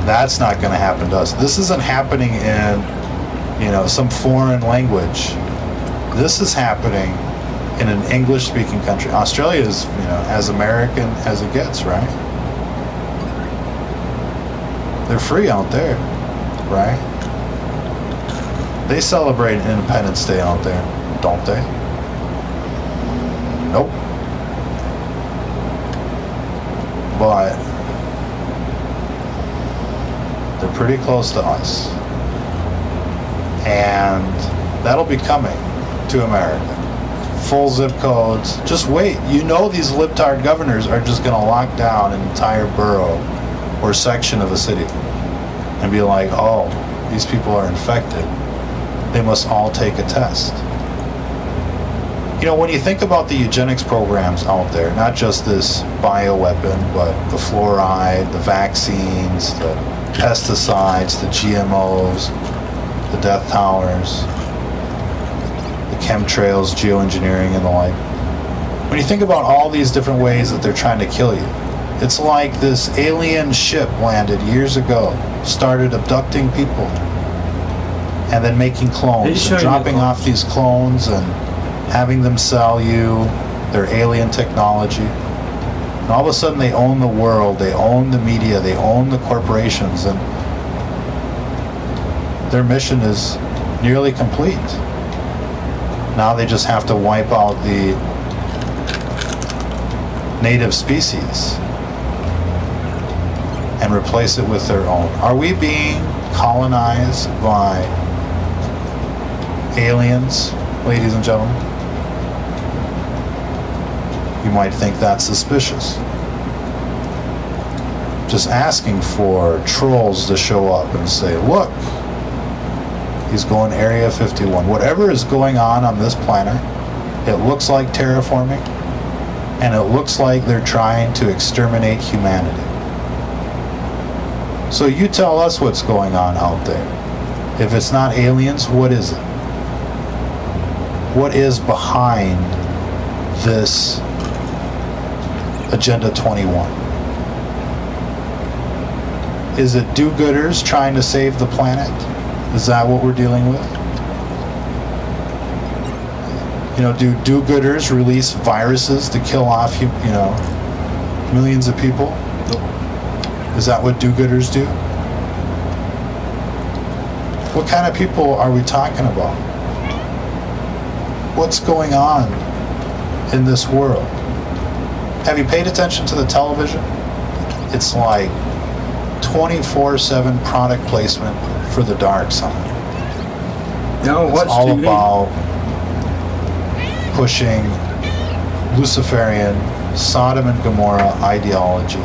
That's not going to happen to us. This isn't happening in you know, some foreign language. This is happening in an English-speaking country. Australia is, you know, as American as it gets, right? They're free out there, right? They celebrate Independence Day out there, don't they? Nope. But they're pretty close to us. And that'll be coming to America. Full zip codes. Just wait. You know these libtard governors are just going to lock down an entire borough or section of a city and be like, oh, these people are infected. They must all take a test. You know, when you think about the eugenics programs out there, not just this bioweapon, but the fluoride, the vaccines, the pesticides, the GMOs, the death towers, the chemtrails, geoengineering, and the like. When you think about all these different ways that they're trying to kill you, it's like this alien ship landed years ago, started abducting people, and then making clones, and dropping off these clones and having them sell you their alien technology. And all of a sudden they own the world, they own the media, they own the corporations, and their mission is nearly complete. Now they just have to wipe out the native species and replace it with their own. Are we being colonized by aliens, ladies and gentlemen? You might think that's suspicious. Just asking for trolls to show up and say, look, he's going Area 51. Whatever is going on this planet, it looks like terraforming, and it looks like they're trying to exterminate humanity. So you tell us what's going on out there. If it's not aliens, what is it? What is behind this Agenda 21? Is it do-gooders trying to save the planet? Is that what we're dealing with? You know, do do-gooders release viruses to kill off, you know, millions of people? Is that what do-gooders do? What kind of people are we talking about? What's going on in this world? Have you paid attention to the television? It's like 24/7 product placement for the dark side. No, it's what's all TV? about pushing Luciferian Sodom and Gomorrah ideology,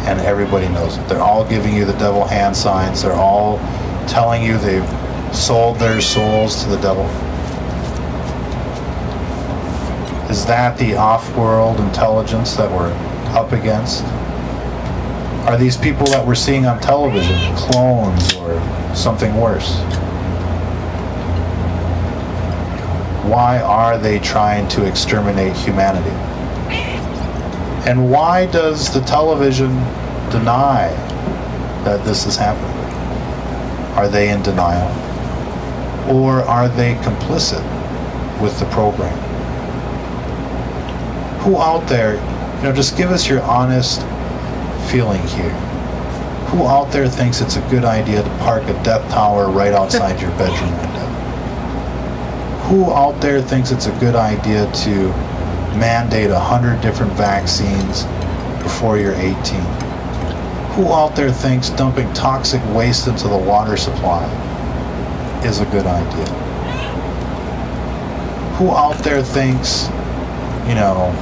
and everybody knows it. They're all giving you the devil hand signs. They're all telling you they've sold their souls to the devil. Is that the off-world intelligence that we're up against? Are these people that we're seeing on television clones or something worse? Why are they trying to exterminate humanity? And why does the television deny that this is happening? Are they in denial? Or are they complicit with the program? Who out there, you know, just give us your honest feeling here. Who out there thinks it's a good idea to park a death tower right outside your bedroom window? Who out there thinks it's a good idea to mandate 100 different vaccines before you're 18? Who out there thinks dumping toxic waste into the water supply is a good idea? Who out there thinks, you know,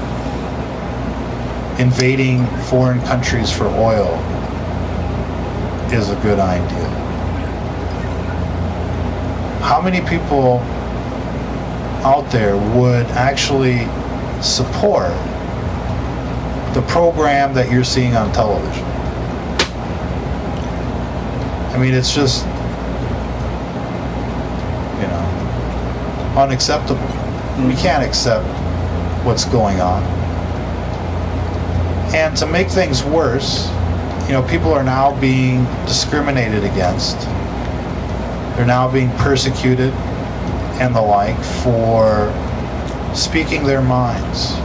invading foreign countries for oil is a good idea? How many people out there would actually support the program that you're seeing on television? I mean, it's just, you know, unacceptable. We can't accept what's going on. And to make things worse, you know, people are now being discriminated against They're now being persecuted and the like for speaking their minds,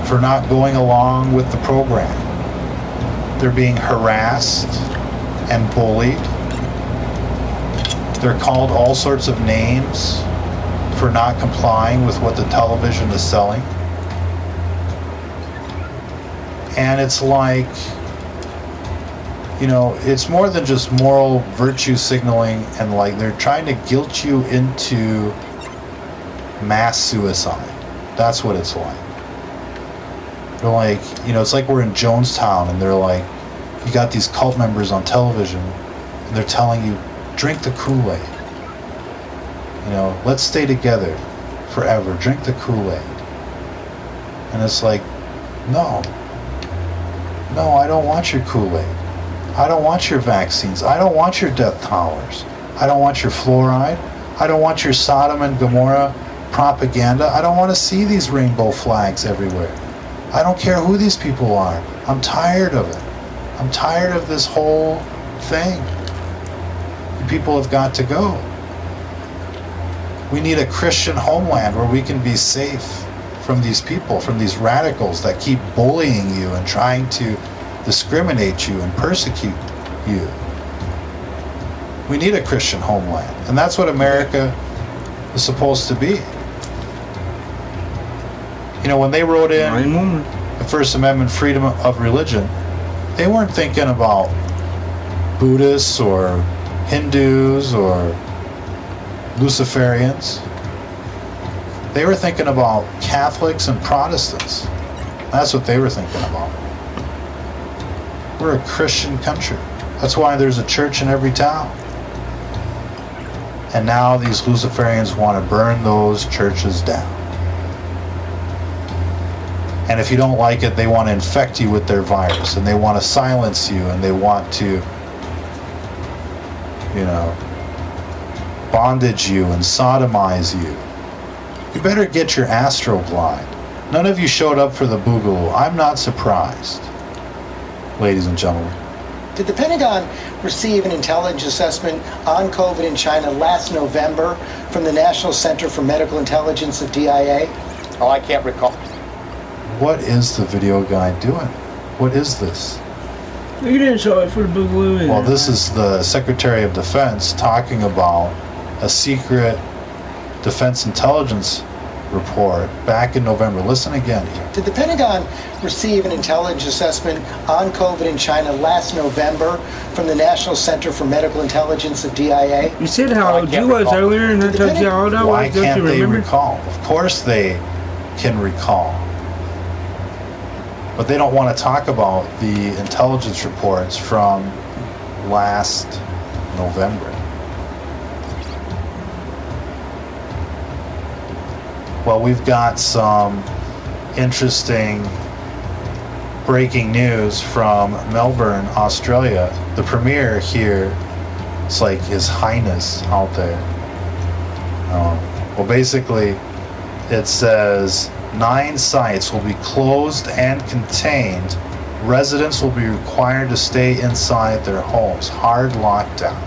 for not going along with the program. They're being harassed and bullied. They're called all sorts of names for not complying with what the television is selling. And it's like, you know, it's more than just moral virtue signaling, and like they're trying to guilt you into mass suicide. That's what it's like. They're like, you know, it's like we're in Jonestown and they're like, you got these cult members on television and they're telling you, drink the Kool-Aid. You know, let's stay together forever. Drink the Kool-Aid. And it's like, no, I don't want your Kool-Aid. I don't want your vaccines. I don't want your death towers. I don't want your fluoride. I don't want your Sodom and Gomorrah propaganda. I don't want to see these rainbow flags everywhere. I don't care who these people are. I'm tired of it. I'm tired of this whole thing. The people have got to go. We need a Christian homeland where we can be safe from these people, from these radicals that keep bullying you and trying to discriminate you and persecute you. We need a Christian homeland, and that's what America is supposed to be. You know, when they wrote in the First Amendment, freedom of religion, they weren't thinking about Buddhists or Hindus or Luciferians. They were thinking about Catholics and Protestants. That's what they were thinking about. We're a Christian country. That's why there's a church in every town. And now these Luciferians want to burn those churches down. And if you don't like it, they want to infect you with their virus, and they want to silence you, and they want to, you know, bondage you and sodomize you. You better get your astro blind. None of you showed up for the boogaloo. I'm not surprised, ladies and gentlemen. Did the Pentagon receive an intelligence assessment on COVID in China last November from the National Center for Medical Intelligence of DIA? Oh, I can't recall. What is the video guy doing? What is this? You didn't show it for the boogaloo either. Well, this is the Secretary of Defense talking about a secret defense intelligence report back in November. Listen again here. Did the Pentagon receive an intelligence assessment on COVID in China last November from the National Center for Medical Intelligence of DIA? You said how old you was earlier, and I told you how old I was. Why can't they remember? recall? Of course they can recall. But they don't want to talk about the intelligence reports from last November. Well, we've got some interesting breaking news from Melbourne, Australia. The premier here, it's like His Highness out there. Well, basically, it says 9 sites will be closed and contained. Residents will be required to stay inside their homes. Hard lockdown.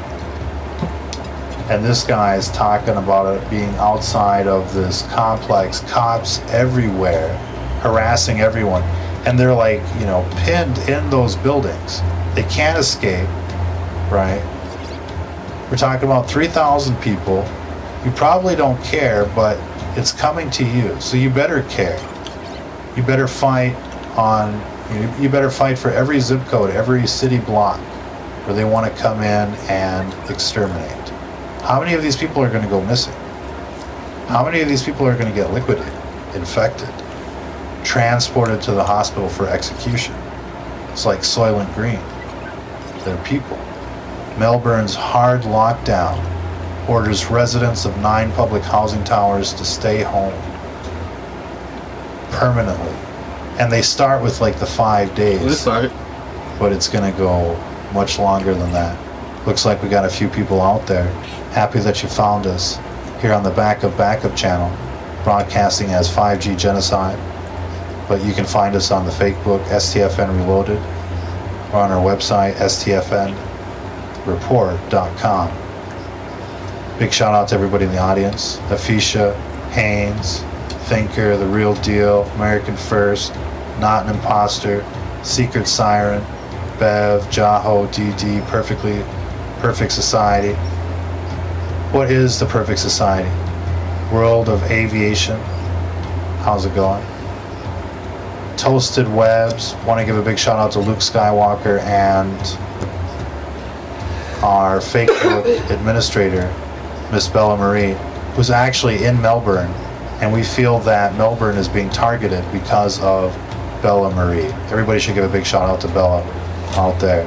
And this guy is talking about it being outside of this complex. Cops everywhere harassing everyone. And they're like, you know, pinned in those buildings. They can't escape, right? We're talking about 3,000 people. You probably don't care, but it's coming to you, so you better care. You better fight you better fight for every zip code, every city block where they want to come in and exterminate. How many of these people are going to go missing? How many of these people are going to get liquidated, infected, transported to the hospital for execution? It's like Soylent Green. They're people. Melbourne's hard lockdown orders residents of 9 public housing towers to stay home permanently. And they start with like the 5 days. But it's going to go much longer than that. Looks like we got a few people out there. Happy that you found us here on the Backup channel, broadcasting as 5G Genocide. But you can find us on the Facebook, STFN Reloaded, or on our website, stfnreport.com. Big shout out to everybody in the audience. Afisha, Haynes, Thinker, The Real Deal, American First, Not an Imposter, Secret Siren, Bev, Jaho, DD, Perfect Society. What is the perfect society? World of Aviation. How's it going? Toasted Webs. Want to give a big shout out to Luke Skywalker and our Facebook administrator, Miss Bella Marie, who's actually in Melbourne, and we feel that Melbourne is being targeted because of Bella Marie. Everybody should give a big shout out to Bella out there.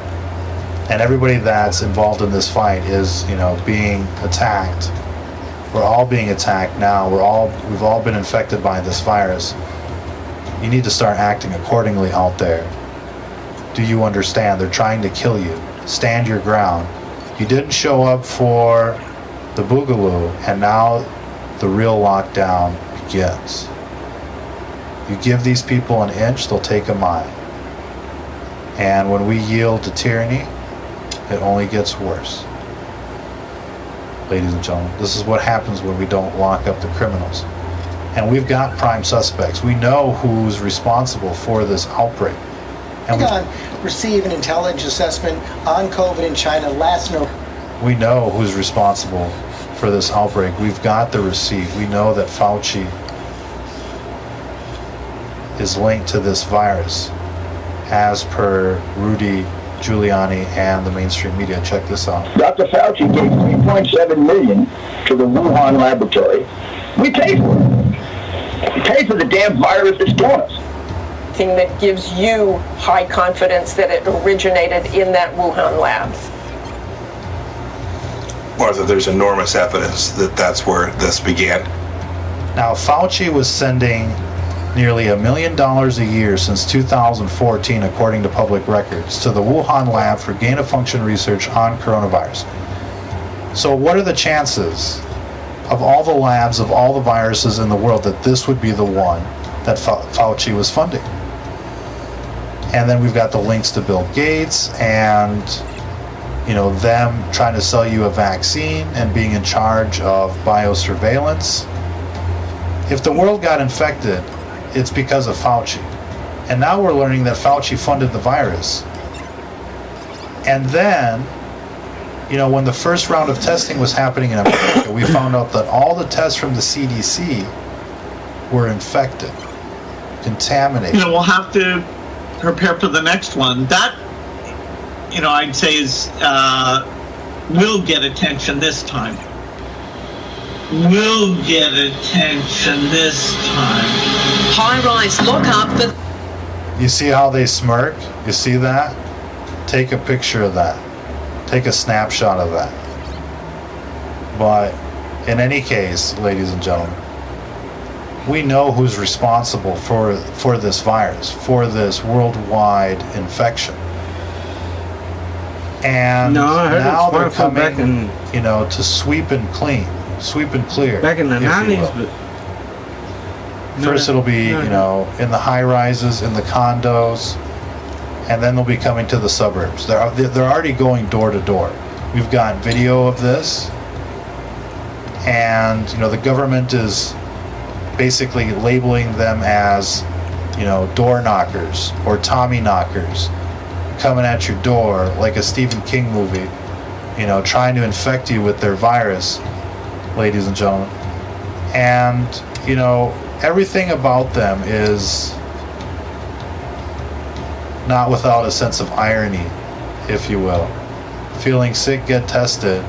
And everybody that's involved in this fight is, being attacked. We're all being attacked now. We've all been infected by this virus. You need to start acting accordingly out there. Do you understand? They're trying to kill you. Stand your ground. You didn't show up for the boogaloo, and now the real lockdown begins. You give these people an inch, they'll take a mile. And when we yield to tyranny, it only gets worse. Ladies and gentlemen, this is what happens when we don't lock up the criminals. And we've got prime suspects. We know who's responsible for this outbreak. And receive an intelligence assessment on COVID in China last November. We know who's responsible for this outbreak. We've got the receipt. We know that Fauci is linked to this virus, as per Rudy Giuliani and the mainstream media. Check this out. Dr. Fauci gave $3.7 million to the Wuhan laboratory. We paid for it. We paid for the damn virus that's killing us. Thing that gives you high confidence that it originated in that Wuhan lab. Or that there's enormous evidence that that's where this began. Now, Fauci was sending nearly $1 million a year since 2014, according to public records, to the Wuhan lab for gain-of-function research on coronavirus. So what are the chances of all the labs, of all the viruses in the world, that this would be the one that Fauci was funding? And then we've got the links to Bill Gates and, them trying to sell you a vaccine and being in charge of biosurveillance. If the world got infected, it's because of Fauci. And now we're learning that Fauci funded the virus. And then, when the first round of testing was happening in America, we found out that all the tests from the CDC were infected, contaminated. We'll have to prepare for the next one. That, I'd say is will get attention this time. Will get attention this time. High-rise lockup for... You see how they smirk? You see that? Take a picture of that. Take a snapshot of that. But in any case, ladies and gentlemen, we know who's responsible for this virus, for this worldwide infection. And now they're coming, to sweep and clear. Back in the 90s, but first it'll be, in the high rises, in the condos, and then they'll be coming to the suburbs. They're already going door to door. We've got video of this, and the government is basically labeling them as, door knockers or Tommy knockers, coming at your door like a Stephen King movie, trying to infect you with their virus, ladies and gentlemen. And, everything about them is not without a sense of irony, if you will. Feeling sick, get tested,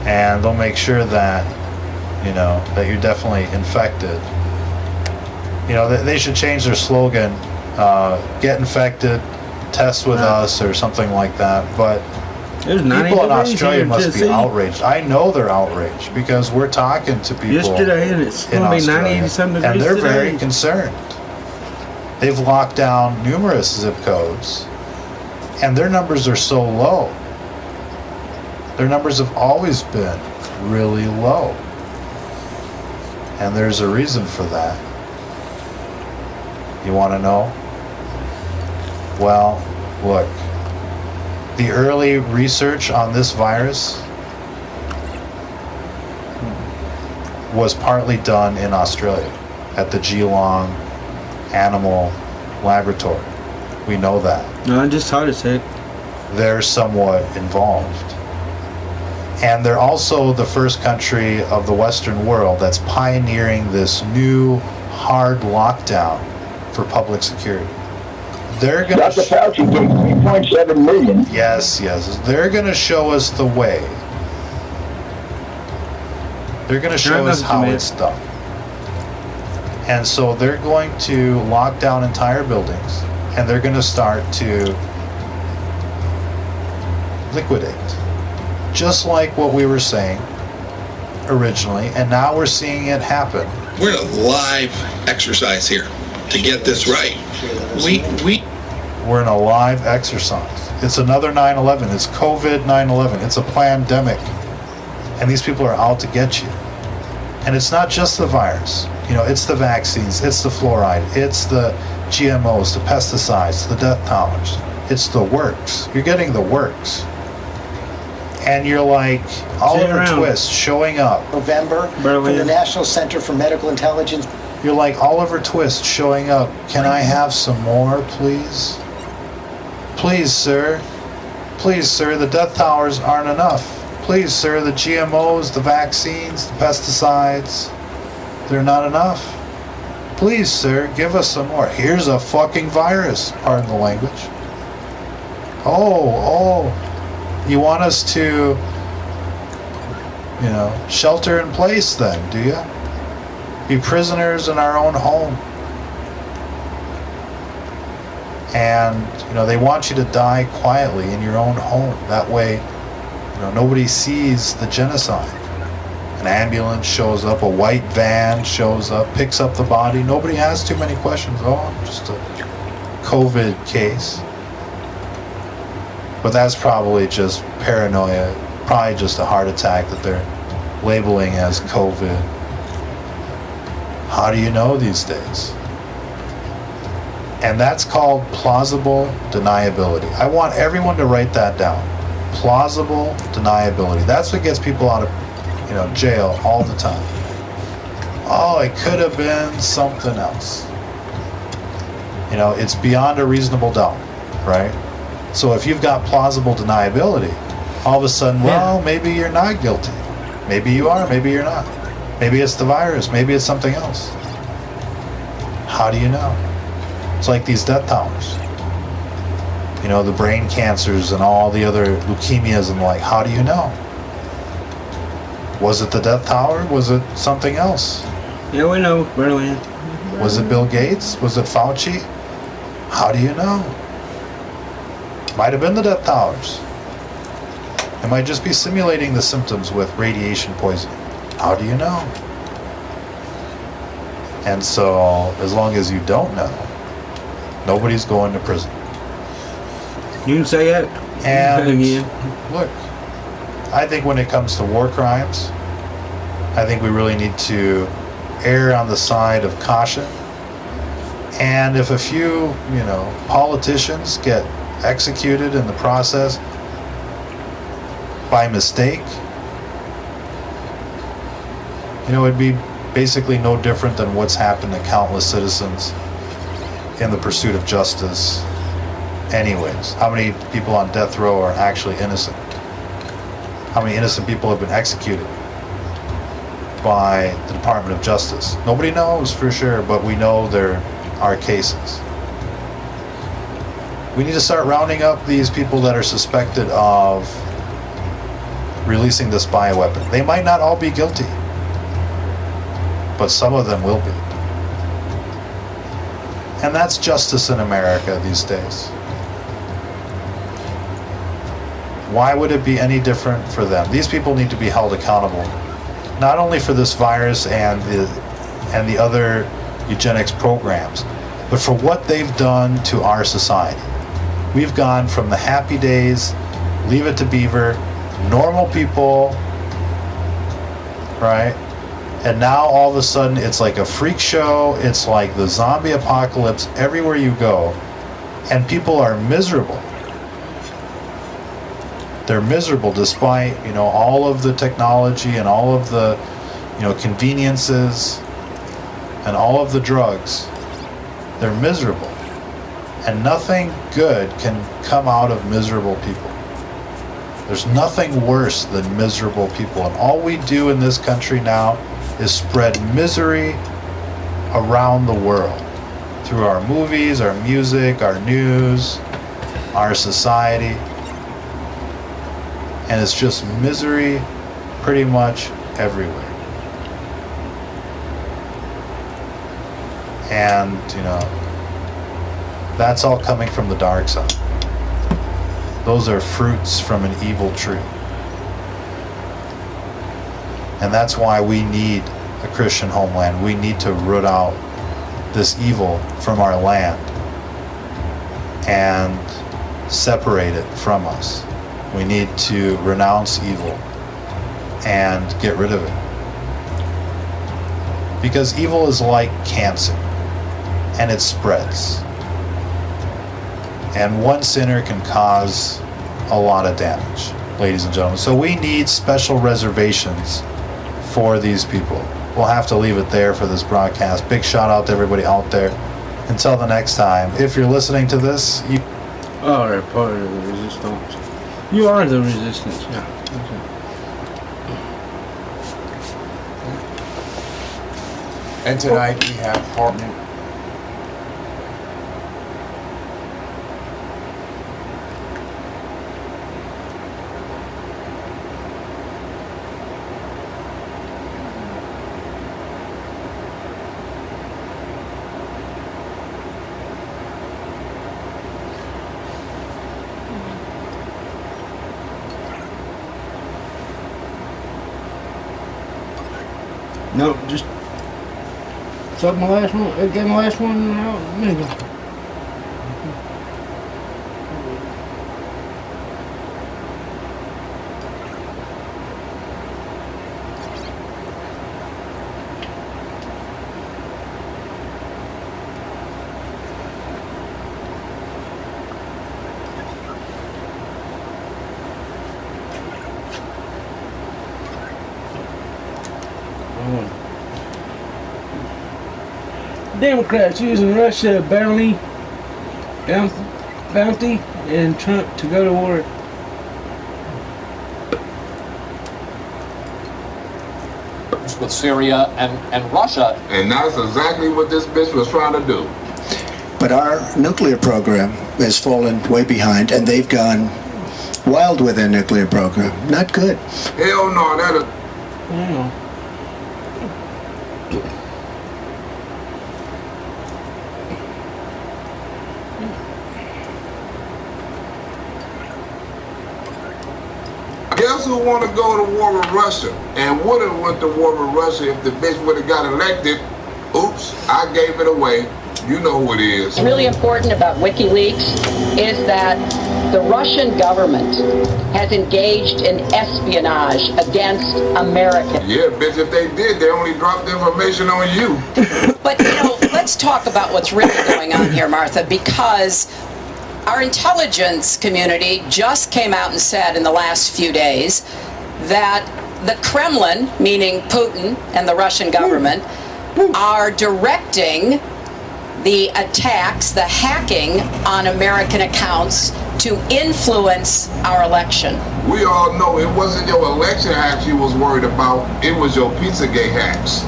and they'll make sure that, that you're definitely infected. They should change their slogan, get infected, test with us, or something like that. But people in Australia must be outraged. I know they're outraged because we're talking to people yesterday, and it's going to be 90-some degrees and they're today. very concerned. They've locked down numerous zip codes, and their numbers are so low. Their numbers have always been really low, and there's a reason for that. You want to know? Well, look, the early research on this virus was partly done in Australia at the Geelong Animal Laboratory. We know that. No, just heart attack. They're somewhat involved. And they're also the first country of the Western world that's pioneering this new hard lockdown for public security. They're going Dr. Fauci gave 3.7 million. Yes. They're going to show us the way. They're going to show us how it's done. And so they're going to lock down entire buildings, and they're going to start to liquidate. Just like what we were saying originally, and now we're seeing it happen. We're in a live exercise here to get this right. We're in a live exercise. It's another 9/11. It's COVID 9/11. It's a pandemic. And these people are out to get you. And it's not just the virus. It's the vaccines, it's the fluoride, it's the GMOs, the pesticides, the death tolerance. It's the works. You're getting the works. And you're like Oliver Twist showing up. November from the National Center for Medical Intelligence. You're like Oliver Twist showing up. Can I have some more, please? Please, sir. Please, sir, the death towers aren't enough. Please, sir, the GMOs, the vaccines, the pesticides, they're not enough. Please, sir, give us some more. Here's a fucking virus, pardon the language. Oh, you want us to, shelter in place then, do you? Be prisoners in our own home. And, they want you to die quietly in your own home. That way, nobody sees the genocide. An ambulance shows up, a white van shows up, picks up the body. Nobody has too many questions. Oh, just a COVID case. But that's probably just paranoia, probably just a heart attack that they're labeling as COVID. How do you know these days? And that's called plausible deniability. I want everyone to write that down. Plausible deniability. That's what gets people out of jail all the time. Oh, it could have been something else. It's beyond a reasonable doubt, right? So if you've got plausible deniability, all of a sudden, well, maybe you're not guilty. Maybe you are, maybe you're not. Maybe it's the virus, maybe it's something else. How do you know? It's like these death towers. The brain cancers and all the other leukemias and how do you know? Was it the death tower? Was it something else? Yeah, we know, Berlin. Was it Bill Gates? Was it Fauci? How do you know? Might have been the death towers. It might just be simulating the symptoms with radiation poisoning. How do you know? And so, as long as you don't know, nobody's going to prison. You can say that. And look, I think when it comes to war crimes, I think we really need to err on the side of caution. And if a few, politicians get executed in the process by mistake, it'd be basically no different than what's happened to countless citizens in the pursuit of justice. Anyways, how many people on death row are actually innocent? How many innocent people have been executed by the Department of Justice? Nobody knows for sure, but we know there are cases. We need to start rounding up these people that are suspected of releasing this bioweapon. They might not all be guilty, but some of them will be. And that's justice in America these days. Why would it be any different for them? These people need to be held accountable, not only for this virus and the other eugenics programs, but for what they've done to our society. We've gone from the happy days, Leave It to Beaver, normal people, right? And now all of a sudden it's like a freak show. It's like the zombie apocalypse everywhere you go, and people are miserable. They're miserable despite, all of the technology and all of the conveniences and all of the drugs, they're miserable. And nothing good can come out of miserable people. There's nothing worse than miserable people. And all we do in this country now is spread misery around the world through our movies, our music, our news, our society. And it's just misery pretty much everywhere. And, that's all coming from the dark side. Those are fruits from an evil tree. And that's why we need a Christian homeland. We need to root out this evil from our land and separate it from us. We need to renounce evil and get rid of it. Because evil is like cancer, and it spreads. And one sinner can cause a lot of damage, ladies and gentlemen. So we need special reservations for these people. We'll have to leave it there for this broadcast. Big shout out to everybody out there. Until the next time, if you're listening to this, you are part of the resistance. You are the resistance, yeah. And tonight we have partner. No, just suck my last one. Get my last one out. Maybe. Democrats using Russia bounty and Trump to go to war. With Syria and Russia. And that's exactly what this bitch was trying to do. But our nuclear program has fallen way behind, and they've gone wild with their nuclear program. Not good. Hell no, that'll... Yeah. Guess who want to go to war with Russia and would have went to war with Russia if the bitch would have got elected? Oops, I gave it away. You know who it is. What's really important about WikiLeaks is that the Russian government has engaged in espionage against America. Yeah, bitch, if they did, they only dropped information on you. But, let's talk about what's really going on here, Martha, because our intelligence community just came out and said in the last few days that the Kremlin, meaning Putin and the Russian government, are directing the attacks, the hacking on American accounts to influence our election. We all know it wasn't your election hacks you was worried about, it was your Pizzagate hacks.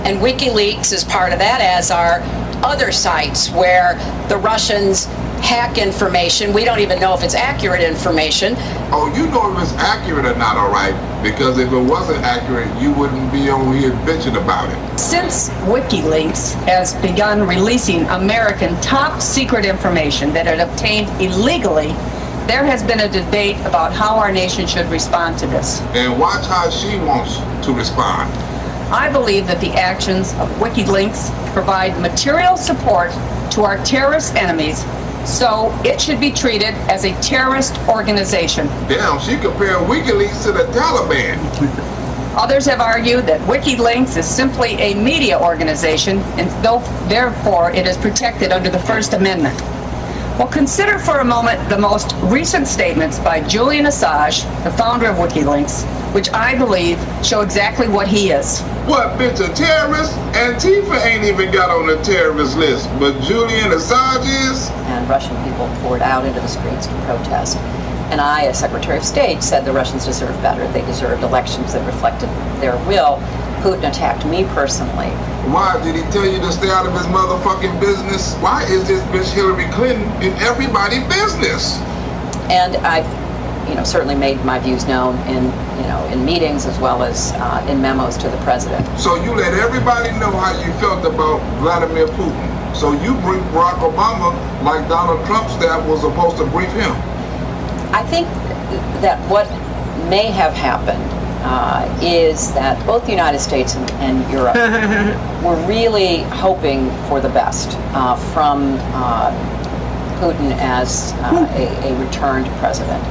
And WikiLeaks is part of that, as are other sites where the Russians hack information. We don't even know if it's accurate information. Oh, you know if it's accurate or not, all right? Because if it wasn't accurate, you wouldn't be on here bitching about it. Since WikiLeaks has begun releasing American top secret information that it obtained illegally, there has been a debate about how our nation should respond to this. And watch how she wants to respond. I believe that the actions of WikiLeaks provide material support to our terrorist enemies, so it should be treated as a terrorist organization. Damn, she compared WikiLeaks to the Taliban. Others have argued that WikiLeaks is simply a media organization, and therefore it is protected under the First Amendment. Well, consider for a moment the most recent statements by Julian Assange, the founder of WikiLeaks, which I believe show exactly what he is. What, bitch, a terrorist? Antifa ain't even got on the terrorist list, but Julian Assange is? And Russian people poured out into the streets to protest. And I, as Secretary of State, said the Russians deserve better. They deserved elections that reflected their will. Putin attacked me personally. Why did he tell you to stay out of his motherfucking business? Why is this bitch Hillary Clinton in everybody's business? And I've, certainly made my views known in meetings as well as in memos to the president. So you let everybody know how you felt about Vladimir Putin. So you briefed Barack Obama like Donald Trump's staff was supposed to brief him. I think that what may have happened is that both the United States and Europe were really hoping for the best from Putin as a returned president.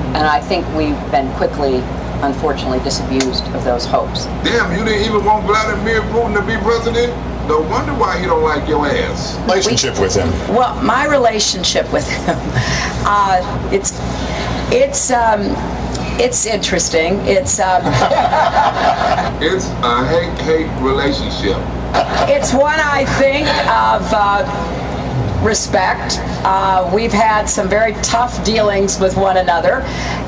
And I think we've been quickly, unfortunately, disabused of those hopes. Damn, you didn't even want Vladimir Putin to be president? No wonder why he don't like your ass. Relationship with him. Well, my relationship with him, it's interesting. It's it's a hate relationship. It's one, I think, of respect. We've had some very tough dealings with one another,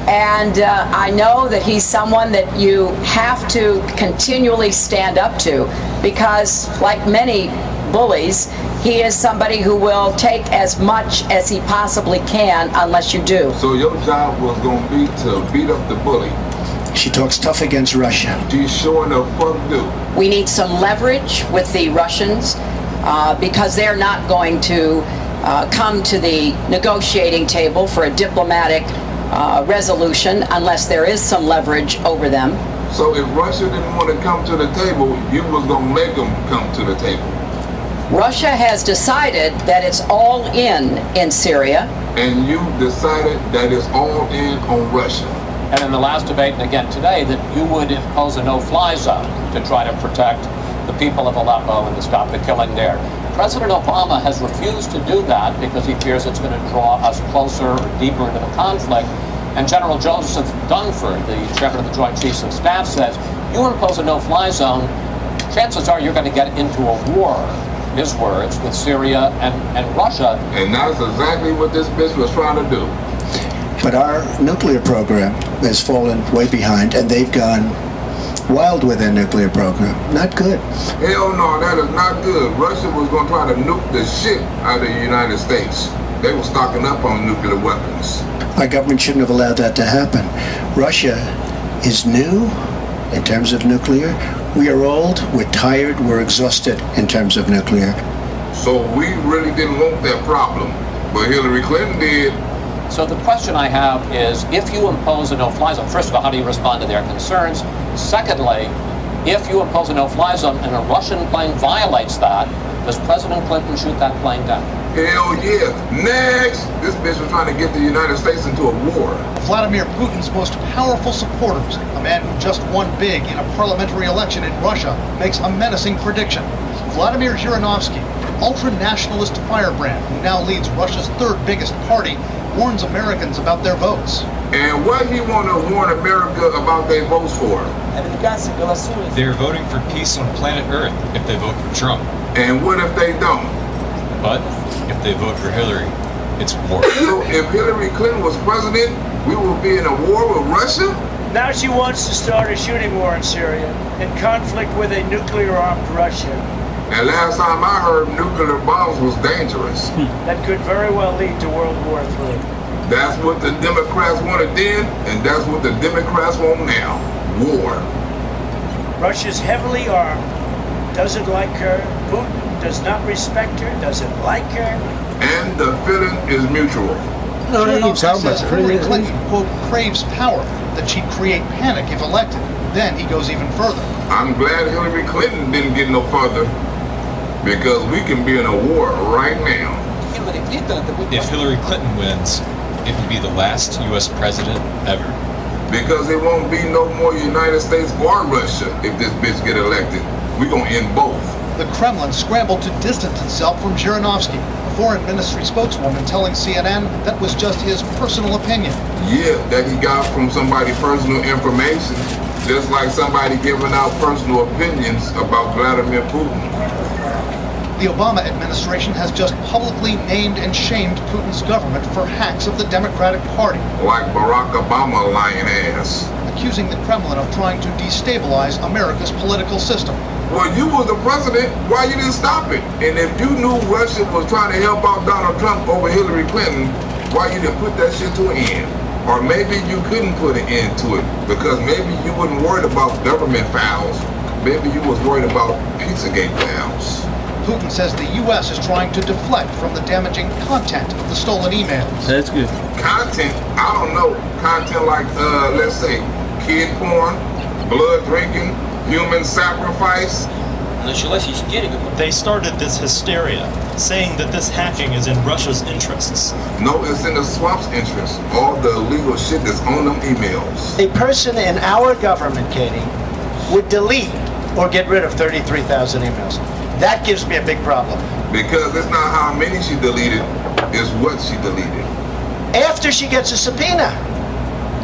and I know that he's someone that you have to continually stand up to, because like many bullies, he is somebody who will take as much as he possibly can unless you do. So your job was going to be to beat up the bully. She talks tough against Russia. She sure enough fuck do. We need some leverage with the Russians because they're not going to come to the negotiating table for a diplomatic resolution unless there is some leverage over them. So if Russia didn't want to come to the table, you was going to make them come to the table. Russia has decided that it's all in Syria. And you decided that it's all in on Russia. And in the last debate, and again today, that you would impose a no-fly zone to try to protect the people of Aleppo and to stop the killing there. President Obama has refused to do that because he fears it's going to draw us closer or deeper into the conflict. And General Joseph Dunford, the chairman of the Joint Chiefs of Staff, says, you impose a no-fly zone, chances are you're going to get into a war, his words, with Syria and Russia. And that's exactly what this bitch was trying to do. But our nuclear program has fallen way behind, and they've gone wild with their nuclear program. Not good. Hell no, that is not good. Russia was going to try to nuke the shit out of the United States. They were stocking up on nuclear weapons. Our government shouldn't have allowed that to happen. Russia is new in terms of nuclear. We are old, we're tired, we're exhausted in terms of nuclear. So we really didn't want that problem, but Hillary Clinton did. So the question I have is, if you impose a no-fly zone, first of all, how do you respond to their concerns? Secondly, if you impose a no-fly zone and a Russian plane violates that, does President Clinton shoot that plane down? Hell yeah. Next! This bitch was trying to get the United States into a war. Vladimir Putin's most powerful supporters, a man who just won big in a parliamentary election in Russia, makes a menacing prediction. Vladimir Zhirinovsky, ultra-nationalist firebrand who now leads Russia's third biggest party, warns Americans about their votes. And what he want to warn America about their votes for? They're voting for peace on planet Earth if they vote for Trump. And what if they don't? But if they vote for Hillary, it's war. So if Hillary Clinton was president, we would be in a war with Russia? Now she wants to start a shooting war in Syria in conflict with a nuclear-armed Russia. And last time I heard, nuclear bombs was dangerous. That could very well lead to World War III. That's what the Democrats wanted then, and that's what the Democrats want now. War. Russia's heavily armed, doesn't like her. Putin does not respect her, doesn't like her. And the feeling is mutual. Hillary Clinton, quote, craves power, that she'd create panic if elected. Then he goes even further. I'm glad Hillary Clinton didn't get no further, because we can be in a war right now. If Hillary Clinton wins, it will be the last U.S. president ever. Because there won't be no more United States or Russia if this bitch get elected. We're going to end both. The Kremlin scrambled to distance itself from Zhirinovsky, a Foreign Ministry spokeswoman telling CNN that was just his personal opinion. Yeah, that he got from somebody personal information, just like somebody giving out personal opinions about Vladimir Putin. The Obama administration has just publicly named and shamed Putin's government for hacks of the Democratic Party. Like Barack Obama lying ass. Accusing the Kremlin of trying to destabilize America's political system. Well, you was the president, why you didn't stop it? And if you knew Russia was trying to help out Donald Trump over Hillary Clinton, why you didn't put that shit to an end? Or maybe you couldn't put an end to it because maybe you wasn't worried about government files. Maybe you was worried about Pizzagate files. Putin says the U.S. is trying to deflect from the damaging content of the stolen emails. That's good. Content? I don't know. Content like, let's say, kid porn, blood drinking, human sacrifice. They started this hysteria, saying that this hacking is in Russia's interests. No, it's in the swap's interest. All the illegal shit that's on them emails. A person in our government, Katie, would delete or get rid of 33,000 emails. That gives me a big problem. Because it's not how many she deleted, it's what she deleted. After she gets a subpoena.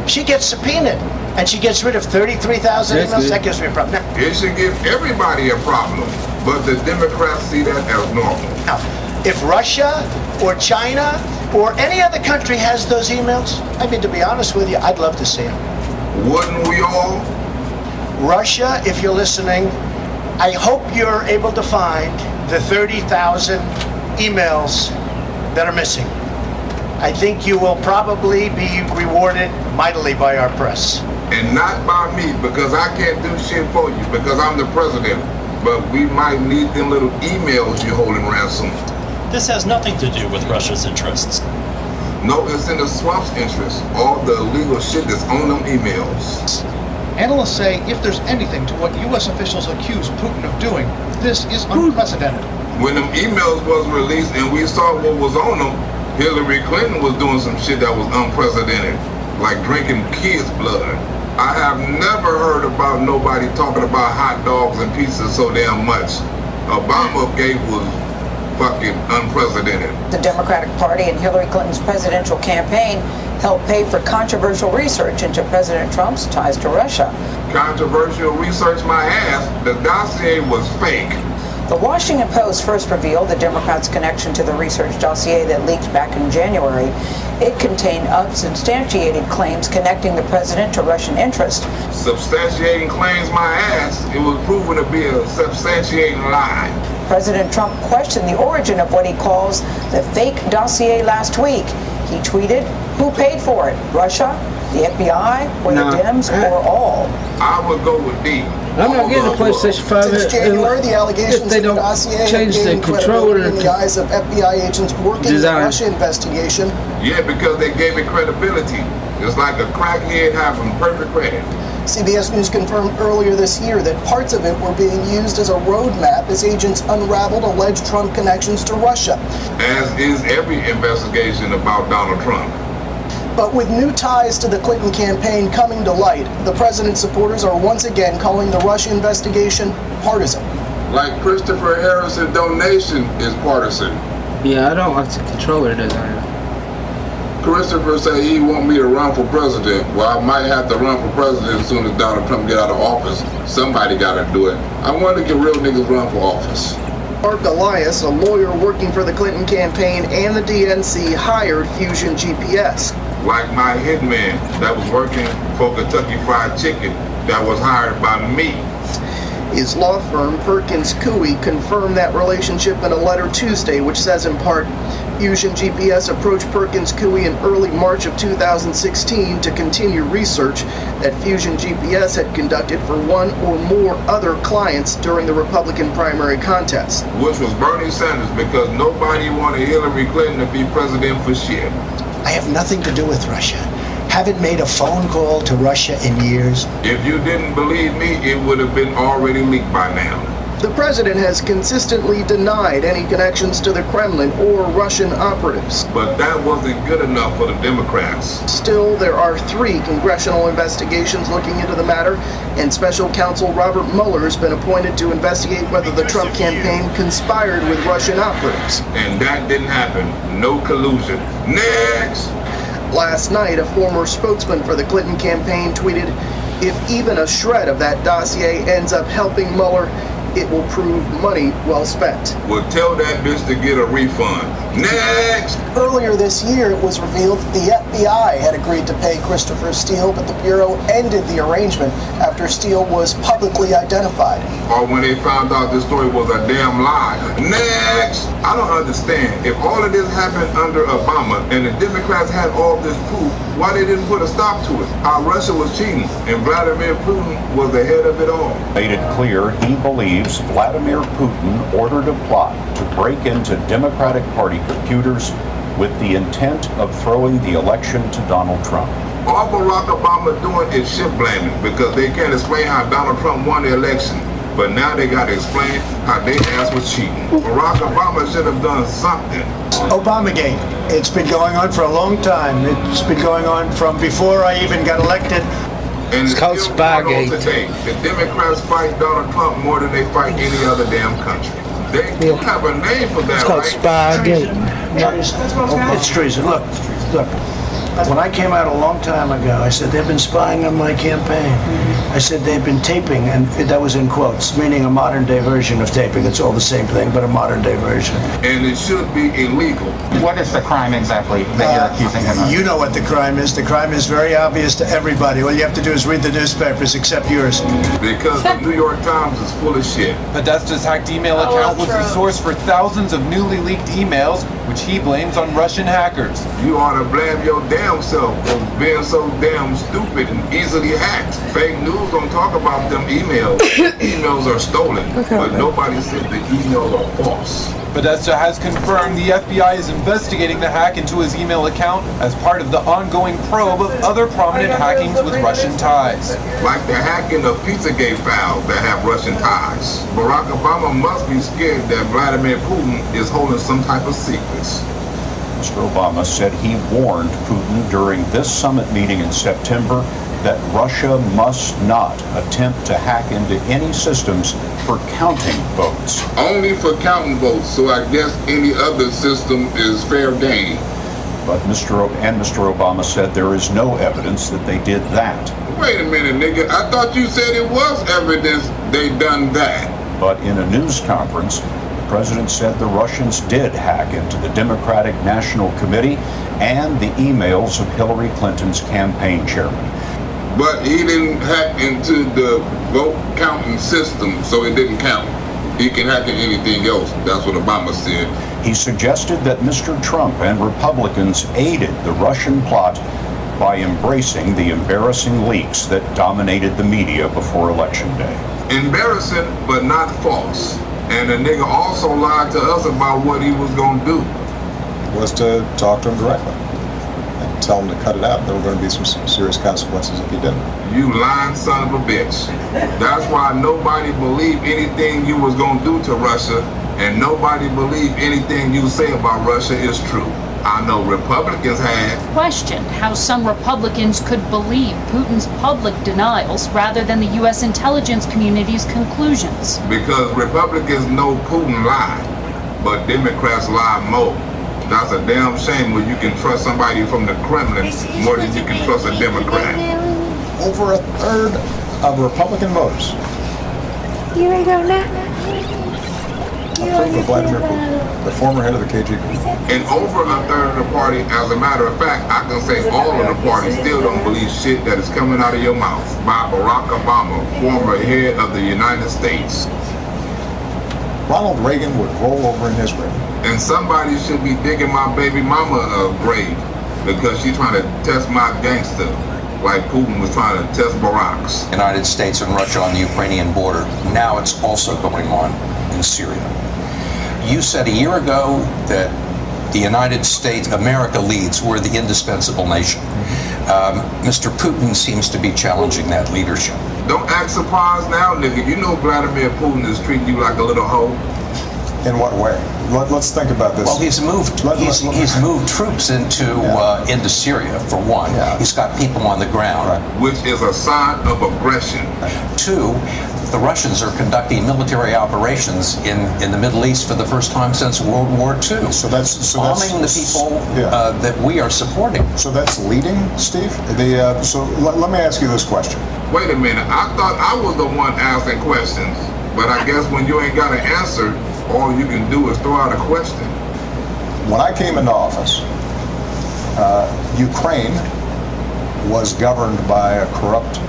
She gets subpoenaed, and she gets rid of 33,000 emails. Good. That gives me a problem. It should give everybody a problem, but the Democrats see that as normal. Now, if Russia or China or any other country has those emails, I mean, to be honest with you, I'd love to see them. Wouldn't we all? Russia, if you're listening, I hope you're able to find the 30,000 emails that are missing. I think you will probably be rewarded mightily by our press. And not by me, because I can't do shit for you, because I'm the president. But we might need them little emails you're holding ransom. This has nothing to do with Russia's interests. No, it's in the swamp's interest. All the illegal shit that's on them emails. Analysts say if there's anything to what U.S. officials accuse Putin of doing, this is unprecedented. When them emails was released and we saw what was on them, Hillary Clinton was doing some shit that was unprecedented, like drinking kids' blood. I have never heard about nobody talking about hot dogs and pizza so damn much. Obama gave was fucking unprecedented. The Democratic Party and Hillary Clinton's presidential campaign helped pay for controversial research into President Trump's ties to Russia. Controversial research my ass. The dossier was fake. The Washington Post first revealed the Democrats' connection to the research dossier that leaked back in January. It contained unsubstantiated claims connecting the president to Russian interests. Substantiating claims my ass. It was proven to be a substantiating lie. President Trump questioned the origin of what he calls the fake dossier last week. He tweeted, "Who paid for it? Russia, the FBI, or the Dems, or all?" I would go with D. I'm not getting a PlayStation 5 Since January, the allegations if they don't in the dossier change have the gained controller credibility in the eyes of FBI agents working in the Russia investigation. Yeah, because they gave it credibility. It's like a crackhead having perfect credit. CBS News confirmed earlier this year that parts of it were being used as a roadmap as agents unraveled alleged Trump connections to Russia. As is every investigation about Donald Trump. But with new ties to the Clinton campaign coming to light, the president's supporters are once again calling the Russia investigation partisan. Like Christopher Harris's donation is partisan. Yeah, I don't like the controller design. Christopher said he want me to run for president. Well, I might have to run for president as soon as Donald Trump get out of office. Somebody got to do it. I want to get real niggas run for office. Mark Elias, a lawyer working for the Clinton campaign and the DNC, hired Fusion GPS. Like my hitman that was working for Kentucky Fried Chicken that was hired by me. His law firm, Perkins Coie, confirmed that relationship in a letter Tuesday, which says in part, Fusion GPS approached Perkins Coie in early March of 2016 to continue research that Fusion GPS had conducted for one or more other clients during the Republican primary contest. Which was Bernie Sanders, because nobody wanted Hillary Clinton to be president for shit. I have nothing to do with Russia. Haven't made a phone call to Russia in years. If you didn't believe me, it would have been already leaked by now. The president has consistently denied any connections to the Kremlin or Russian operatives. But that wasn't good enough for the Democrats. Still, there are 3 congressional investigations looking into the matter, and special counsel Robert Mueller has been appointed to investigate whether the Trump campaign conspired with Russian operatives. And that didn't happen. No collusion. Next! Last night, a former spokesman for the Clinton campaign tweeted, "If even a shred of that dossier ends up helping Mueller, it will prove money well spent." Well, tell that bitch to get a refund. Next! Earlier this year, it was revealed that the FBI had agreed to pay Christopher Steele, but the Bureau ended the arrangement after Steele was publicly identified. Or when they found out this story was a damn lie. Next! I don't understand. If all of this happened under Obama and the Democrats had all this proof, why they didn't put a stop to it? How Russia was cheating and Vladimir Putin was the head of it all. Made it clear he believes Vladimir Putin ordered a plot to break into Democratic Party computers with the intent of throwing the election to Donald Trump. All Barack Obama doing is shit blaming because they can't explain how Donald Trump won the election. But now they got to explain how their ass was cheating. Barack Obama should have done something. Obamagate. It's been going on for a long time. It's been going on from before I even got elected. And it's called Spygate. Today, the Democrats fight Donald Trump more than they fight any other damn country. They do have a name for that, right? It's called Spygate. It's treason. Look. When I came out a long time ago, I said, they've been spying on my campaign. I said, they've been taping, and that was in quotes, meaning a modern-day version of taping. It's all the same thing, but a modern-day version. And it should be illegal. What is the crime exactly that you're accusing him of? You know what the crime is. The crime is very obvious to everybody. All you have to do is read the newspapers, except yours. Because the New York Times is full of shit. Podesta's hacked email account was the source for thousands of newly leaked emails, which he blames on Russian hackers. You ought to blame your damn self for being so damn stupid and easily hacked. Fake news don't talk about them emails. Emails are stolen, but nobody said the emails are false. Podesta has confirmed the FBI is investigating the hack into his email account as part of the ongoing probe of other prominent hackings with Russian ties. Like the hacking of Pizzagate files that have Russian ties. Barack Obama must be scared that Vladimir Putin is holding some type of secrets. Mr. Obama said he warned Putin during this summit meeting in September that Russia must not attempt to hack into any systems for counting votes. Only for counting votes, so I guess any other system is fair game. But Mr. Obama said there is no evidence that they did that. Wait a minute, nigga. I thought you said it was evidence they done that. But in a news conference, the president said the Russians did hack into the Democratic National Committee and the emails of Hillary Clinton's campaign chairman. But he didn't hack into the vote counting system, so it didn't count. He can hack in anything else. That's what Obama said. He suggested that Mr. Trump and Republicans aided the Russian plot by embracing the embarrassing leaks that dominated the media before Election Day. Embarrassing, but not false. And the nigga also lied to us about what he was going to do. Was to talk to him directly and tell him to cut it out. There were going to be some serious consequences if he didn't. You lying son of a bitch. That's why nobody believed anything you was going to do to Russia, and nobody believed anything you say about Russia is true. I know Republicans had. Questioned how some Republicans could believe Putin's public denials rather than the U.S. intelligence community's conclusions. Because Republicans know Putin lied, but Democrats lie more. That's a damn shame when you can trust somebody from the Kremlin more than you can trust a Democrat. Over a third of Republican voters approve of Vladimir Putin, the former head of the KGB. And over a third of the party, as a matter of fact, I can say all of the party still don't believe shit that is coming out of your mouth by Barack Obama, former head of the United States. Ronald Reagan would roll over in his grave. And somebody should be digging my baby mama a grave because she's trying to test my gangster like Putin was trying to test Barack's. United States and Russia on the Ukrainian border. Now it's also going on in Syria. You said a year ago that the United States, America leads, we're the indispensable nation. Mr. Putin seems to be challenging that leadership. Don't act surprised now, nigga. You know Vladimir Putin is treating you like a little hoe. In what way? Let's think about this. Well, he's moved troops into Syria, for one. Yeah. He's got people on the ground. Right. Which is a sign of aggression. Two, the Russians are conducting military operations in the Middle East for the first time since World War II. Bombing the people that we are supporting. So that's leading, Steve? So let me ask you this question. Wait a minute. I thought I was the one asking questions. But I guess when you ain't got an answer, all you can do is throw out a question. When I came into office, Ukraine was governed by a corrupt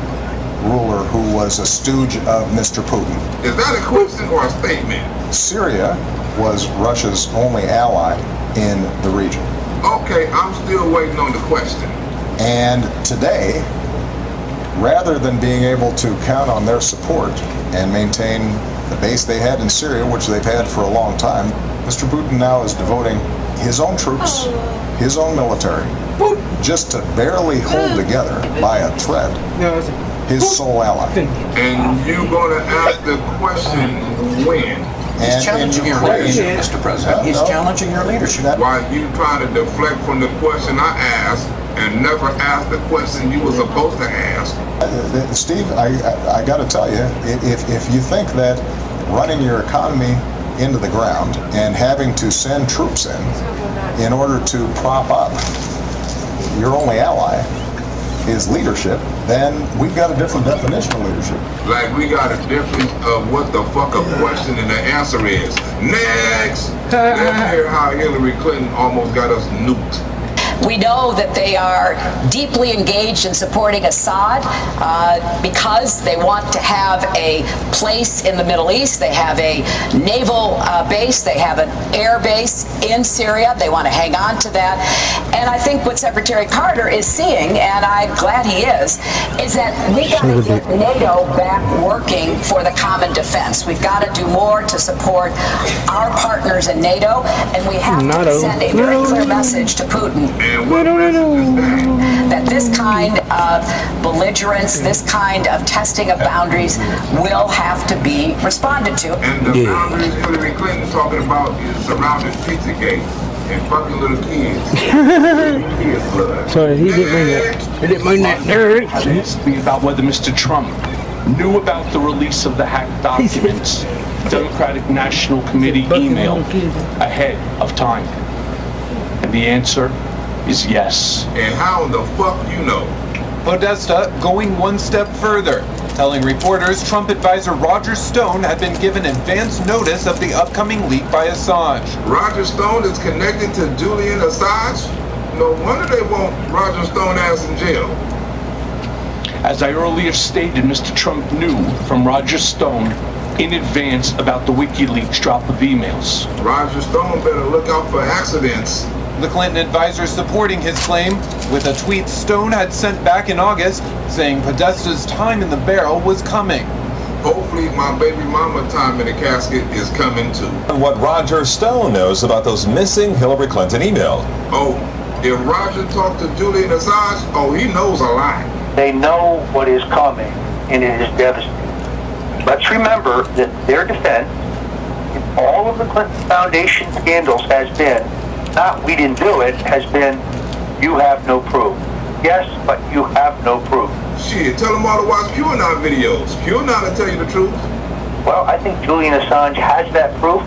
ruler who was a stooge of Mr. Putin. Is that a question or a statement? Syria was Russia's only ally in the region. Okay, I'm still waiting on the question. And today, rather than being able to count on their support and maintain the base they had in Syria, which they've had for a long time, Mr. Putin now is devoting his own troops, his own military, just to barely hold together by a thread his sole ally. And you're going to ask the question when? He's challenging your leadership, Mr. President. He's challenging your leadership. While you trying to deflect from the question I asked and never ask the question you were supposed to ask. Steve, I got to tell you, if you think that running your economy into the ground and having to send troops in order to prop up your only ally is leadership, then we've got a different definition of leadership. Like we got a difference of what the fuck a question and the answer is. Next! Let's hear how Hillary Clinton almost got us nuked. We know that they are deeply engaged in supporting Assad because they want to have a place in the Middle East. They have a naval base. They have an air base in Syria. They want to hang on to that. And I think what Secretary Carter is seeing, and I'm glad he is that we got to get NATO back working for the common defense. We've got to do more to support our partners in NATO, and we have to send a very clear message to Putin. That this kind of belligerence, this kind of testing of boundaries will have to be responded to. And the boundaries Hillary Clinton talking about is surrounding Pizzagate and fucking little kids. Kids blood. Sorry, he didn't mean that. He didn't mean that. Asked me about whether Mr. Trump knew about the release of the hacked documents, Democratic National Committee email ahead of time. And the answer is yes. And how the fuck you know? Podesta going one step further, telling reporters Trump advisor Roger Stone had been given advance notice of the upcoming leak by Assange. Roger Stone is connected to Julian Assange? No wonder they want Roger Stone ass in jail. As I earlier stated, Mr. Trump knew from Roger Stone in advance about the WikiLeaks drop of emails. Roger Stone better look out for accidents. The Clinton advisor supporting his claim with a tweet Stone had sent back in August saying Podesta's time in the barrel was coming. Hopefully my baby mama time in the casket is coming too. And what Roger Stone knows about those missing Hillary Clinton emails. Oh, if Roger talked to Julian Assange, oh, he knows a lot. They know what is coming, and it is devastating. Let's remember that their defense in all of the Clinton Foundation scandals has been, not we didn't do it, has been you have no proof. Yes, but you have no proof. Shit, tell them all to watch QAnon videos. QAnon will tell you the truth. Well, I think Julian Assange has that proof,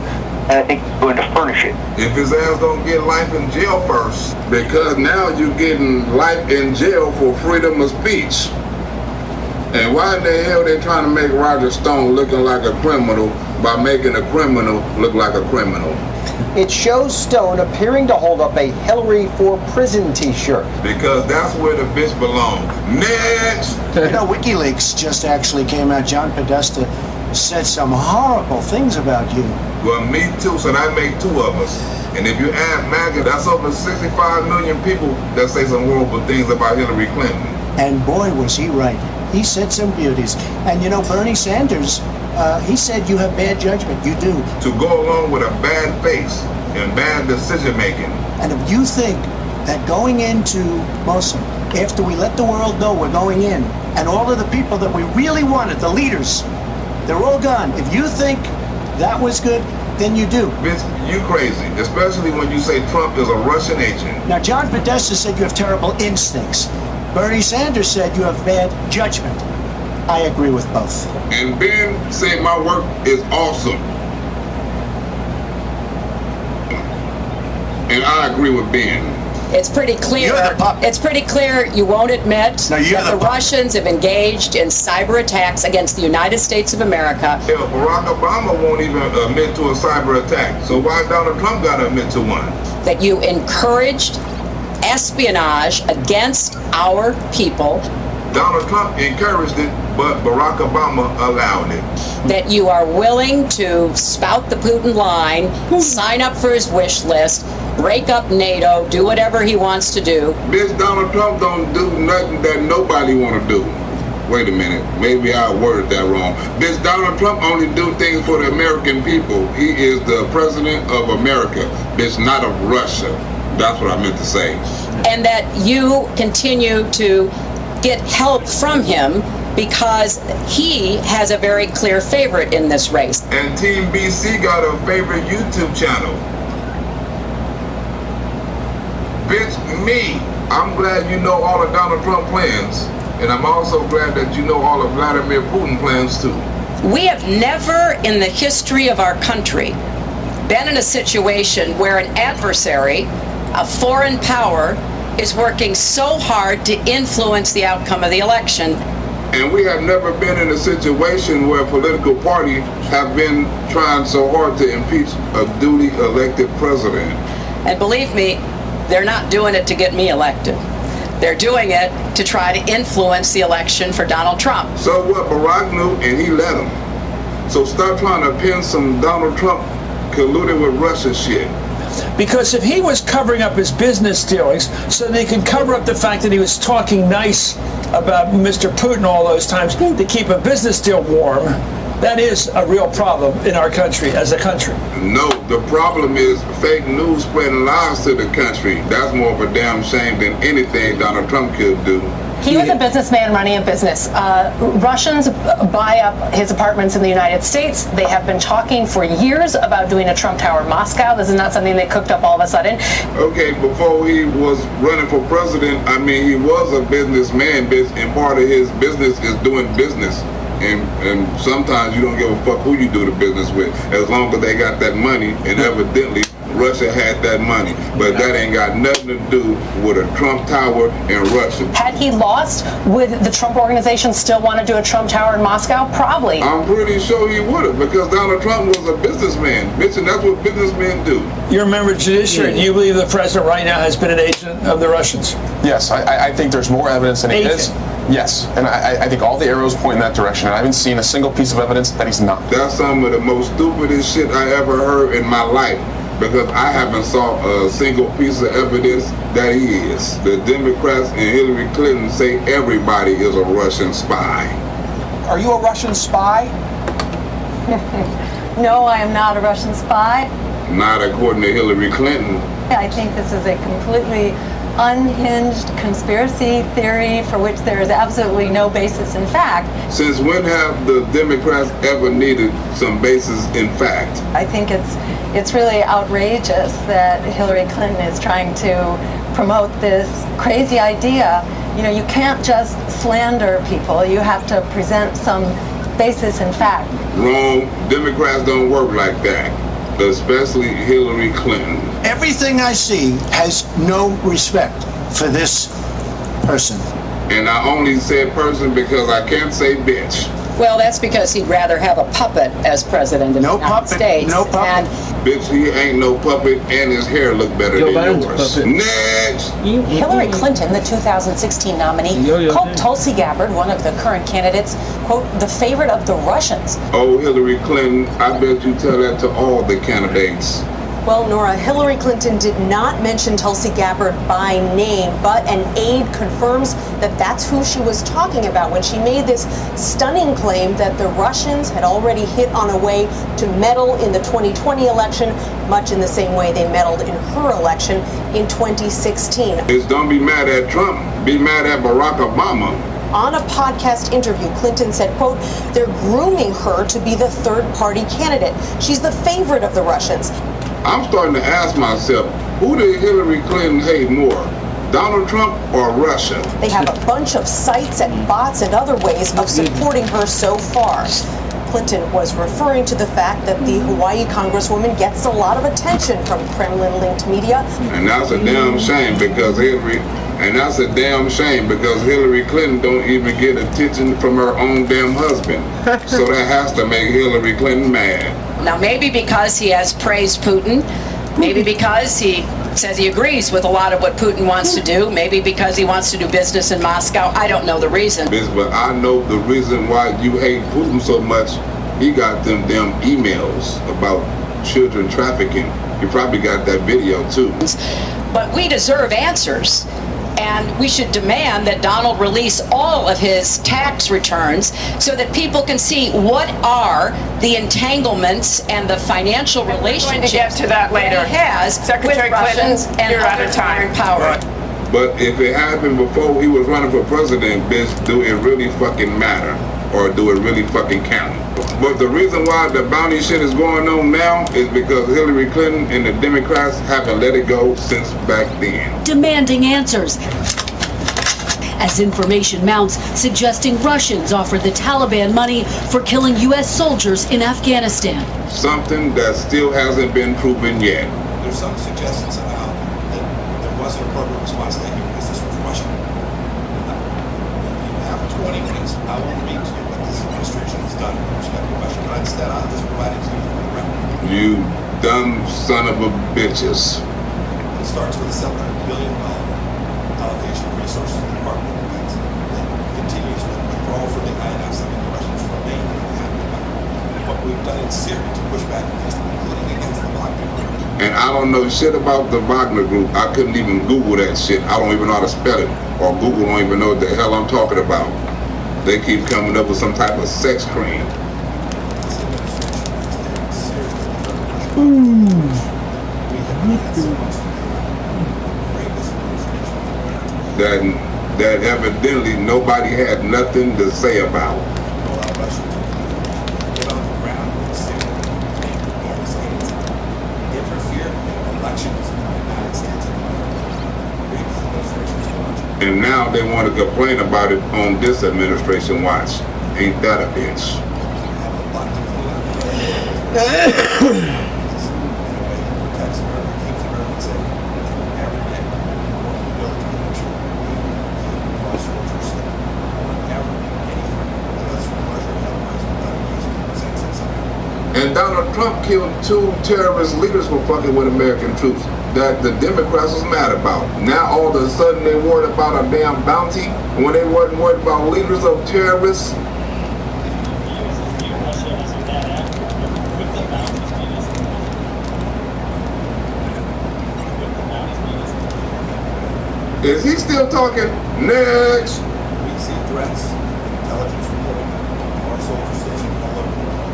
and I think he's going to furnish it. If his ass don't get life in jail first. Because now you're getting life in jail for freedom of speech. And why in the hell they trying to make Roger Stone looking like a criminal by making a criminal look like a criminal? It shows Stone appearing to hold up a Hillary for Prison t-shirt. Because that's where the bitch belongs. Next! You know, WikiLeaks just actually came out. John Podesta said some horrible things about you. Well, me too, so that make two of us. And if you add MAGA, that's over 65 million people that say some horrible things about Hillary Clinton. And boy, was he right. He said some beauties. And you know, Bernie Sanders, he said you have bad judgment. You do. To go along with a bad face and bad decision making. And if you think that going into Mosul after we let the world know we're going in, and all of the people that we really wanted, the leaders, they're all gone. If you think that was good, then you do. Vince, you crazy, especially when you say Trump is a Russian agent. Now, John Podesta said you have terrible instincts. Bernie Sanders said you have bad judgment. I agree with both. And Ben said my work is awesome. And I agree with Ben. It's pretty clear. It's pretty clear you won't admit that the Russians have engaged in cyber attacks against the United States of America. Yeah, Barack Obama won't even admit to a cyber attack. So why Donald Trump got to admit to one? That you encouraged espionage against our people. Donald Trump encouraged it, but Barack Obama allowed it. That you are willing to spout the Putin line, sign up for his wish list, break up NATO, do whatever he wants to do. Bitch, Donald Trump don't do nothing that nobody want to do. Wait a minute, maybe I worded that wrong. Bitch, Donald Trump only do things for the American people. He is the president of America, bitch, not of Russia. That's what I meant to say. And that you continue to get help from him because he has a very clear favorite in this race. And Team BC got a favorite YouTube channel. Bitch, me. I'm glad you know all of Donald Trump plans. And I'm also glad that you know all of Vladimir Putin plans too. We have never in the history of our country been in a situation where an adversary, a foreign power, is working so hard to influence the outcome of the election. And we have never been in a situation where a political party have been trying so hard to impeach a duly elected president. And believe me, they're not doing it to get me elected. They're doing it to try to influence the election for Donald Trump. So what? Barack knew and he let him. So stop trying to pin some Donald Trump colluded with Russia shit. Because if he was covering up his business dealings so they could cover up the fact that he was talking nice about Mr. Putin all those times to keep a business deal warm, that is a real problem in our country, as a country. No, the problem is fake news spreading lies to the country. That's more of a damn shame than anything Donald Trump could do. He was a businessman running a business. Russians buy up his apartments in the United States. They have been talking for years about doing a Trump Tower in Moscow. This is not something they cooked up all of a sudden. Okay, before he was running for president, I mean, he was a businessman, and part of his business is doing business. And sometimes you don't give a fuck who you do the business with, as long as they got that money, and evidently Russia had that money, but that ain't got nothing to do with a Trump Tower in Russia. Had he lost, would the Trump organization still want to do a Trump Tower in Moscow? Probably. I'm pretty sure he would have, because Donald Trump was a businessman. Bitch, and that's what businessmen do. You're a member of Judiciary. Do you believe the president right now has been an agent of the Russians? Yes, I think there's more evidence than he is. Yes, and I think all the arrows point in that direction, and I haven't seen a single piece of evidence that he's not. That's some of the most stupidest shit I ever heard in my life, because I haven't saw a single piece of evidence that he is. The Democrats and Hillary Clinton say everybody is a Russian spy. Are you a Russian spy? No, I am not a Russian spy. Not according to Hillary Clinton. I think this is a completely unhinged conspiracy theory for which there is absolutely no basis in fact. Since when have the Democrats ever needed some basis in fact? I think it's really outrageous that Hillary Clinton is trying to promote this crazy idea. You know, you can't just slander people. You have to present some basis in fact. Wrong. Democrats don't work like that, especially Hillary Clinton. Everything I see has no respect for this person. And I only said person because I can't say bitch. Well, that's because he'd rather have a puppet as president of the United States. No puppet. Bitch, he ain't no puppet, and his hair look better than yours. Next! Hillary Clinton, the 2016 nominee, called Tulsi Gabbard, one of the current candidates, quote, the favorite of the Russians. Oh, Hillary Clinton, I bet you tell that to all the candidates. Well, Nora, Hillary Clinton did not mention Tulsi Gabbard by name, but an aide confirms that that's who she was talking about when she made this stunning claim that the Russians had already hit on a way to meddle in the 2020 election, much in the same way they meddled in her election in 2016. It's don't be mad at Trump, be mad at Barack Obama. On a podcast interview, Clinton said, quote, they're grooming her to be the third-party candidate. She's the favorite of the Russians. I'm starting to ask myself, who did Hillary Clinton hate more, Donald Trump or Russia? They have a bunch of sites and bots and other ways of supporting her so far. Clinton was referring to the fact that the Hawaii Congresswoman gets a lot of attention from Kremlin-linked media. And that's a damn shame because Hillary Clinton don't even get attention from her own damn husband. So that has to make Hillary Clinton mad. Now, maybe because he has praised Putin, maybe because he says he agrees with a lot of what Putin wants to do, maybe because he wants to do business in Moscow. I don't know the reason. But I know the reason why you hate Putin so much. He got them damn emails about children trafficking. You probably got that video too. But we deserve answers. And we should demand that Donald release all of his tax returns so that people can see what are the entanglements and the financial relationships. We're going to get to that later. He has Secretary with Russians Clinton, and you're out other of time. foreign power. But if it happened before he was running for president, bitch, do it really fucking matter? Or do it really fucking count? But the reason why the bounty shit is going on now is because Hillary Clinton and the Democrats haven't let it go since back then. Demanding answers. As information mounts, suggesting Russians offered the Taliban money for killing U.S. soldiers in Afghanistan. Something that still hasn't been proven yet. There's some suggestions about that there was an appropriate response taken because this was Russia. You have 20 minutes. I will read to you what this administration has done with respect to Russia, but instead I'll just provide it to you for the record. You dumb son of a bitches. It starts with a $700 billion allocation of resources to the Department of Defense that continues with withdrawal from the INF, something the Russians remain happy about. And what we've done in Syria to push back against them, including against the Wagner Group. And I don't know shit about the Wagner Group. I couldn't even Google that shit. I don't even know how to spell it. Or Google don't even know what the hell I'm talking about. They keep coming up with some type of sex cream. That evidently nobody had nothing to say about. And now they want to complain about it on this administration watch. Ain't that a bitch? And Donald Trump killed 2 terrorist leaders for fucking with American troops that the Democrats was mad about. Now all of a sudden they worried about a damn bounty when they weren't worried about leaders of terrorists. Is he still talking? Next. We see threats, intelligence reporting, our soldiers stationed all over the world.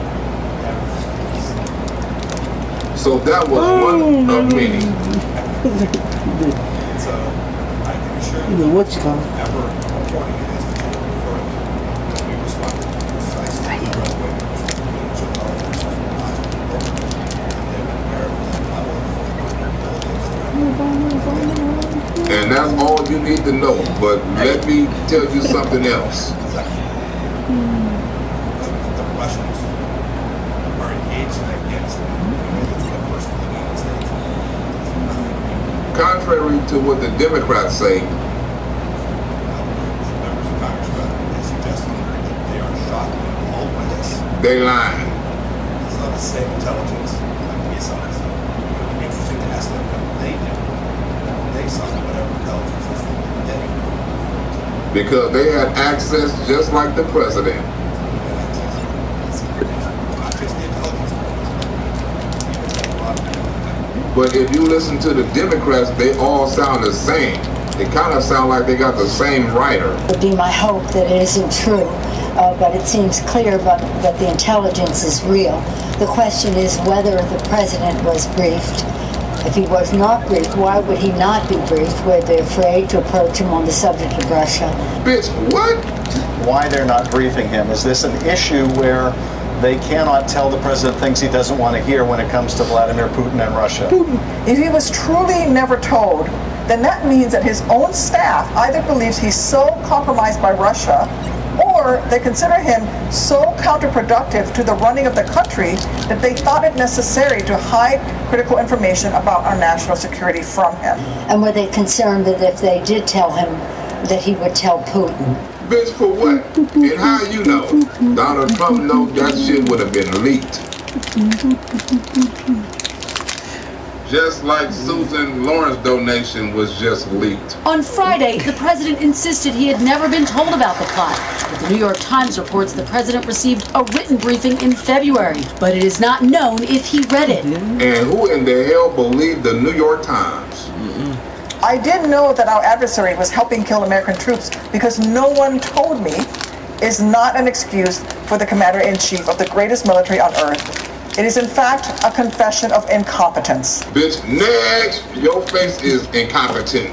So that was one of many. So I can assure you, what you call ever reporting against the referring that we responded precisely the right way, which is and that's all you need to know. But let me tell you something else. The Russians are engaged in Afghanistan. Contrary to what the Democrats say, members of Congress they suggest that they are shocked and appalled by this. They lying. It's not the same intelligence like we saw. It would be interesting to ask them what they did. They saw whatever intelligence is they did. Because they had access just like the president. But if you listen to the Democrats, they all sound the same. It kind of sounds like they got the same writer. It would be my hope that it isn't true, but it seems clear that the intelligence is real. The question is whether the president was briefed. If he was not briefed, why would he not be briefed? Were they afraid to approach him on the subject of Russia? Bitch, what? Why they're not briefing him? Is this an issue where they cannot tell the president things he doesn't want to hear when it comes to Vladimir Putin and Russia? If he was truly never told, then that means that his own staff either believes he's so compromised by Russia, or they consider him so counterproductive to the running of the country that they thought it necessary to hide critical information about our national security from him. And were they concerned that if they did tell him, that he would tell Putin? Bitch, for what? And how you know? Donald Trump knows that shit would have been leaked. Just like Susan Lawrence's donation was just leaked. On Friday, the president insisted he had never been told about the plot. But the New York Times reports the president received a written briefing in February, but it is not known if he read it. And who in the hell believed the New York Times? I did know that our adversary was helping kill American troops because no one told me is not an excuse for the commander-in-chief of the greatest military on earth. It is in fact a confession of incompetence. Bitch, next, your face is incompetent.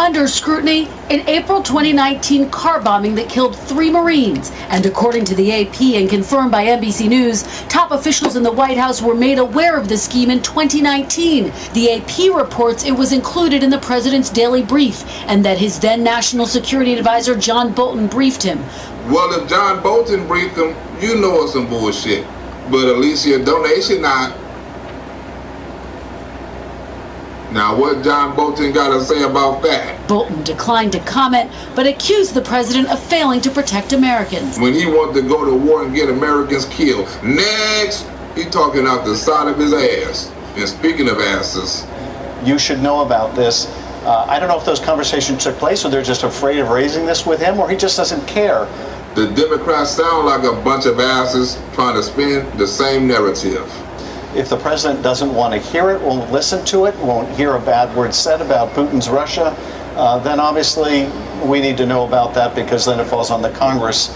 Under scrutiny, an April 2019 car bombing that killed 3 Marines. And according to the AP and confirmed by NBC News, top officials in the White House were made aware of the scheme in 2019. The AP reports it was included in the president's daily brief and that his then National Security Advisor John Bolton briefed him. Well, if John Bolton briefed him, you know it's some bullshit. But Alicia, donation not. Now, what John Bolton got to say about that? Bolton declined to comment, but accused the president of failing to protect Americans. When he wanted to go to war and get Americans killed. Next, he talking out the side of his ass. And speaking of asses, you should know about this. I don't know if those conversations took place or they're just afraid of raising this with him or he just doesn't care. The Democrats sound like a bunch of asses trying to spin the same narrative. If the president doesn't want to hear it, won't listen to it, won't hear a bad word said about Putin's Russia, then obviously we need to know about that because then it falls on the Congress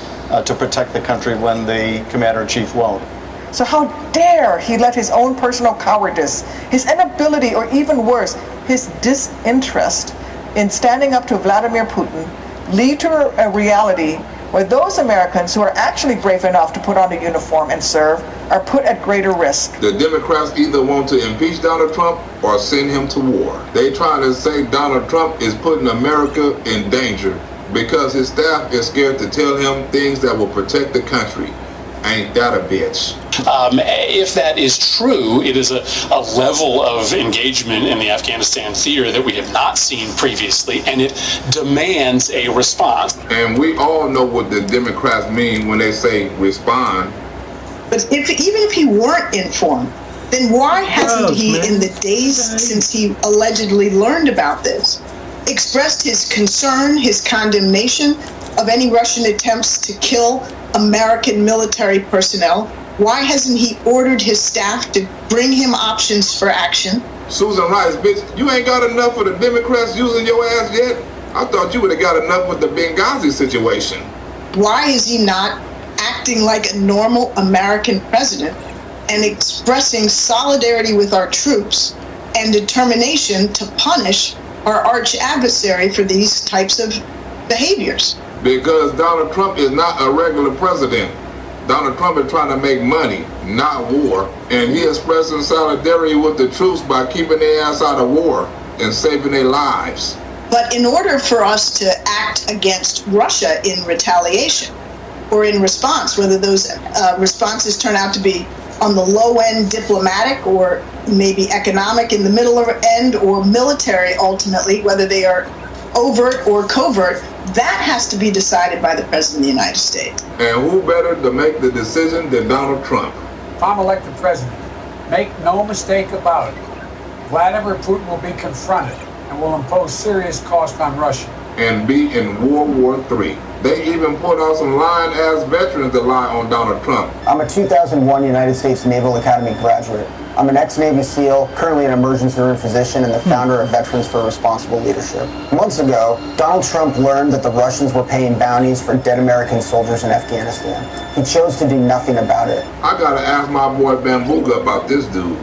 to protect the country when the commander-in-chief won't. So how dare he let his own personal cowardice, his inability, or even worse, his disinterest in standing up to Vladimir Putin lead to a reality where those Americans who are actually brave enough to put on a uniform and serve are put at greater risk. The Democrats either want to impeach Donald Trump or send him to war. They trying to say Donald Trump is putting America in danger because his staff is scared to tell him things that will protect the country. Ain't that a bitch? If that is true, it is a level of engagement in the Afghanistan theater that we have not seen previously, and it demands a response. And we all know what the Democrats mean when they say respond. But even if he weren't informed, then why hasn't he, in the days since he allegedly learned about this, expressed his concern, his condemnation of any Russian attempts to kill American military personnel? Why hasn't he ordered his staff to bring him options for action? Susan Rice, bitch, you ain't got enough of the Democrats using your ass yet? I thought you would have got enough with the Benghazi situation. Why is he not acting like a normal American president and expressing solidarity with our troops and determination to punish our arch adversary for these types of behaviors? Because Donald Trump is not a regular president. Donald Trump is trying to make money, not war. And he expressing solidarity with the troops by keeping their ass out of war and saving their lives. But in order for us to act against Russia in retaliation or in response, whether those responses turn out to be on the low end diplomatic or maybe economic in the middle end or military ultimately, whether they are overt or covert, that has to be decided by the President of the United States. And who better to make the decision than Donald Trump? If I'm elected president, make no mistake about it, Vladimir Putin will be confronted and will impose serious cost on Russia. And be in World War III. They even put out some lying-ass veterans that lie on Donald Trump. I'm a 2001 United States Naval Academy graduate. I'm an ex-Navy SEAL, currently an emergency room physician, and the founder of Veterans for Responsible Leadership. Months ago, Donald Trump learned that the Russians were paying bounties for dead American soldiers in Afghanistan. He chose to do nothing about it. I gotta ask my boy Bambuga about this dude.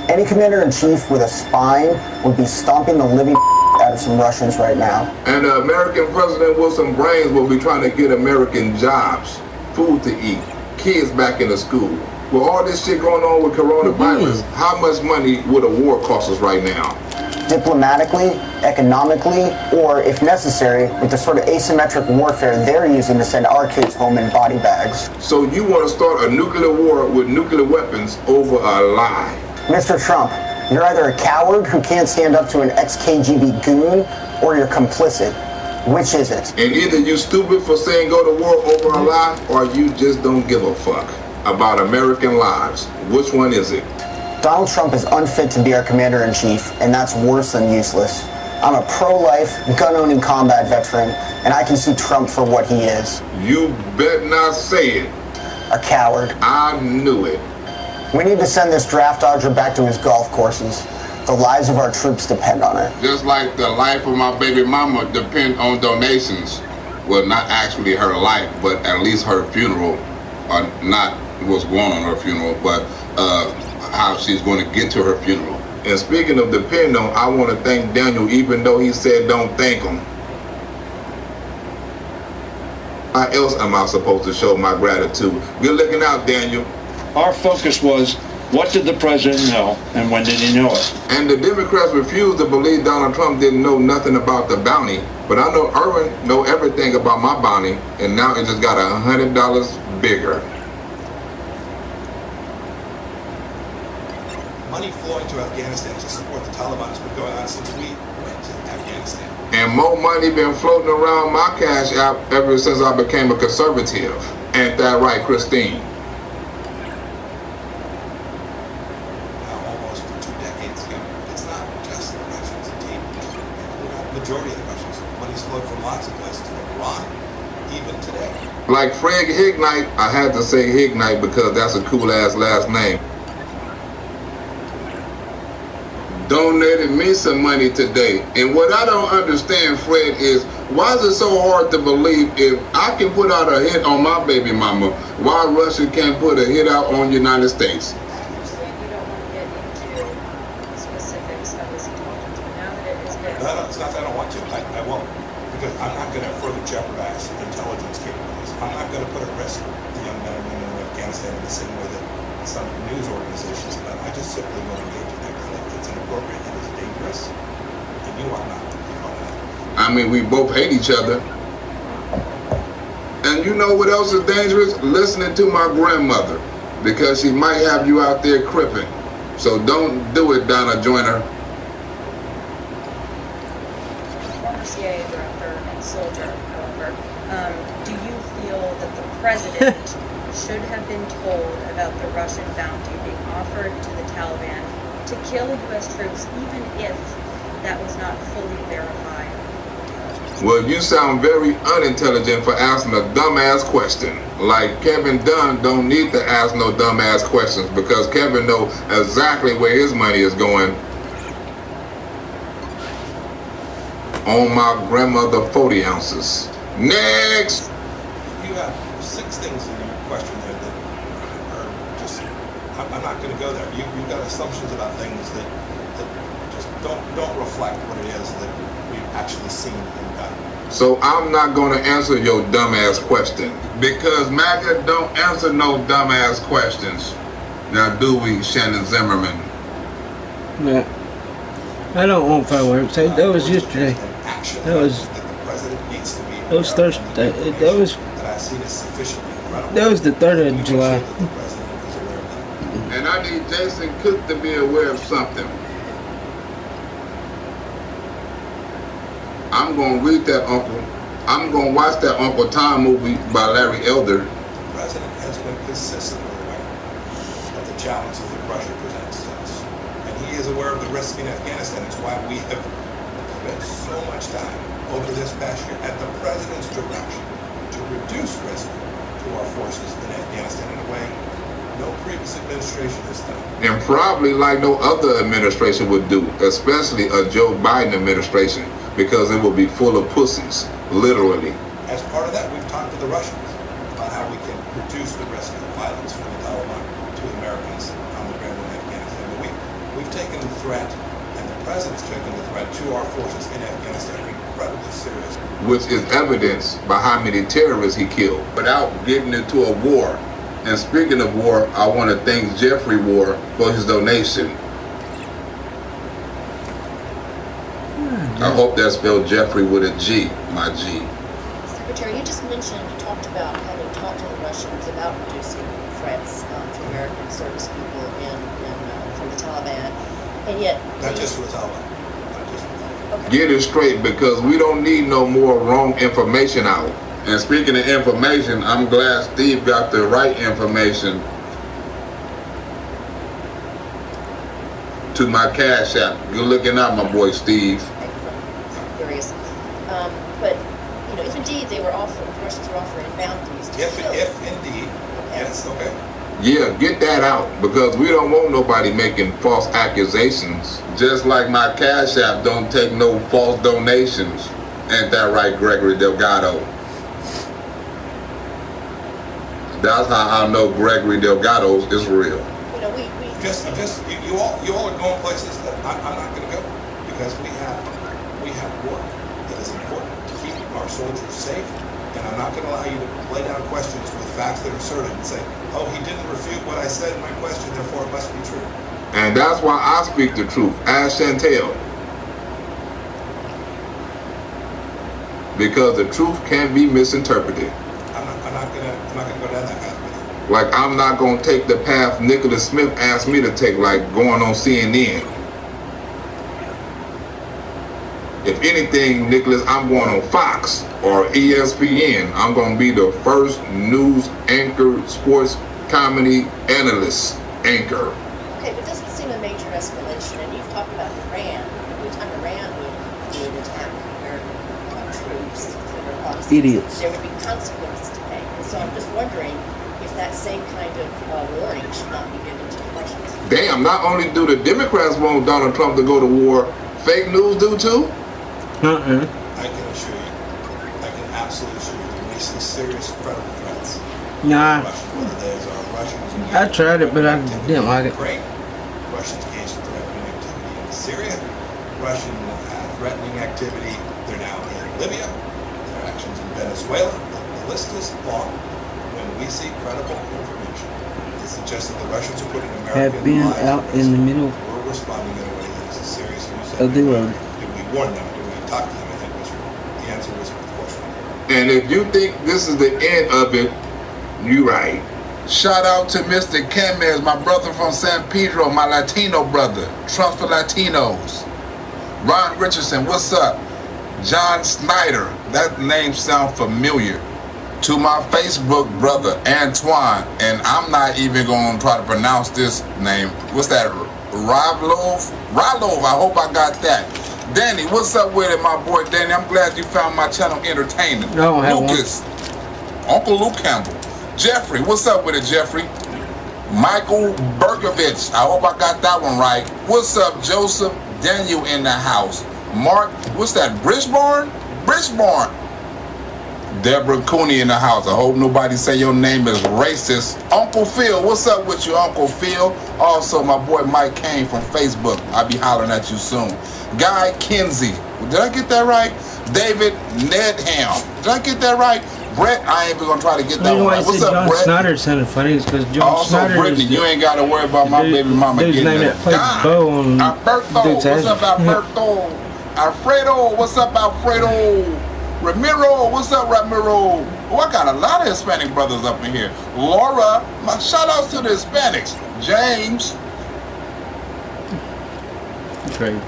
Any commander-in-chief with a spine would be stomping the living out of some Russians right now. And the American president with some brains will be trying to get American jobs, food to eat, kids back into school. With all this shit going on with coronavirus, how much money would a war cost us right now? Diplomatically, economically, or, if necessary, with the sort of asymmetric warfare they're using to send our kids home in body bags. So you want to start a nuclear war with nuclear weapons over a lie? Mr. Trump, you're either a coward who can't stand up to an ex-KGB goon, or you're complicit. Which is it? And either you stupid for saying go to war over a lie, or you just don't give a fuck about American lives. Which one is it? Donald Trump is unfit to be our commander-in-chief, and that's worse than useless. I'm a pro-life, gun-owning combat veteran, and I can see Trump for what he is. You bet not say it. A coward. I knew it. We need to send this draft dodger back to his golf courses. The lives of our troops depend on it. Just like the life of my baby mama depend on donations. Well, not actually her life, but at least her funeral, or not what's going on her funeral, but how she's going to get to her funeral. And speaking of depend on, I want to thank Daniel, even though he said don't thank him. How else am I supposed to show my gratitude? Good looking out, Daniel. Our focus was, what did the president know, and when did he know it? And the Democrats refused to believe Donald Trump didn't know nothing about the bounty. But I know Irwin know everything about my bounty, and now it just got $100 bigger. Money flowing to Afghanistan to support the Taliban has been going on since we went to Afghanistan. And more money been floating around my cash app ever since I became a conservative. Ain't that right, Christine? Majority of the Russians. Money's flowed from lots of places, from Iran, even today. Like Fred Hignite, I had to say Hignite because that's a cool ass last name. Donated me some money today. And what I don't understand, Fred, is why is it so hard to believe if I can put out a hit on my baby mama, why Russia can't put a hit out on the United States? No, it's not that I don't want to. I won't. Because I'm not going to further jeopardize intelligence capabilities. I'm not going to put at risk the young men and women of Afghanistan in the same way that some news organizations have. I just simply won't engage in that. I think it's inappropriate. It is dangerous. And you are not. I mean, we both hate each other. And you know what else is dangerous? Listening to my grandmother. Because she might have you out there cripping. So don't do it, Donna Joyner. CIA director and soldier, however, do you feel that the president should have been told about the Russian bounty being offered to the Taliban to kill U.S. troops, even if that was not fully verified? Well, you sound very unintelligent for asking a dumbass question. Like Kevin Dunn don't need to ask no dumbass questions because Kevin knows exactly where his money is going. On my grandmother 40 ounces. Next! You have 6 things in your question there that are just, I'm not going to go there. You've got assumptions about things that just don't reflect what it is that we've actually seen and done. So I'm not going to answer your dumbass question. Because MAGA don't answer no dumbass questions. Now do we, Shannon Zimmerman? Yeah. I don't want fireworks. That was yesterday. That was Thursday. That was the 3rd of July. And I need Jason Cook to be aware of something. I'm gonna read that I'm gonna watch that Uncle Tom movie by Larry Elder. The president has been consistently aware of the challenges that Russia presents to us. And he is aware of the risk in Afghanistan. It's why we have spent so much time over this past year at the president's direction to reduce risk to our forces in Afghanistan in a way no previous administration has done. And probably like no other administration would do, especially a Joe Biden administration, because it will be full of pussies, literally. As part of that, we've talked to the Russians about how we can reduce the risk of violence from the Taliban to Americans on the ground in Afghanistan. But we've taken the threat, and the president's taken the threat to our forces in Afghanistan incredibly serious. Which is evidenced by how many terrorists he killed without getting into a war. And speaking of war, I want to thank Jeffrey War for his donation. I hope that's spelled Jeffrey with a G, my G. Secretary, you just mentioned, you talked about having talked to the Russians about reducing threats to American service people from the Taliban, and yet... Not just for the Taliban. Okay. Get it straight, because we don't need no more wrong information out. And speaking of information, I'm glad Steve got the right information to my Cash App. You're looking out, my boy Steve. Curious. But, you know, if indeed they were offering, the Russians were offering bounties to kill... If indeed, yes, okay. Yeah, get that out, because we don't want nobody making false accusations. Just like my Cash App don't take no false donations. Ain't that right, Gregory Delgado? That's how I know Gregory Delgado is real. You know, you all are going places that I'm not going to go, because we have work that is important to keep our soldiers safe, and I'm not going to allow you to lay down questions with facts that are certain and say, oh, he didn't refute what I said in my question, therefore it must be true. And that's why I speak the truth. Ask Chantel. Because the truth can be misinterpreted. I'm not gonna go down that path. Like, I'm not gonna take the path Nicholas Smith asked me to take, like going on CNN. If anything, Nicholas, I'm going on Fox or ESPN. I'm gonna be the first news anchor, sports comedy analyst anchor. Okay, but this would seem a major escalation, and you've talked about Iran. Every time Iran would attack American troops, idiots, there would be consequences to pay. And so I'm just wondering if that same kind of warning should not be given to the Russians. Damn, not only do the Democrats want Donald Trump to go to war, fake news do too? I can assure you, I can absolutely assure you, that we see serious credible threats. Nah. Whether those are Russians. I tried it, but I didn't like it. Great. Russians engaged in threatening activity in Syria. Russian threatening activity. They're now in Libya. Their actions in Venezuela. The list is long. When we see credible information, it suggests that the Russians are putting American Have been lives out at in the risk. middle We're responding in a way that is a serious of the road. Do we warn them? Do we talk to them? I think the answer is of course. And if you think this is the end of it, you right. Shout out to Mr. Kemez, my brother from San Pedro, my Latino brother. Trump for Latinos. Ron Richardson, what's up? John Snyder, that name sounds familiar. To my Facebook brother, Antoine, and I'm not even going to try to pronounce this name. What's that? Rylov, I hope I got that. Danny, what's up with it, my boy Danny? I'm glad you found my channel entertaining. No, I haven't. Lucas, Uncle Luke Campbell. Jeffrey, what's up with it, Jeffrey? Michael Berkovich, I hope I got that one right. What's up, Joseph? Daniel in the house. Mark, what's that, Bridgeborn? Bridgeborn. Deborah Cooney in the house. I hope nobody say your name is racist. Uncle Phil, what's up with you, Uncle Phil? Also, my boy Mike Kane from Facebook. I'll be hollering at you soon. Guy Kinsey, did I get that right? David Nedham, did I get that right? Brett, I ain't even gonna try to get that one right. What's up, John Brett? Snyder sounded funny because John Also, Snyder Brittany, you ain't got to worry about my baby mama getting that played Bo on Alberto, what's up, Alberto? Alfredo, what's up, Alfredo? Ramiro, what's up, Ramiro? Oh, I got a lot of Hispanic brothers up in here. Laura, my shout outs to the Hispanics. James. Trade.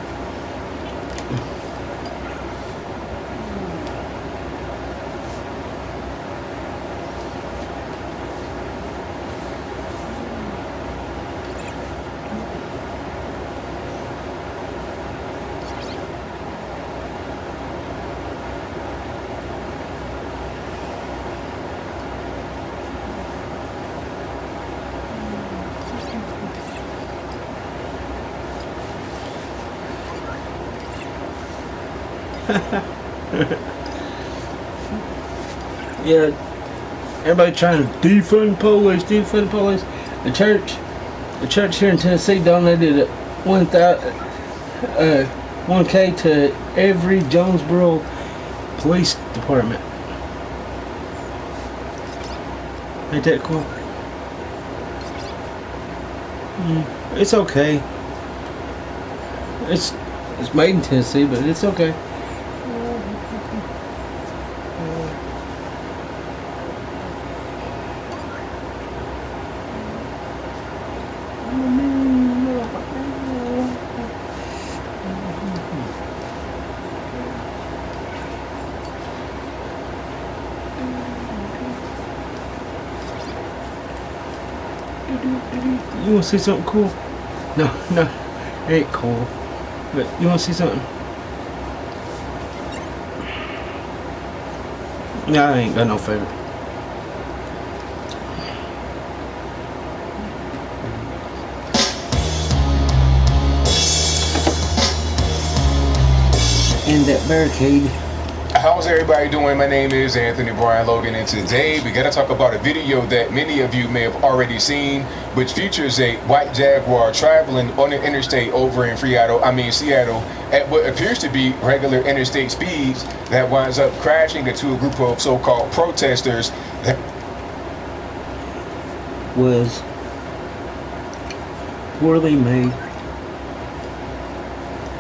Yeah, everybody trying to defund police. The church here in Tennessee donated $1K to every Jonesboro police department. Ain't that cool? It's okay. It's made in Tennessee, but it's okay. You want to see something cool? No, it ain't cool. But you want to see something? No, I ain't got no favorite. And that barricade. How's everybody doing? My name is Anthony Brian Logan, and today we gotta talk about a video that many of you may have already seen, which features a white Jaguar traveling on an interstate over in Seattle at what appears to be regular interstate speeds that winds up crashing into a group of so-called protesters that was poorly made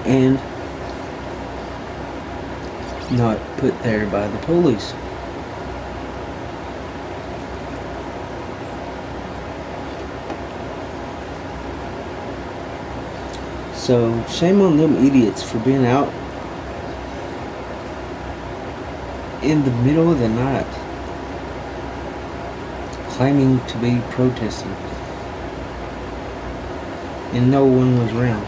and not put there by the police. So shame on them idiots for being out in the middle of the night claiming to be protesting and no one was around.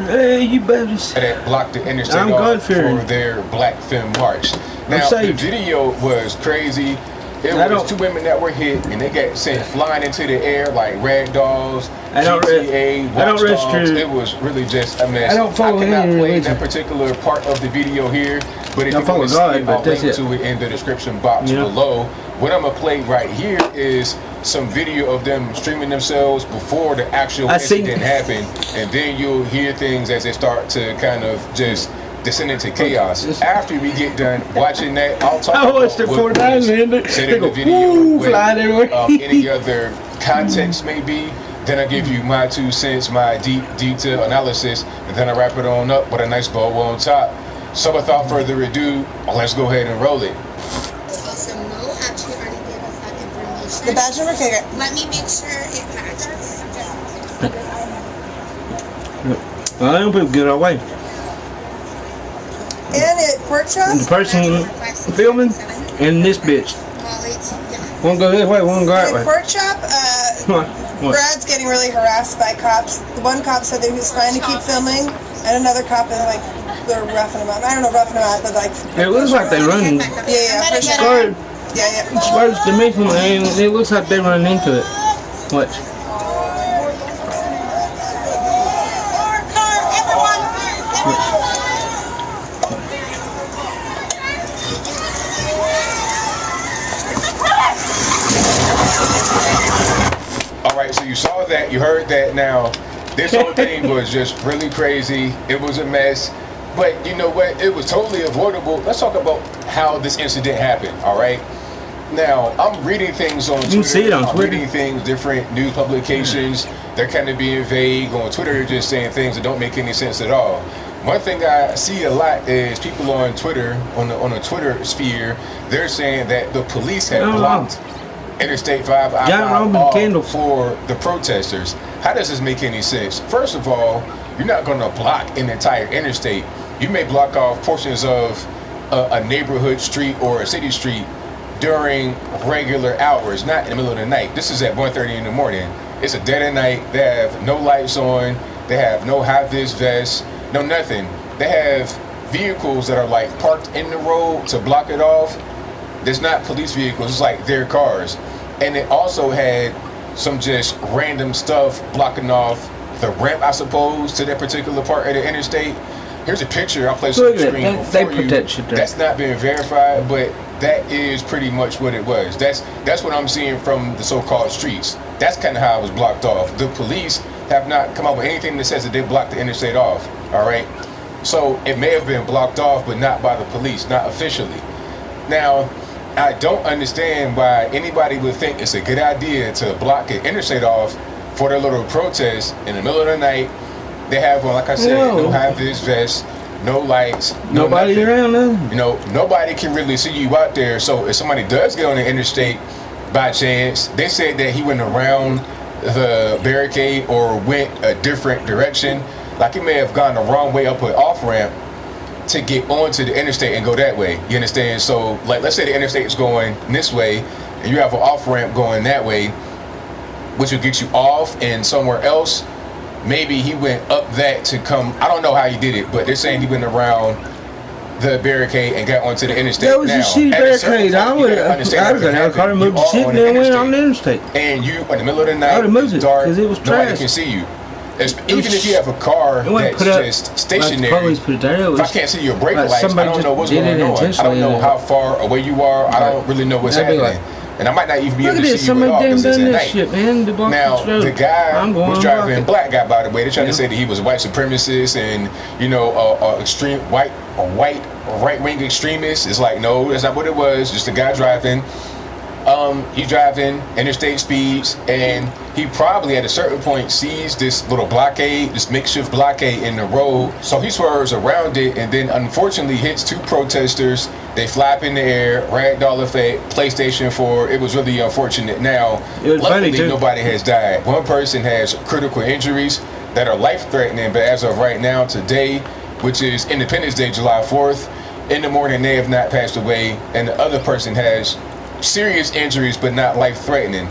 Hey, you better that blocked the interstate off for their Black Femme March. Now, the video was crazy. It was two women that were hit, and they got sent flying into the air like rag dolls, GTA, watch dogs. It was really just a mess. I cannot play that particular part of the video here, but if you want to see it, I'll link to it in the description box below. What I'm going to play right here is some video of them streaming themselves before the actual incident happened, and then you'll hear things as they start to kind of just descend into chaos. After we get done watching that, I'll talk about what was said in the video, any other context may be. Then I give you my 2 cents, my deep detail analysis, and then I wrap it on up with a nice bow on top. So without further ado, let's go ahead and roll it. The badge number? Okay, let me make sure it matches. Well, I don't put good away. And it pork chops? The person filming and this bitch. One go this way, one go that way. Pork chop, Brad's getting really harassed by cops. The one cop said that he was trying to keep filming, and another cop is like, they're roughing him up. I don't know roughing him up, but like... It looks like they running. Yeah, for sure. It's worse to me from it looks like they run into it. Watch. Alright, so you saw that, you heard that. Now, this whole thing was just really crazy. It was a mess. But you know what? It was totally avoidable. Let's talk about how this incident happened, alright? Now, I'm reading things on Twitter. You see it on Twitter. I'm reading things, different news publications. They're kind of being vague. On Twitter, they're just saying things that don't make any sense at all. One thing I see a lot is people on Twitter, on the Twitter sphere, they're saying that the police had blocked Interstate 5 off for the protesters. How does this make any sense? First of all, you're not going to block an entire interstate. You may block off portions of a neighborhood street or a city street during regular hours, not in the middle of the night. This is at 1:30 in the morning. It's a dead of night. They have no lights on. They have no high-vis vests, no nothing. They have vehicles that are like parked in the road to block it off. There's not police vehicles. It's like their cars. And it also had some just random stuff blocking off the ramp, I suppose, to that particular part of the interstate. Here's a picture I'll place on the screen for you. That's not been verified, but that is pretty much what it was. That's what I'm seeing from the so-called streets. That's kind of how it was blocked off. The police have not come up with anything that says that they blocked the interstate off. All right. So it may have been blocked off, but not by the police, not officially. Now, I don't understand why anybody would think it's a good idea to block an interstate off for their little protest in the middle of the night. They have on, like I said, no high-vis vests, no lights, nobody around them. You know, nobody can really see you out there. So if somebody does get on the interstate by chance, they said that he went around the barricade or went a different direction. Like he may have gone the wrong way up an off-ramp to get onto the interstate and go that way. You understand? So, like, let's say the interstate is going this way, and you have an off-ramp going that way, which will get you off and somewhere else. Maybe he went up that to come. I don't know how he did it, but they're saying he went around the barricade and got onto the interstate. That was a shitty barricade. I would have car moved the shit and then went on the interstate. And you, in the middle of the night, I would have moved it because it was trash. Nobody can see you. Even if you have a car that's just stationary, if I can't see your brake lights, I don't know what's going on. I don't know how far away you are. I don't really know what's happening. And I might not even be able to see you at all because it's at night. Now, the guy was driving, black guy, by the way, they're trying to say that he was a white supremacist and, you know, extreme white right-wing extremist. It's like, no, that's not what it was. Just a guy driving. He's driving interstate speeds, and he probably at a certain point sees this little blockade, this makeshift blockade in the road. So he swerves around it and then unfortunately hits two protesters. They flap in the air, ragdoll effect, PlayStation 4. It was really unfortunate. Now, luckily nobody has died. One person has critical injuries that are life-threatening, but as of right now, today, which is Independence Day, July 4th, in the morning they have not passed away, and the other person has serious injuries but not life-threatening.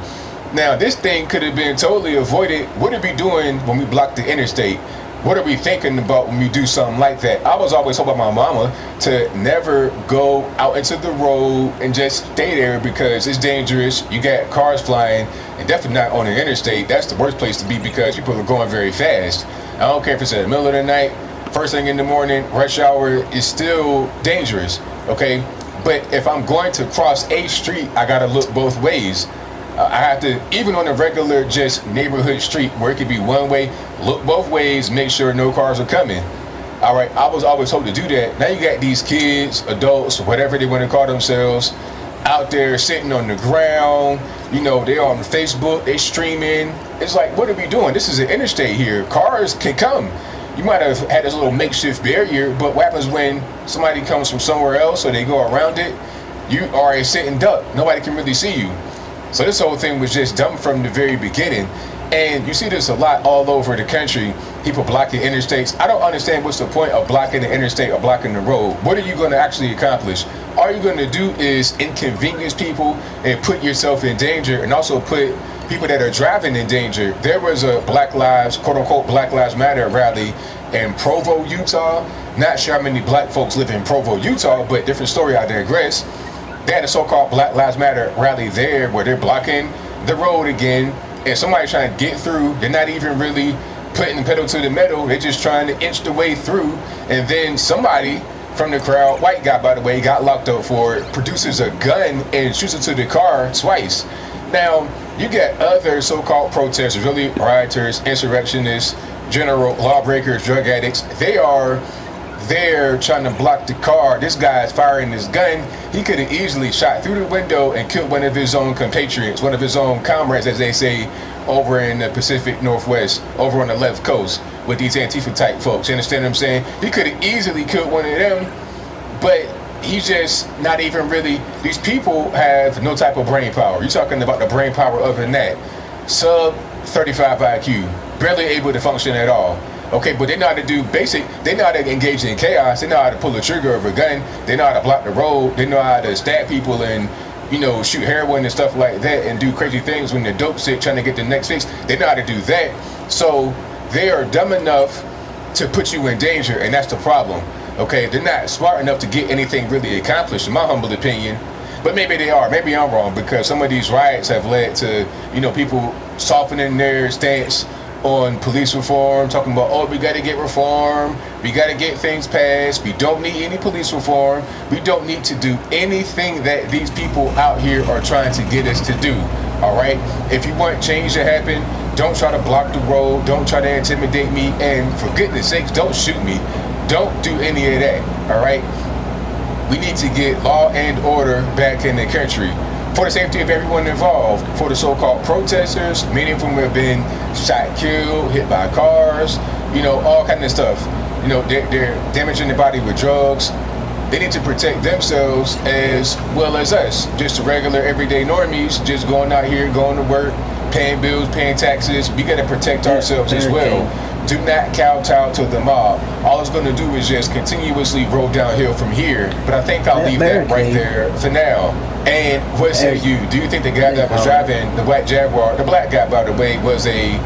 Now, this thing could have been totally avoided. What are we doing when we block the interstate? What are we thinking about when we do something like that? I was always told by my mama to never go out into the road and just stay there because it's dangerous. You got cars flying, and definitely not on the interstate. That's the worst place to be because people are going very fast. I don't care if it's in the middle of the night, first thing in the morning, rush hour is still dangerous, okay? But if I'm going to cross a street, I gotta look both ways. I have to, even on a regular just neighborhood street where it could be one way, look both ways, make sure no cars are coming. All right, I was always told to do that. Now you got these kids, adults, whatever they want to call themselves, out there sitting on the ground. You know, they're on Facebook, they streaming. It's like, what are we doing? This is an interstate here. Cars can come. You might have had this little makeshift barrier, but what happens when somebody comes from somewhere else or they go around it? You are a sitting duck. Nobody can really see you. So this whole thing was just dumb from the very beginning. And you see this a lot all over the country. People blocking interstates. I don't understand what's the point of blocking the interstate or blocking the road. What are you going to actually accomplish? All you're going to do is inconvenience people and put yourself in danger, and also put people that are driving in danger. There was a Black Lives, quote unquote, Black Lives Matter rally in Provo, Utah. Not sure how many black folks live in Provo, Utah, but different story, I digress. They had a so-called Black Lives Matter rally there where they're blocking the road again, and somebody's trying to get through. They're not even really putting the pedal to the metal. They're just trying to inch the way through, and then somebody from the crowd, white guy by the way, got locked up for it, produces a gun and shoots into the car twice. Now, you get other so-called protesters, really rioters, insurrectionists, general lawbreakers, drug addicts. They are there trying to block the car. This guy is firing his gun. He could have easily shot through the window and killed one of his own compatriots, one of his own comrades, as they say, over in the Pacific Northwest, over on the left coast with these Antifa type folks. You understand what I'm saying? He could have easily killed one of them, but he's just not even really. These people have no type of brain power. You're talking about the brain power other than that. Sub 35 IQ, barely able to function at all. Okay, but they know how to do basic. They know how to engage in chaos. They know how to pull the trigger of a gun. They know how to block the road. They know how to stab people and, you know, shoot heroin and stuff like that and do crazy things when they're dope sick trying to get the next fix. They know how to do that. So they are dumb enough to put you in danger, and that's the problem. Okay, they're not smart enough to get anything really accomplished, in my humble opinion. But maybe they are. Maybe I'm wrong, because some of these riots have led to, you know, people softening their stance on police reform, talking about, oh, we got to get reform, we got to get things passed, we don't need any police reform, we don't need to do anything that these people out here are trying to get us to do. All right, if you want change to happen, don't try to block the road, don't try to intimidate me, and for goodness sakes, don't shoot me, don't do any of that. All right, we need to get law and order back in the country for the safety of everyone involved. For the so-called protesters, many of them have been shot, killed, hit by cars, you know, all kind of stuff. You know, they're damaging their body with drugs. They need to protect themselves as well as us, just the regular everyday normies, just going out here, going to work, paying bills, paying taxes. We got to protect ourselves as well. Do not kowtow to the mob. All it's going to do is just continuously roll downhill from here. But I think I'll leave that right there for now. And what say you? Do you think the guy that was driving the white Jaguar, the black guy, by the way, was a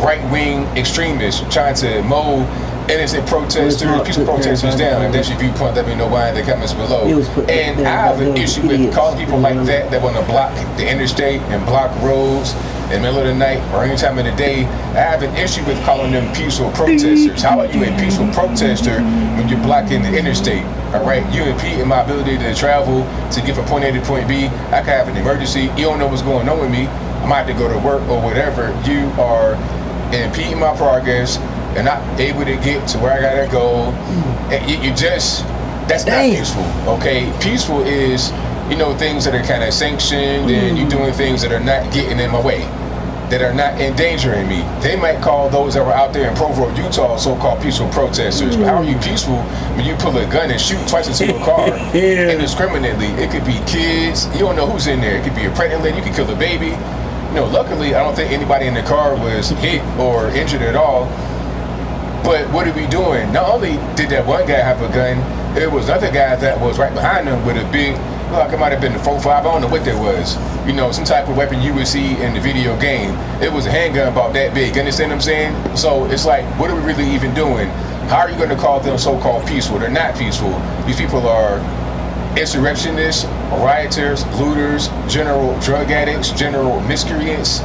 right-wing extremist trying to mow innocent protesters, peaceful protesters down? If that's your viewpoint, let me know why in the comments below. And I have an issue with calling people like that want to block the interstate and block roads in the middle of the night or any time of the day. I have an issue with calling them peaceful protesters. How are you a peaceful protester when you're blocking the interstate? All right, you impeding my ability to travel to get from point A to point B. I could have an emergency. You don't know what's going on with me. I might have to go to work or whatever. You are impeding my progress and not able to get to where I gotta go. And you just, that's not peaceful. Okay, peaceful is, you know, things that are kind of sanctioned and you doing things that are not getting in my way, that are not endangering me. They might call those that were out there in Provo, Utah, so-called peaceful protesters. But how are you peaceful when you pull a gun and shoot twice into a car indiscriminately? It could be kids. You don't know who's in there. It could be a pregnant lady. You could kill a baby. You know, luckily, I don't think anybody in the car was hit or injured at all. But what are we doing? Not only did that one guy have a gun, there was other guy that was right behind him with a big, like it might have been a 4.5, I don't know what that was. You know, some type of weapon you would see in the video game. It was a handgun about that big, you understand what I'm saying? So it's like, what are we really even doing? How are you going to call them so-called peaceful? They're not peaceful. These people are insurrectionists, rioters, looters, general drug addicts, general miscreants.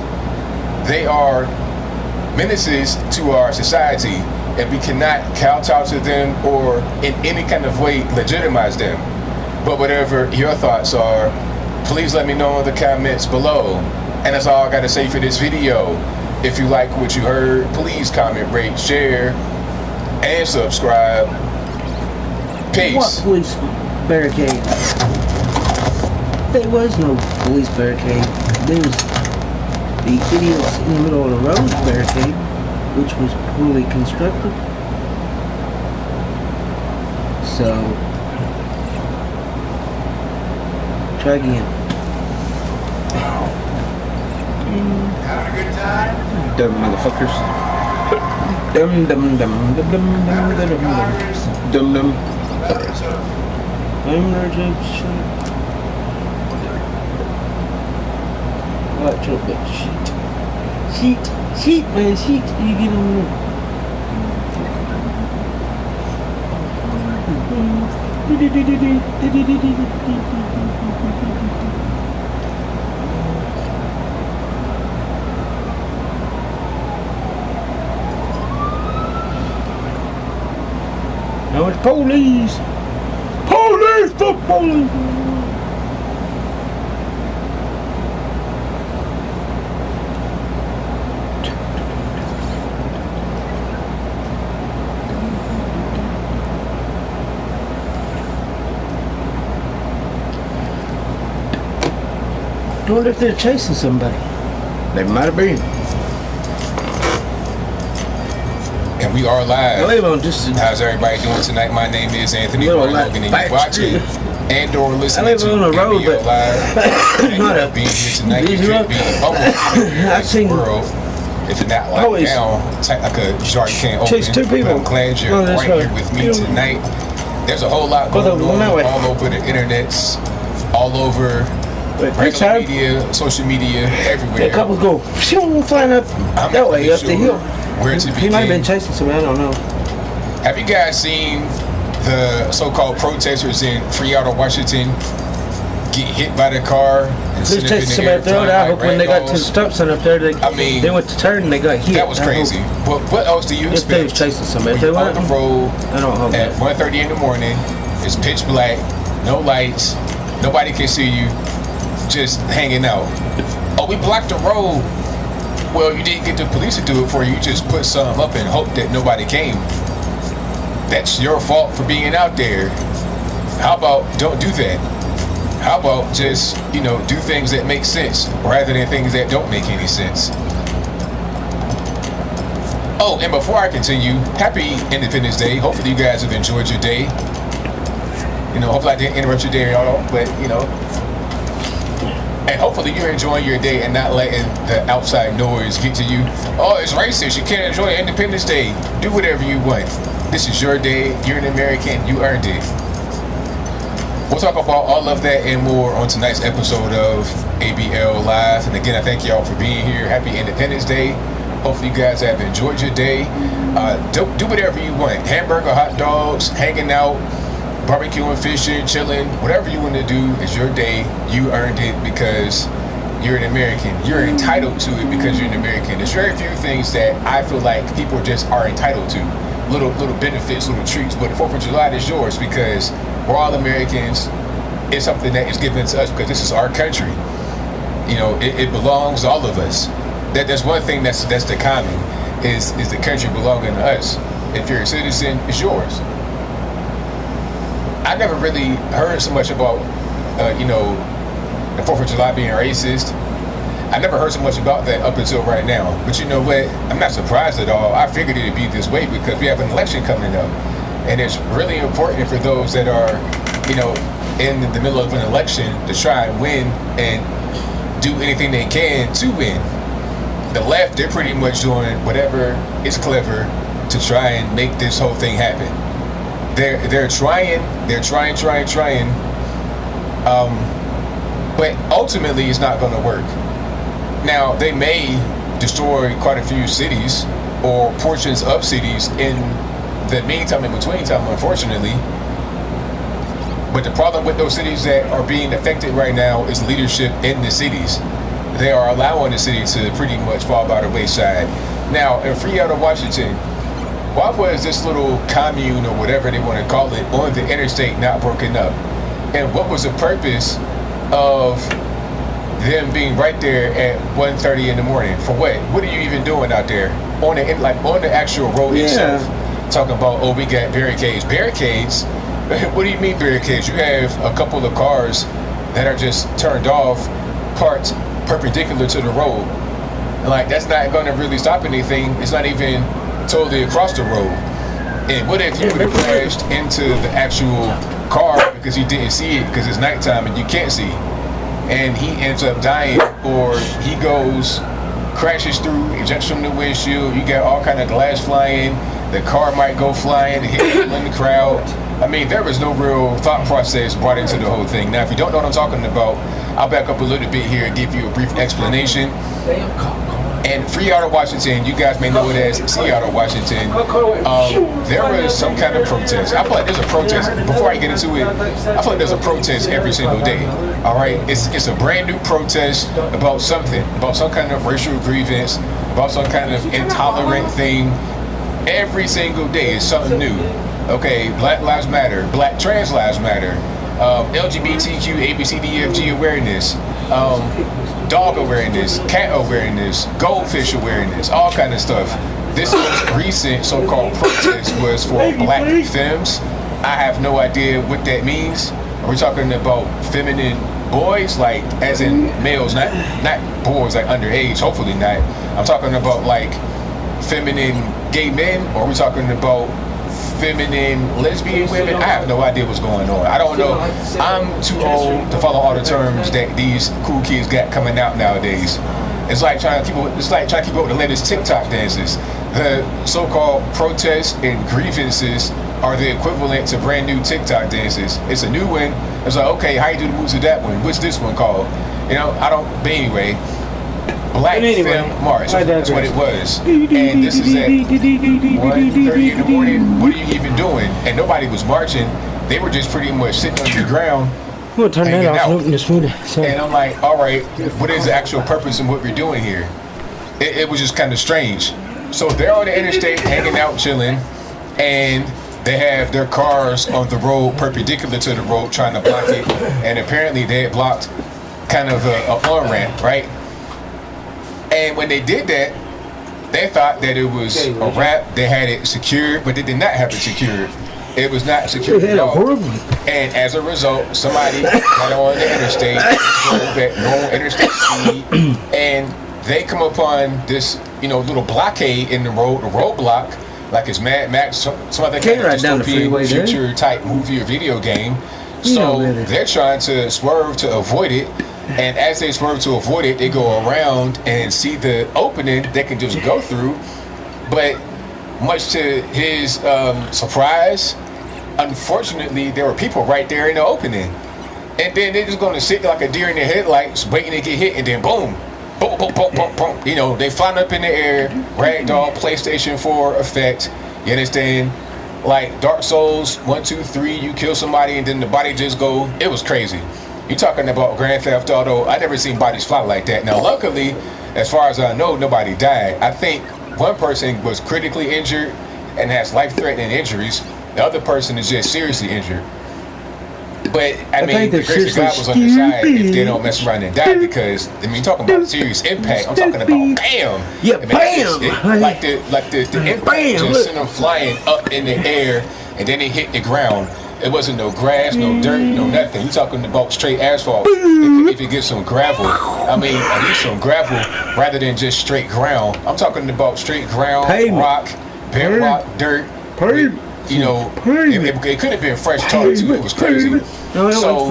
They are menaces to our society, and we cannot kowtow to them or in any kind of way legitimize them. But whatever your thoughts are, please let me know in the comments below. And that's all I got to say for this video. If you like what you heard, please comment, rate, share, and subscribe. Peace. What police barricade? There was no police barricade. There was the idiots in the middle of the road barricade, which was poorly constructed. So, try again. Having a good time? Dumb motherfuckers. Dum dum dum dum dum dum dum dum dum dum. I'm What chocolate sheet, man, sheet. You get them. Now it's police. Police, the police. I wonder if they're chasing somebody. They might have been. And we are live. Just how's everybody doing tonight? My name is Anthony Logan, and you're watching and or listening to on the road, but Live. not a being here tonight. You could be almost in the world. If you're not locked down, like a shark can't open. Chase two people. I'm glad you're right here with me tonight. There's a whole lot going on all over the internets, all over regular media, social media, everywhere. The couples go flying up that way, up the hill. Where to begin. He might have been chasing somebody, I don't know. Have you guys seen the so-called protesters in Seattle, Washington? get hit by the car and Just take somebody throw it. I hope when they got to the stop sign up there, they went to turn and they got hit. That was crazy. But what else do you expect? If they was chasing somebody, when you're on the road at 1:30 in the morning, it's pitch black, no lights, nobody can see you, just hanging out. Oh, we blocked the road. Well, you didn't get the police to do it for you. You just put something up and hope that nobody came. That's your fault for being out there. How about don't do that? How about just, do things that make sense rather than things that don't make any sense? Oh, and before I continue, happy Independence Day. Hopefully you guys have enjoyed your day. Hopefully I didn't interrupt your day at all, but, and hopefully you're enjoying your day and not letting the outside noise get to you. Oh, it's racist. You can't enjoy Independence Day. Do whatever you want. This is your day. You're an American. You earned it. We'll talk about all of that and more on tonight's episode of ABL Live. And again, I thank y'all for being here. Happy Independence Day. Hopefully you guys have enjoyed your day. Do whatever you want. Hamburger, hot dogs, hanging out, barbecuing, fishing, chilling. Whatever you want to do is your day. You earned it because you're an American. You're entitled to it because you're an American. There's very few things that I feel like people just are entitled to. Little benefits, little treats. But the 4th of July is yours because we're all Americans. It's something that is given to us because this is our country. It belongs to all of us. That's one thing that's the common is the country belonging to us. If you're a citizen, it's yours. I never really heard so much about the 4th of July being racist. I never heard so much about that up until right now. But you know what? I'm not surprised at all. I figured it'd be this way because we have an election coming up. And it's really important for those that are, in the middle of an election to try and win and do anything they can to win. The left, they're pretty much doing whatever is clever to try and make this whole thing happen. They're trying. But ultimately, it's not going to work. Now, they may destroy quite a few cities or portions of cities in the meantime, in between time, unfortunately. But the problem with those cities that are being affected right now is leadership in the cities. They are allowing the city to pretty much fall by the wayside. Now, in Freetown, Washington, why was this little commune or whatever they want to call it on the interstate not broken up? And what was the purpose of them being right there at 1:30 in the morning? For what? What are you even doing out there on the actual road itself? Talking about, we got barricades. Barricades? What do you mean barricades? You have a couple of cars that are just turned off, parked perpendicular to the road. That's not going to really stop anything. It's not even totally across the road. And what if you would have crashed into the actual car because you didn't see it because it's nighttime and you can't see? And he ends up dying, or he crashes through, ejects from the windshield. You got all kind of glass flying. The car might go flying, hit people in the crowd. I mean, there was no real thought process brought into the whole thing. Now, if you don't know what I'm talking about, I'll back up a little bit here and give you a brief explanation. And Freetown, Washington, you guys may know it as Seattle, Washington. There was some kind of protest. I feel like there's a protest. Before I get into it, I feel like there's a protest every single day. All right, it's a brand new protest about something, about some kind of racial grievance, about some kind of intolerant thing. Every single day is something new. Okay, Black Lives Matter, Black Trans Lives Matter, LGBTQ, ABCDFG awareness, dog awareness, cat awareness, goldfish awareness, all kind of stuff. This most recent so-called protest was for black femmes. I have no idea what that means. Are we talking about feminine boys, like as in males, not boys like underage, hopefully not. I'm talking about like feminine gay men, or are we talking about feminine lesbian women? I have no idea what's going on. I don't know. I'm too old to follow all the terms that these cool kids got coming out nowadays. It's like trying to keep up with the latest TikTok dances. The so-called protests and grievances are the equivalent to brand new TikTok dances. It's a new one. It's like, okay, how you do the moves of that one? What's this one called? But anyway, Black Femme March. That's what it was. And this is at 1:30 in the morning. What are you even doing? And nobody was marching. They were just pretty much sitting on the ground gonna turn hanging that off. out. This food. And I'm like, all right, what is the actual purpose of what we're doing here? It was just kind of strange. So they're on the interstate hanging out, chilling, and they have their cars on the road perpendicular to the road trying to block it. And apparently they had blocked kind of a on-ramp, right? And when they did that, they thought that it was a wrap. They had it secured, but they did not have it secured. It was not secured at all. And as a result, somebody got on the interstate, drove at normal interstate speed, and they come upon this, little blockade in the road, a roadblock, like it's Mad Max, some other kind of dystopian future type movie or video game. So they're trying to swerve to avoid it. And as they swerve to avoid it, they go around and see the opening they can just go through. But much to his surprise, unfortunately, there were people right there in the opening. And then they're just going to sit like a deer in the headlights, waiting to get hit, and then boom, boom, boom, boom, boom, boom. They flying up in the air, ragdoll, PlayStation 4 effect. You understand? Like Dark Souls 1, 2, 3, you kill somebody and then the body just go. It was crazy. You talking about Grand Theft Auto? I never seen bodies fly like that. Now, luckily, as far as I know, nobody died. I think one person was critically injured and has life-threatening injuries. The other person is just seriously injured. But I mean, the grace of God was on their side if they don't mess around and die, because talking about serious impact. I'm talking about bam. Yeah, bam. Like the impact just sent them flying up in the air, and then they hit the ground. It wasn't no grass, no dirt, no nothing. You talking about straight asphalt. If you get some gravel, at least some gravel rather than just straight ground. I'm talking about straight ground, rock, bedrock, dirt. It could have been fresh tar too. It was crazy. So,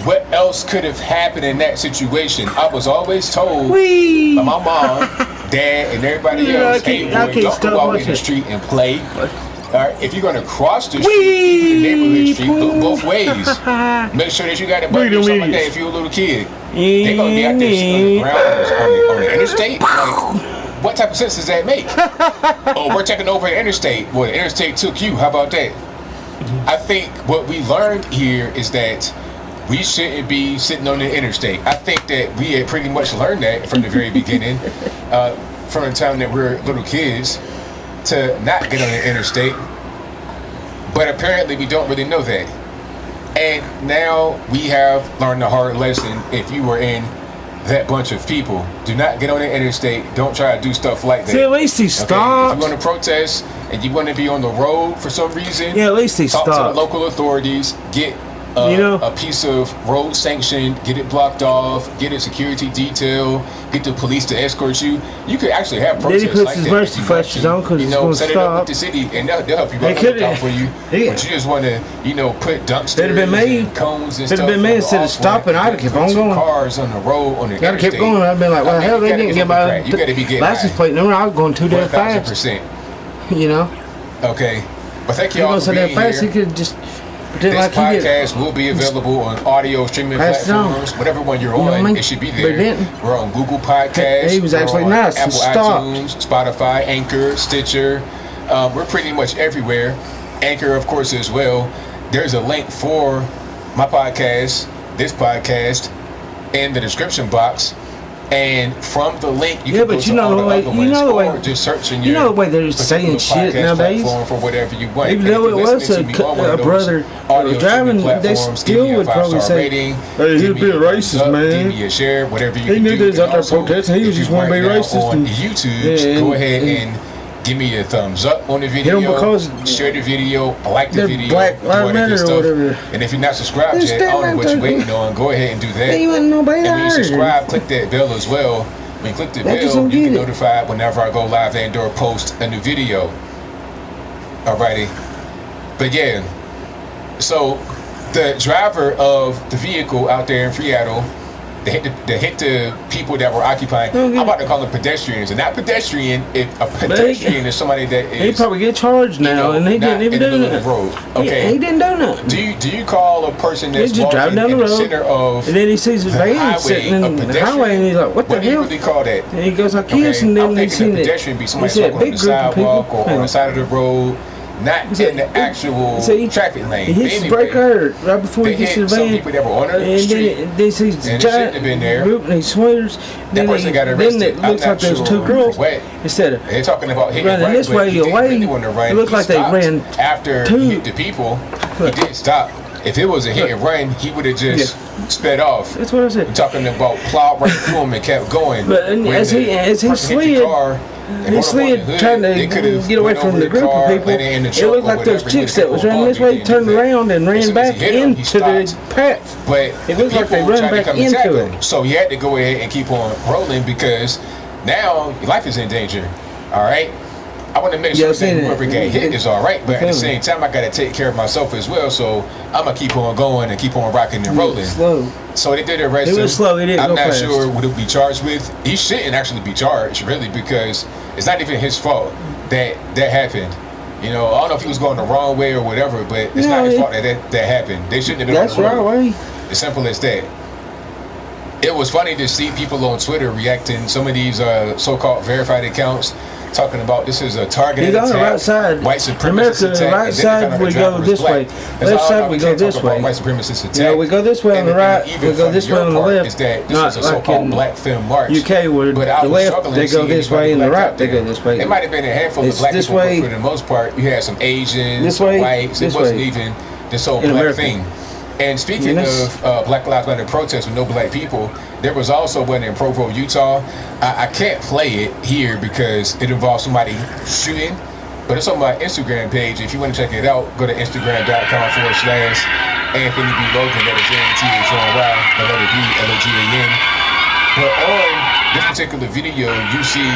what else could have happened in that situation? I was always told by my mom, dad, and everybody else, hey boy, don't go out in the street and play. Alright, if you're gonna cross the street, keep the neighborhood street, look both ways. Make sure that you got a button or something like that if you're a little kid. They gonna be out there sitting on the ground on the interstate. What type of sense does that make? Oh, we're taking over the interstate. Well, the interstate took you. How about that? I think what we learned here is that we shouldn't be sitting on the interstate. I think that we had pretty much learned that from the very beginning, from the time that we were little kids, to not get on the interstate. But apparently we don't really know that. And now we have learned the hard lesson. If you were in that bunch of people, do not get on the interstate. Don't try to do stuff like that. See, at least he stopped. If you want to protest and you want to be on the road for some reason, at least he talk stopped. to the local authorities, get a piece of road sanction, get it blocked off, get a security detail, get the police to escort you. You could actually have protests like that. Mercy flashes on because it's going to set it up with the city, and they'll help you run out for you. But you just want to, put dumpsters and cones and stuff. It'd have been made instead of stopping. I'd have kept on going. Cars on the road on the interstate. I'd have kept going. I'd been like, well, hell, they didn't get my license plate number. I was going too damn fast. 1,000%. Okay, but thank you all for being here. He could just. This podcast will be available on audio streaming platforms. Whatever one you're on, it should be there. We're on Google Podcasts. He was actually nice. Apple iTunes, Spotify, Anchor, Stitcher. We're pretty much everywhere. Anchor, of course, as well. There's a link for my podcast, this podcast, in the description box. And from the link, you can go to all the other ones, or just searching your the way they're saying shit nowadays. For whatever you want. Even though it was a brother driving, they still would probably say, "Hey, he's a bit racist, man." Give me a share, whatever you he knew they was out there protesting. He was just want to be racist. On YouTube, go ahead and give me a thumbs up on the video, share the video, like the video, Black Lives Matter or whatever. And if you're not subscribed yet, I don't know what you're waiting on. Go ahead and do that. And when you subscribe, click that bell as well. When you click the bell, you get notified whenever I go live and/or post a new video. Alrighty, but yeah. So the driver of the vehicle out there in Seattle, they hit the people that were occupying. I'm about to call them pedestrians, and not pedestrian. If a pedestrian is somebody that is, they probably get charged now, and they didn't even do that. Road. Okay, he didn't do nothing. Do you call a person that's just driving down the road, center of and then he sees his van sitting in the highway, and he's like, "What the hell?" What do you really call that? And he goes like this, and then I'm thinking a pedestrian be somebody walking on the sidewalk or on the side of the road. not in the actual traffic lane. He hits the breaker right before he gets to the van. Some people that were on the street, and then sees the giant group and he swears. That person got arrested. Then it looks like there's two girls. Instead of they're talking about hitting running right, this way away, it looked like they ran after he hit the people. He didn't stop. If it was a hit and run, he would have just sped off. That's what I said. I'm talking about plowed right through him and kept going. But as he slid, trying to get away from the group of people. It looked like those chicks that was running this way turned around and ran back into the path. But it looked like they ran back into it. So he had to go ahead and keep on rolling because now life is in danger. All right. I want to make sure that whoever got hit is all right, but at the same time, I got to take care of myself as well. So I'm gonna keep on going and keep on rocking and rolling. So they did arrest him. It was slow. He didn't I'm go not fast. sure what he'll be charged with. He shouldn't actually be charged, really, because it's not even his fault that happened. You know, I don't know if he was going the wrong way or whatever, but it's not his fault that happened. They shouldn't have been on the road. As simple as that. It was funny to see people on Twitter reacting. Some of these so-called verified accounts talking about this is a targeted attack. On the right side. White supremacist America, attack. right side we go this way. Left side we go this way. White supremacist attack. You know, we go this way on the right. We go this way on the left. Is that this Not is a so-called like Black Film March. UK where the left they go this way and the right they go this way. It might have been a handful of black people, but for the most part, you had some Asians, some whites. It wasn't even this whole black thing. And speaking of Black Lives Matter protests with no black people, there was also one in Provo, Utah. I can't play it here because it involves somebody shooting, but it's on my Instagram page. If you want to check it out, go to instagram.com/Anthony B. Logan, that is ANTHONY, the letter B, LOGAN. But on this particular video, you see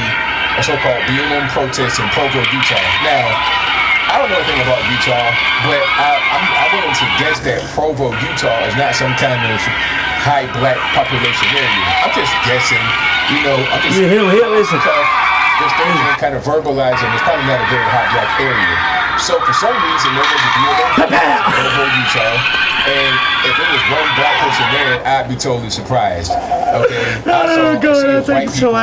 a so-called BLM protest in Provo, Utah. Now, I don't know anything about Utah, but I'm willing to guess that Provo, Utah is not some kind of high black population area. I'm just guessing, you know, I'm just this thing kind of verbalizing, it's probably not a very high black area. So for some reason, there was a BLM in Provo, Utah, and if there was one black person there, I'd be totally surprised. Okay, I saw white people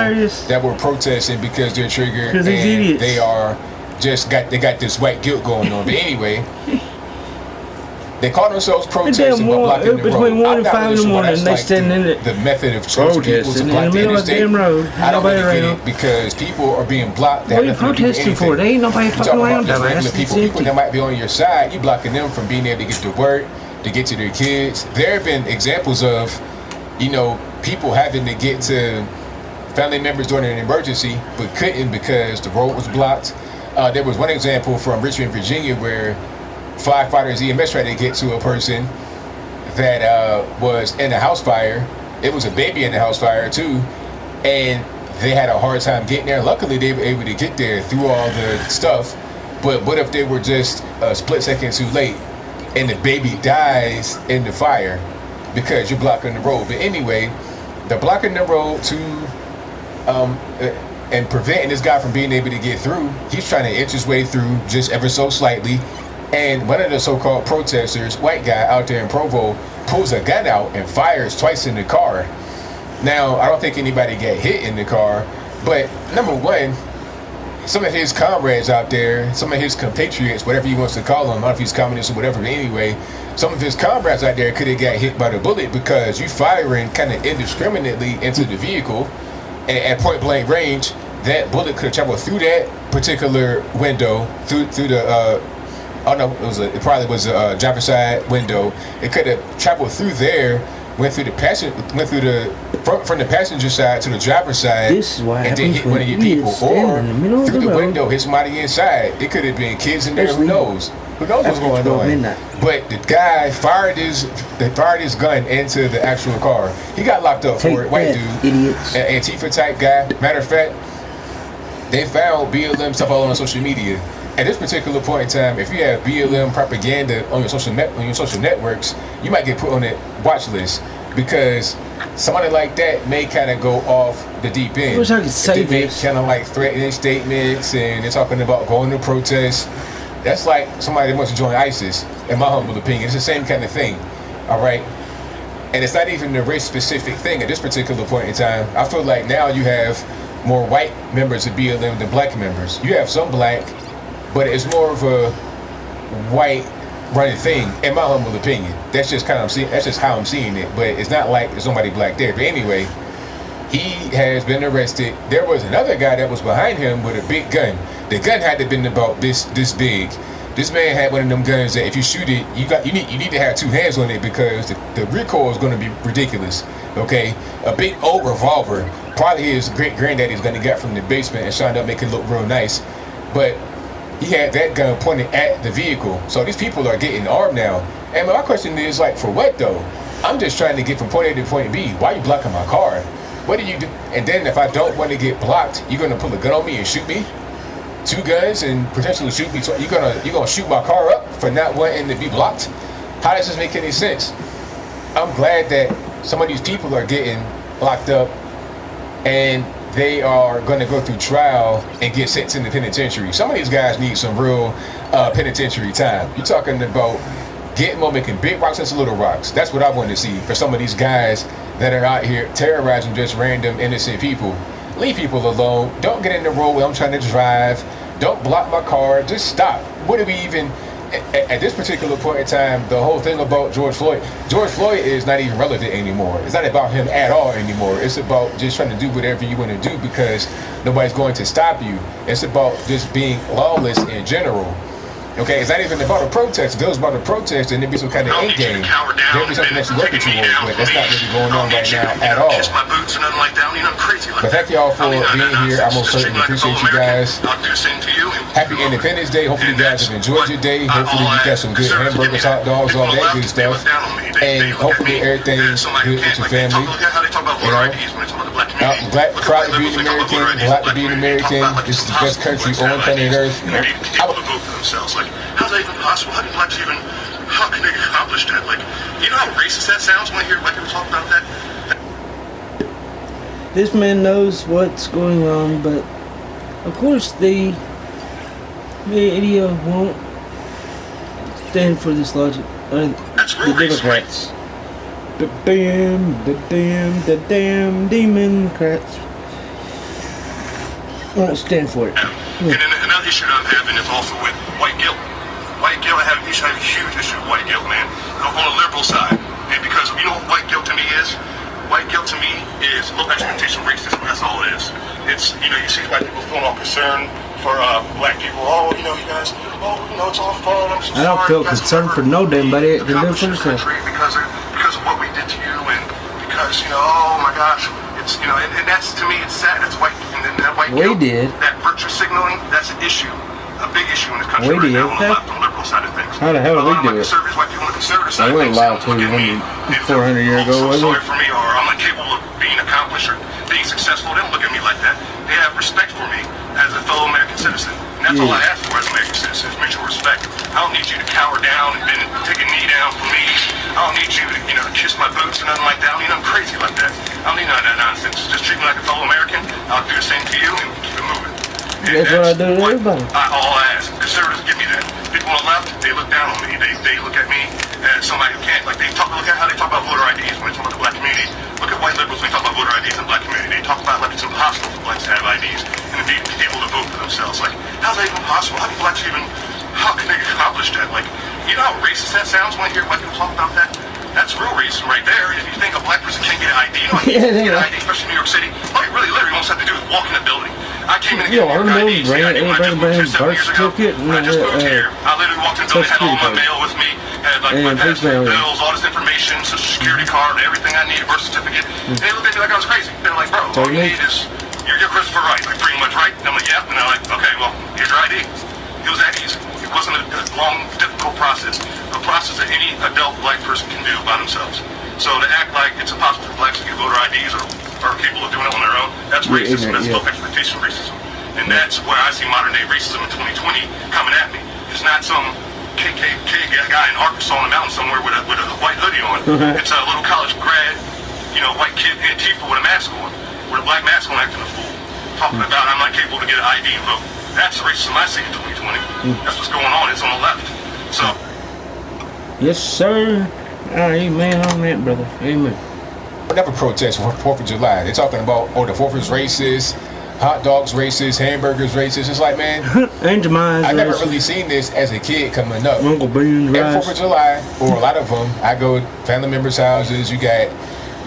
that were protesting because they're triggered and they are they got this white guilt going on. But anyway, they call themselves protesting but blocking the road. Between 1 and 5 in the morning, they stand in the method of choosing people to block the interstate. I don't really get it because people are being blocked. What are you protesting for? There ain't nobody fucking around. People that might be on your side, you blocking them from being able to get to work, to get to their kids. There have been examples of, you know, people having to get to family members during an emergency but couldn't because the road was blocked. There was one example from Richmond, Virginia, where firefighters EMS tried to get to a person that was in a house fire. It was a baby in the house fire too, and they had a hard time getting there. Luckily, they were able to get there through all the stuff. But what if they were just a split second too late, and the baby dies in the fire because you're blocking the road? But anyway, they're blocking the road to and preventing this guy from being able to get through. He's trying to inch his way through just ever so slightly. And one of the so-called protesters, white guy out there in Provo, pulls a gun out and fires twice in the car. Now, I don't think anybody got hit in the car, but number one, some of his comrades out there, some of his compatriots, whatever he wants to call them, I don't know if he's communist or whatever, but anyway, some of his comrades out there could have got hit by the bullet because you firing kind of indiscriminately into the vehicle at point blank range. That bullet could have traveled through that particular window, through the oh no, it probably was a driver's side window. It could have traveled through there, went through the from the passenger side to the driver's side, and then hit one of your people, or through the window hit somebody inside. It could have been kids in there. Who knows? Who knows what's going on? But the guy fired his gun into the actual car. He got locked up for it. White dude, idiots, an Antifa type guy. Matter of fact, they found BLM stuff all on social media. At this particular point in time, if you have BLM propaganda on your social networks, you might get put on that watch list because somebody like that may kind of go off the deep end. I wish I could say they make kind of like threatening statements and they're talking about going to protests. That's like somebody that wants to join ISIS, in my humble opinion. It's the same kind of thing, all right? And it's not even a race-specific thing at this particular point in time. I feel like now you have more white members of BLM than black members. You have some black, but it's more of a white running thing, in my humble opinion. That's just kind of that's just how I'm seeing it. But it's not like there's nobody black there. But anyway, he has been arrested. There was another guy that was behind him with a big gun. The gun had to have been about this big. This man had one of them guns that if you shoot it, you need to have two hands on it because the recoil is going to be ridiculous. Okay, a big old revolver, probably his great granddaddy's gonna get from the basement and shined up, make it look real nice. But he had that gun pointed at the vehicle. So these people are getting armed now. And my question is, like, for what though? I'm just trying to get from point A to point B. Why are you blocking my car? What do you do? And then if I don't want to get blocked, you're gonna pull a gun on me and shoot me? Two guns and potentially shoot me. So you're gonna shoot my car up for not wanting to be blocked? How does this make any sense? I'm glad that some of these people are getting locked up and they are going to go through trial and get sent to the penitentiary. Some of these guys need some real penitentiary time. You're talking about getting more, making big rocks into little rocks. That's what I want to see for some of these guys that are out here terrorizing just random innocent people. Leave people alone. Don't get in the road where I'm trying to drive. Don't block my car. Just stop. What do we even... At this particular point in time, the whole thing about George Floyd is not even relevant anymore. It's not about him at all anymore. It's about just trying to do whatever you want to do because nobody's going to stop you. It's about just being lawless in general. Okay, it's not even about a protest. If it was about a protest, then there'd be some kind of end game. There'd be something that you're working towards, but that's not really going on right now at all. But thank y'all for being here. I most certainly appreciate you guys. Happy Independence Day. Hopefully you guys have enjoyed your day. Hopefully you got some good hamburgers, hot dogs, all that good stuff. And hopefully everything's good with your family. You know, I'm proud to be an American. Glad to be an American. This is the best country on planet Earth. Like, how's that even possible? How do blacks even, how can they accomplish that? Like, you know how racist that sounds when I hear white people talk about that? This man knows what's going on, but of course the media won't stand for this logic. The Democrats. The damn Democrats won't stand for it. And then another issue that I'm having is also with white guilt. White guilt, I have a huge issue with white guilt, man. On the liberal side. And because you know what white guilt to me is? White guilt to me is low expectation racism. That's all it is. It's, you know, you see white people feeling all concerned for black people. Oh, you know, you guys, oh, you know, it's all fun. I'm so I don't feel concerned for nobody. Because of what we did to you and because, you know, oh my gosh. It's, you know, and that's, to me, it's sad. That's white, and then that white guilt, that virtue signaling, that's an issue, a big issue in this country right now on the left and liberal side of things. How the hell do we do it? White people on the conservative side I wasn't allowed to 400 years ago, was it? Sorry for me, or I'm not capable of being accomplished or being successful. They don't look at me like that. They have respect for me as a fellow American citizen. And that's all I ask for as an American citizen, is mutual respect. I don't need you to cower down and then take a knee down for me. I don't need you to, you know, to kiss my boots or nothing like that. I don't need nothing crazy like that. I don't need none of that nonsense. Just treat me like a fellow American. I'll do the same to you and keep it moving. That's what I do to everybody. All I ask. Conservatives give me that. People on the left, they look down on me. They look at me as somebody who can't. Like look at how they talk about voter IDs when they talk about the black community. Look at white liberals when they talk about voter IDs in the black community. They talk about like it's impossible for blacks to have IDs and to be able to vote for themselves. Like, how's that even possible? How do blacks even, how can they accomplish that? Like, you know how racist that sounds when I hear white people talk about that? That's real racism right there. If you think a black person can't get an ID, you know, get an ID, especially in New York City, all you really literally almost have to do is walk in the building. I came in and got an ID. Everybody bring his birth certificate and I just moved here. I literally walked in the building, had all my mail with me, had like my passport, bills, all this information, social security card, everything I needed, birth certificate. And they looked at me like I was crazy. They're like, bro, all you need is, you're Christopher Wright, like pretty much right. And I'm like, yeah. And they're like, okay, well, here's your ID. It was that easy. It wasn't a long, difficult process. A process that any adult black person can do by themselves. So to act like it's impossible for blacks to get voter IDs or are capable of doing it on their own, that's racism. That's low expectation racism. And that's where I see modern day racism in 2020 coming at me. It's not some KKK guy in Arkansas on the mountain somewhere with a white hoodie on. It's a little college grad, you know, white kid in Antifa with a mask on, with a black mask on, acting a fool. Talking about I'm not capable to get an ID and vote. That's the racism I see in 2020. That's what's going on. It's on the left. So. Yes, sir. Amen on that, brother. Amen. Never protest for 4th of July. They're talking about, oh, the 4th is racist. hot dogs racist, hamburgers racist. It's like, man, I never really seen this as a kid coming up. Uncle Beans, every 4th of July, or a lot of them, I go to family members' houses. You got,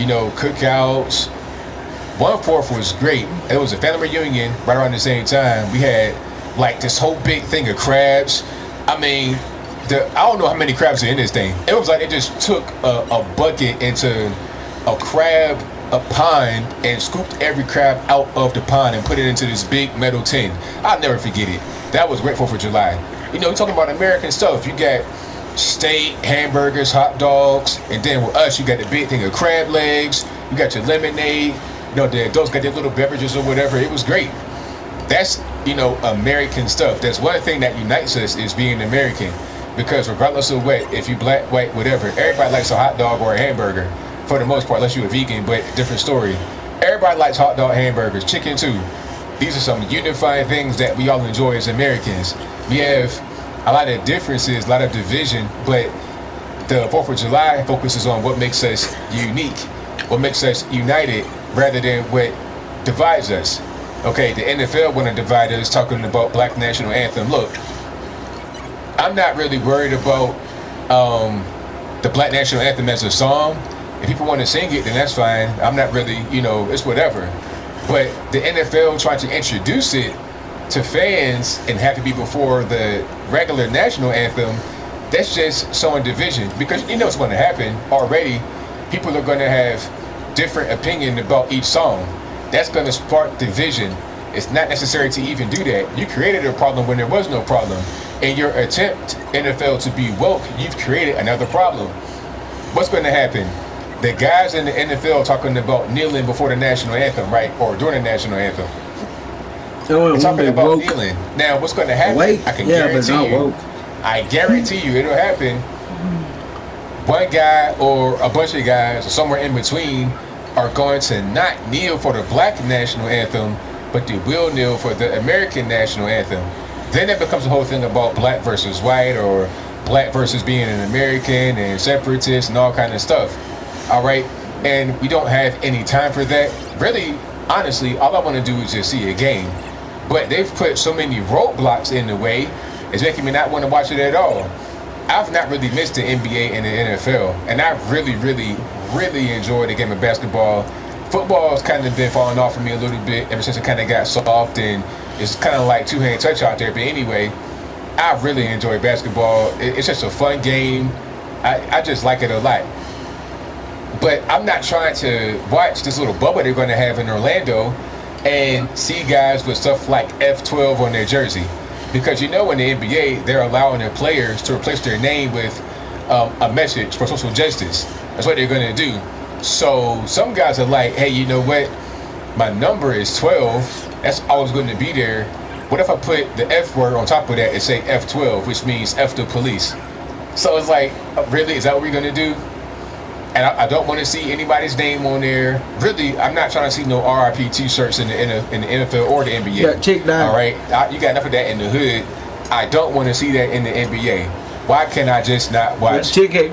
you know, cookouts. 1/4 was great. It was a family reunion right around the same time. We had like this whole big thing of crabs. I mean, I don't know how many crabs are in this thing. It was like they just took a bucket into a crab, a pond, and scooped every crab out of the pond and put it into this big metal tin. I'll never forget it. That was great 4th of July. You know, we're talking about American stuff. You got steak, hamburgers, hot dogs, and then with us, you got the big thing of crab legs. You got your lemonade. You know, the adults got their little beverages or whatever. It was great. That's, you know, American stuff. That's one thing that unites us is being American. Because regardless of what, if you black, white, whatever, everybody likes a hot dog or a hamburger. For the most part, unless you're a vegan, but different story. Everybody likes hot dog, hamburgers, chicken too. These are some unifying things that we all enjoy as Americans. We have a lot of differences, a lot of division, but the 4th of July focuses on what makes us unique, what makes us united, rather than what divides us. Okay, the NFL want to divide us, talking about Black National Anthem. Look, I'm not really worried about the Black National Anthem as a song. If people want to sing it, then that's fine. I'm not really, you know, it's whatever. But the NFL trying to introduce it to fans and have to be before the regular national anthem, that's just sowing division. Because you know what's going to happen already. People are going to have different opinion about each song. That's going to spark division. It's not necessary to even do that. You created a problem when there was no problem. In your attempt, NFL, to be woke, you've created another problem. What's going to happen? The guys in the NFL talking about kneeling before the national anthem, right? Or during the national anthem. They're talking about kneeling. Now, what's going to happen? I can guarantee you. I guarantee you it'll happen. One guy or a bunch of guys or somewhere in between are going to not kneel for the Black national anthem, but they will kneel for the American national anthem. Then it becomes a whole thing about black versus white, or black versus being an American and separatist and all kind of stuff. All right, and we don't have any time for that. Really, honestly, all I want to do is just see a game. But they've put so many roadblocks in the way, it's making me not want to watch it at all. I've not really missed the NBA and the NFL, and I've really, really, really enjoyed the game of basketball. Football's kind of been falling off for me a little bit ever since it kind of got soft, and it's kind of like two-hand touch out there. But anyway, I really enjoy basketball. It's just a fun game. I just like it a lot. But I'm not trying to watch this little bubble they're going to have in Orlando and see guys with stuff like F12 on their jersey. Because you know in the NBA, they're allowing their players to replace their name with a message for social justice. That's what they're going to do. So some guys are like, hey, you know what? My number is 12. That's always going to be there. What if I put the F word on top of that and say F12, which means F the police? So it's like, really? Is that what we're going to do? And I don't want to see anybody's name on there. Really, I'm not trying to see no RIP T-shirts in the NFL or the NBA. Yeah, check that. All right, you got enough of that in the hood. I don't want to see that in the NBA. Why can I just not watch a game?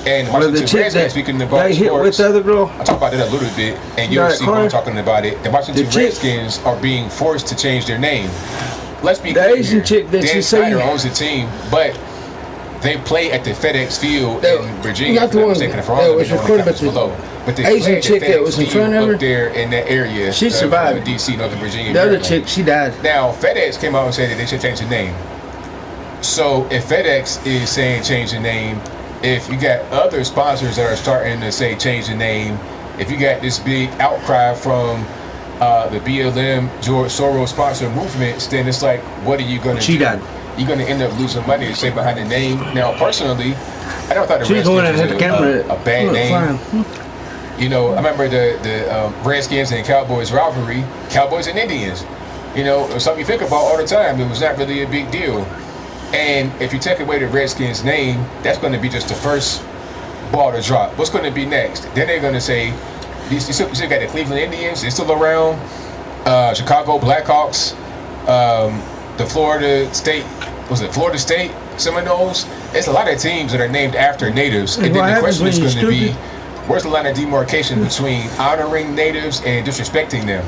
And Washington Redskins, speaking about sports, I talk about that a little bit, and you'll see when I'm talking about it. The Washington Redskins are being forced to change their name. Let's be clear. Dan Snyder owns the team, but they play at the FedEx Field in Virginia. Not the one that was recorded, but the Asian chick that was in front of her up there in that area. She survived. DC, Northern Virginia. The other chick, she died. Now FedEx came out and said that they should change the name. So if FedEx is saying change the name, if you got other sponsors that are starting to say change the name, if you got this big outcry from the BLM George Soros sponsor movements, then it's like, what are you going to do? Died. You're going to end up losing money to say behind the name. Now, personally, I never thought the Redskins was a bad name. You know, I remember the Redskins and Cowboys rivalry, Cowboys and Indians. You know, it was something you think about all the time. It was not really a big deal. And if you take away the Redskins name, that's going to be just the first ball to drop. What's going to be next? Then they're going to say, you still got the Cleveland Indians, they're still around, Chicago Blackhawks, the Florida State Seminoles. There's a lot of teams that are named after natives. And then the question is going to be, where's the line of demarcation between honoring natives and disrespecting them?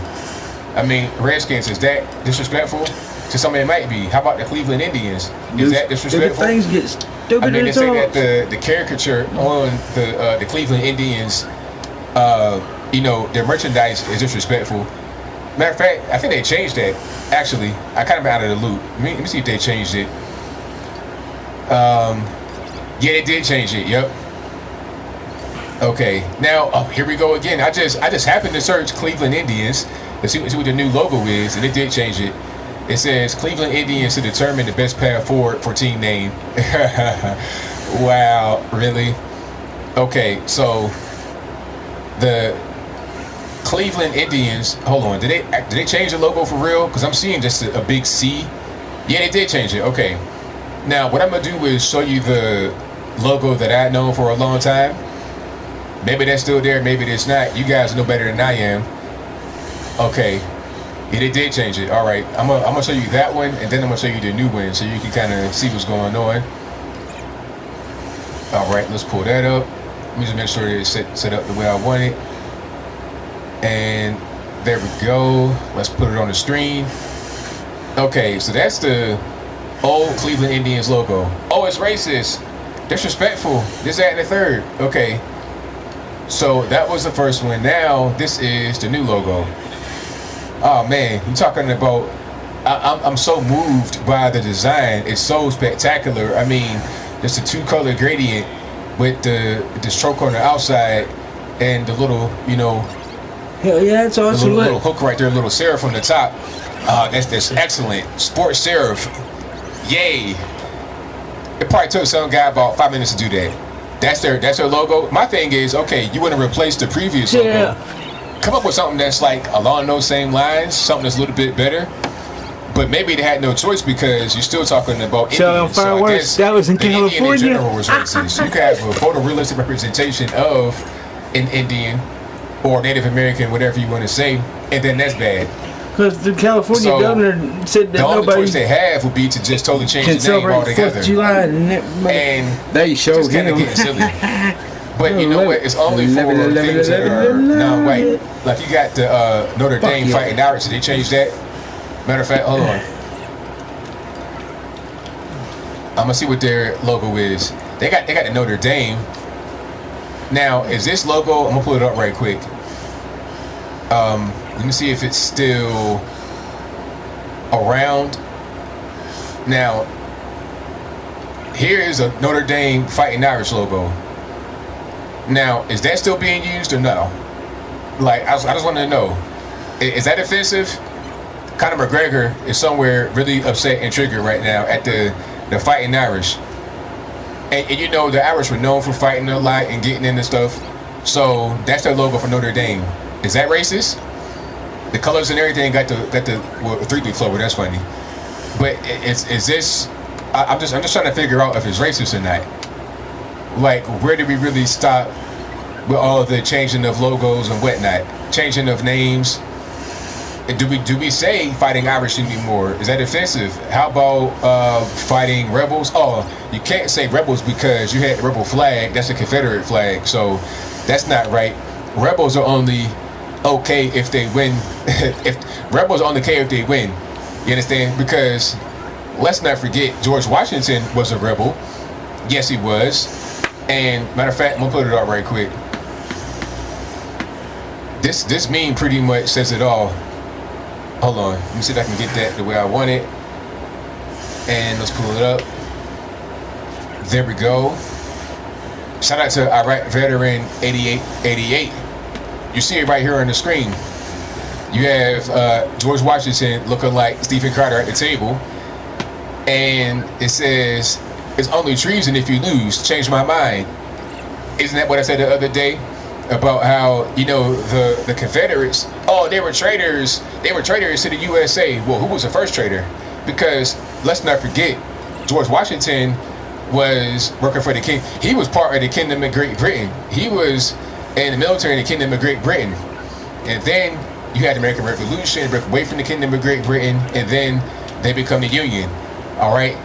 I mean, Redskins, is that disrespectful? To somebody it might be. How about the Cleveland Indians? Is that disrespectful? Things get stupid. I mean, they say that the caricature on the Cleveland Indians, you know, their merchandise is disrespectful. Matter of fact, I think they changed that. Actually, I kind of out of the loop. Let me see if they changed it. Yeah, they did change it. Yep. Okay. Now, here we go again. I just happened to search Cleveland Indians to see what the new logo is, and it did change it. It says Cleveland Indians to determine the best path forward for team name. Wow, really? Okay, so the Cleveland Indians. Hold on, did they change the logo for real? Because I'm seeing just a big C. Yeah, they did change it. Okay. Now, what I'm gonna do is show you the logo that I've known for a long time. Maybe that's still there, maybe it's not. You guys know better than I am. Okay. Yeah, they did change it. All right. I'm gonna show you that one, and then I'm gonna show you the new one, so you can kind of see what's going on. All right, let's pull that up. Let me just make sure it's set up the way I want it. And there we go. Let's put it on the screen. Okay, so that's the old Cleveland Indians logo. Oh, it's racist, disrespectful, this, that, and the third. Okay, so that was the first one. Now this is the new logo. Oh man, you're talking about, I'm so moved by the design. It's so spectacular. I mean, just a two-color gradient with the stroke on the outside and the little, you know, hell yeah, it's awesome. Little hook right there, a little serif on the top. That's excellent. Sports serif. Yay. It probably took some guy about 5 minutes to do that. That's their logo. My thing is, okay, you want to replace the previous logo. Come up with something that's like along those same lines, something that's a little bit better. But maybe they had no choice because you're still talking about Indians. So I guess that was in California. California. Indian in general was racist. So you can have a photorealistic representation of an Indian or Native American, whatever you want to say, and then that's bad. Because the California governor said that the only nobody choice they have would be to just totally change the name altogether. 4th of July and they showed kind of getting silly. But you know what? It's only for things that are non-white. Like you got the Notre Dame Fighting Irish. Did they change that? Matter of fact, hold on. I'm gonna see what their logo is. They got the Notre Dame. Now, is this logo? I'm gonna pull it up right quick. Let me see if it's still around. Now, here is a Notre Dame Fighting Irish logo. Now, is that still being used or no? Like, I just want to know, is that offensive? Conor McGregor is somewhere really upset and triggered right now at the Fighting Irish. And you know, the Irish were known for fighting a lot and getting into stuff. So that's their logo for Notre Dame. Is that racist? The colors and everything got the 3D flow. That's funny. But is this? I'm just trying to figure out if it's racist or not. Like, where do we really stop with all the changing of logos and whatnot, changing of names? Do we say Fighting Irish anymore? Is that offensive? How about Fighting Rebels? Oh, you can't say Rebels because you had the rebel flag. That's a Confederate flag, so that's not right. Rebels are only okay if they win. If Rebels are only okay if they win, you understand? Because let's not forget, George Washington was a rebel. Yes, he was. And matter of fact, I'm gonna put it up right quick. This meme pretty much says it all. Hold on, let me see if I can get that the way I want it. And let's pull it up. There we go. Shout out to Iraq veteran 8888. You see it right here on the screen. You have George Washington looking like Stephen Carter at the table. And it says, "It's only treason if you lose. Change my mind." Isn't that what I said the other day? About how, you know, the Confederates, oh, they were traitors. They were traitors to the USA. Well, who was the first traitor? Because let's not forget, George Washington was working for the king. He was part of the Kingdom of Great Britain. He was in the military in the Kingdom of Great Britain. And then you had the American Revolution, break away from the Kingdom of Great Britain, and then they become the Union. All right?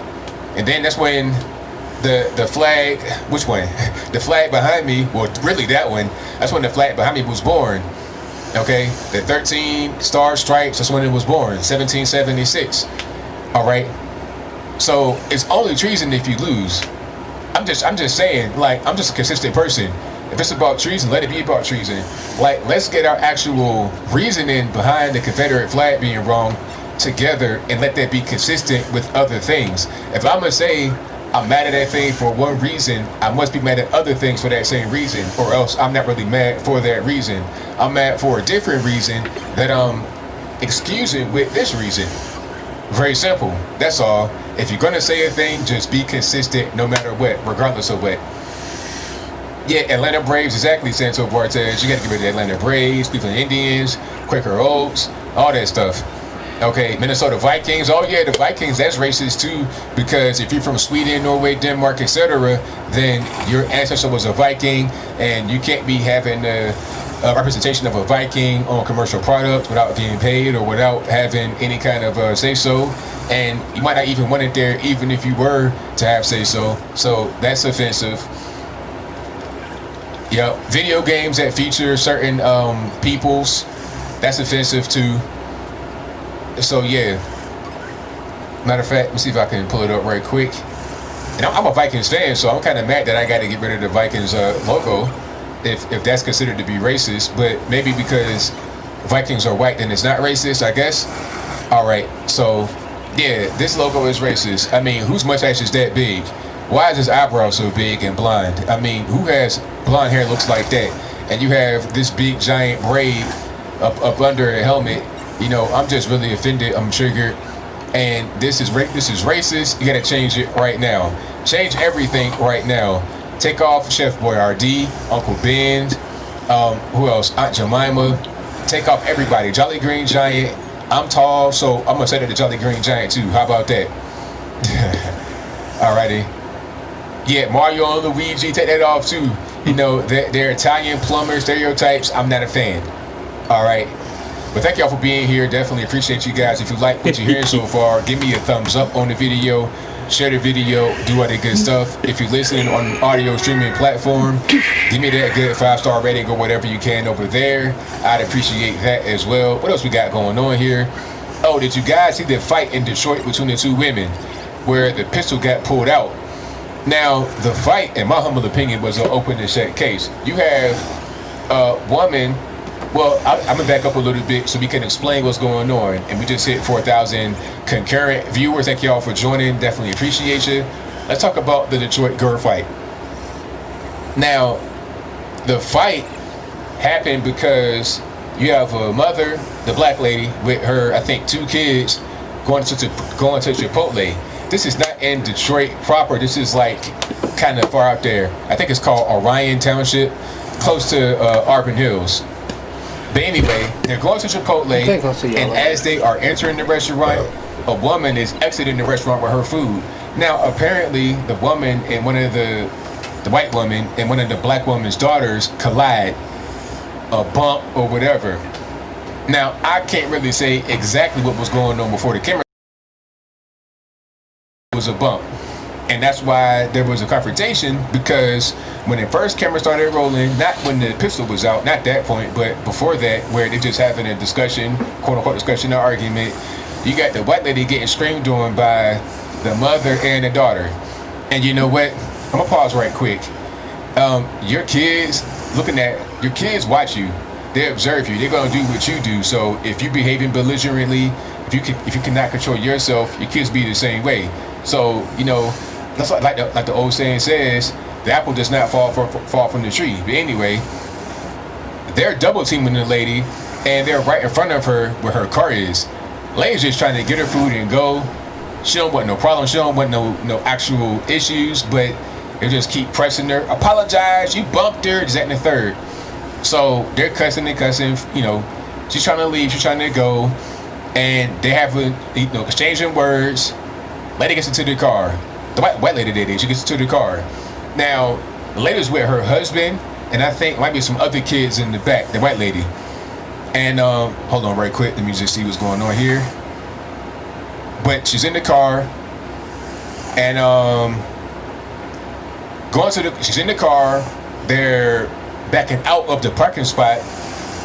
And then that's when the flag, which one? The flag behind me, well, really that one, that's when the flag behind me was born. Okay, the 13 star stripes, that's when it was born, 1776. All right, so it's only treason if you lose. I'm just saying, like, I'm just a consistent person. If it's about treason, let it be about treason. Like, let's get our actual reasoning behind the Confederate flag being wrong together and let that be consistent with other things. If I'm gonna say I'm mad at that thing for one reason, I must be mad at other things for that same reason, or else I'm not really mad for that reason. I'm mad for a different reason that I'm excusing with this reason. Very simple. That's all. If you're gonna say a thing, just be consistent no matter what, regardless of what. Yeah, Atlanta Braves, exactly, Santo Bartez. You gotta get rid of the Atlanta Braves, Cleveland Indians, Quaker Oats, all that stuff. Okay, Minnesota Vikings. Oh yeah, the Vikings, that's racist too, because if you're from Sweden, Norway, Denmark, etc., then your ancestor was a Viking, and you can't be having a representation of a Viking on commercial products without getting paid or without having any kind of say-so. And you might not even want it there even if you were to have say-so. So that's offensive. Yep, video games that feature certain peoples, that's offensive too. So yeah, matter of fact, let me see if I can pull it up right quick. And I'm a Vikings fan, so I'm kind of mad that I got to get rid of the Vikings logo, if that's considered to be racist. But maybe because Vikings are white, then it's not racist, I guess. All right, so yeah, this logo is racist. I mean, whose mustache is that big? Why is his eyebrow so big and blonde? I mean, who has blonde hair looks like that? And you have this big giant braid up under a helmet. You know, I'm just really offended. I'm triggered, and this is racist. You gotta change it right now. Change everything right now. Take off Chef Boyardee, Uncle Ben, who else? Aunt Jemima. Take off everybody. Jolly Green Giant. I'm tall, so I'm gonna say that the Jolly Green Giant too. How about that? Alrighty. Yeah, Mario and Luigi, take that off too. You know, they're Italian plumber stereotypes. I'm not a fan. Alright. But thank y'all for being here. Definitely appreciate you guys. If you like what you're hearing so far, give me a thumbs up on the video. Share the video. Do all the good stuff. If you're listening on an audio streaming platform, give me that good 5-star rating or whatever you can over there. I'd appreciate that as well. What else we got going on here? Oh, did you guys see the fight in Detroit between the two women where the pistol got pulled out? Now, the fight, in my humble opinion, was an open and shut case. You have a woman. Well, I'm gonna back up a little bit so we can explain what's going on. And we just hit 4,000 concurrent viewers. Thank y'all for joining. Definitely appreciate you. Let's talk about the Detroit girl fight. Now, the fight happened because you have a mother, the black lady, with her, I think, 2 kids going to Chipotle. This is not in Detroit proper. This is like kind of far out there. I think it's called Orion Township, close to Auburn Hills. But anyway, they're going to Chipotle, and as they are entering the restaurant, a woman is exiting the restaurant with her food. Now, apparently, the woman and one of the white woman and one of the black woman's daughters collide, a bump or whatever. Now, I can't really say exactly what was going on before the camera. It was a bump. And that's why there was a confrontation, because when the first camera started rolling, not when the pistol was out, not that point, but before that, where they're just having a discussion, quote unquote discussion or argument, you got the white lady getting screamed on by the mother and the daughter. And you know what? I'm gonna pause right quick. Your kids your kids watch you. They observe you. They're gonna do what you do. So if you're behaving belligerently, if you cannot control yourself, your kids be the same way. So, you know, that's like the old saying says, the apple does not fall from the tree. But anyway, they're double teaming the lady, and they're right in front of her where her car is. Lady's just trying to get her food and go. She don't want no problem. She don't want no actual issues, but they just keep pressing her. Apologize, you bumped her, is that in the third. So they're cussing and cussing, you know. She's trying to leave, she's trying to go, and they have exchanging words. Lady gets into the car. The white lady did it. She gets into the car. Now, the lady's with her husband, and I think might be some other kids in the back, the white lady. And hold on right quick, let me just see what's going on here. But she's in the car, and she's in the car. They're backing out of the parking spot,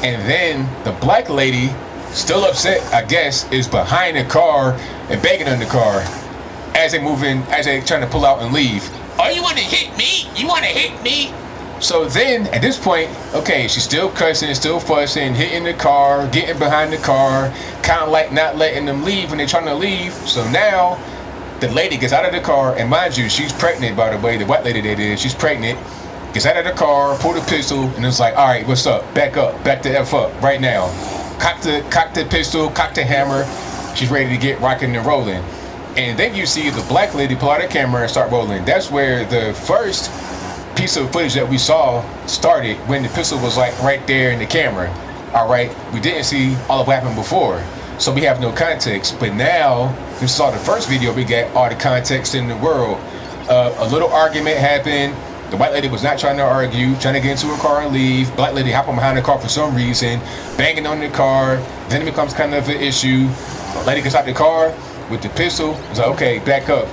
And then the black lady, still upset, I guess, is behind the car and begging on the car as they trying to pull out and leave. Oh, you want to hit me? You want to hit me? So then, at this point, okay, she's still cussing, still fussing, hitting the car, getting behind the car, kind of like not letting them leave when they're trying to leave. So now, the lady gets out of the car, and mind you, she's pregnant, by the way, the white lady that is, she's pregnant, gets out of the car, pulled a pistol, and it's like, all right, what's up? Back the F up, right now. Cock the pistol, cock the hammer. She's ready to get rocking and rolling. And then you see the black lady pull out her camera and start rolling. That's where the first piece of footage that we saw started, when the pistol was like right there in the camera. All right, we didn't see all of what happened before, so we have no context. But now we saw the first video, we got all the context in the world. A little argument happened. The white lady was not trying to argue, trying to get into her car and leave. Black lady hopping behind the car for some reason, banging on the car. Then it becomes kind of an issue. The lady gets out the car with the pistol. It's like, okay, back up.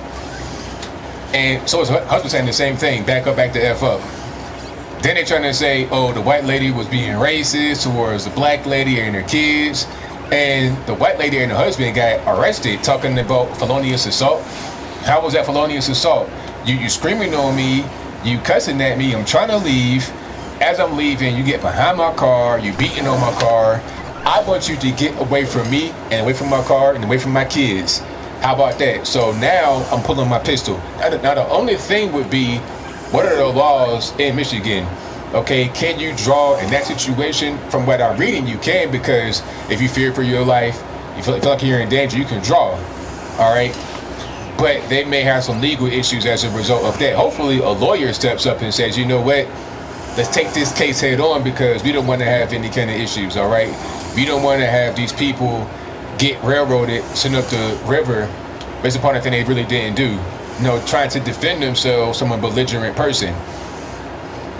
And so his husband saying the same thing, back up, back the F up. Then they're trying to say, oh, the white lady was being racist towards the black lady and her kids. And the white lady and her husband got arrested talking about felonious assault. How was that felonious assault? You screaming on me, you cussing at me, I'm trying to leave. As I'm leaving, you get behind my car, you beating on my car. I want you to get away from me and away from my car and away from my kids. How about that? So now I'm pulling my pistol. Now the only thing would be, what are the laws in Michigan? Okay, can you draw in that situation? From what I'm reading, you can, because if you fear for your life, you feel like you're in danger, you can draw. All right, but they may have some legal issues as a result of that. Hopefully a lawyer steps up and says, you know what, let's take this case head on, because we don't want to have any kind of issues. All right, we don't want to have these people get railroaded, sent up the river based upon a thing they really didn't do. You know, trying to defend themselves from a belligerent person.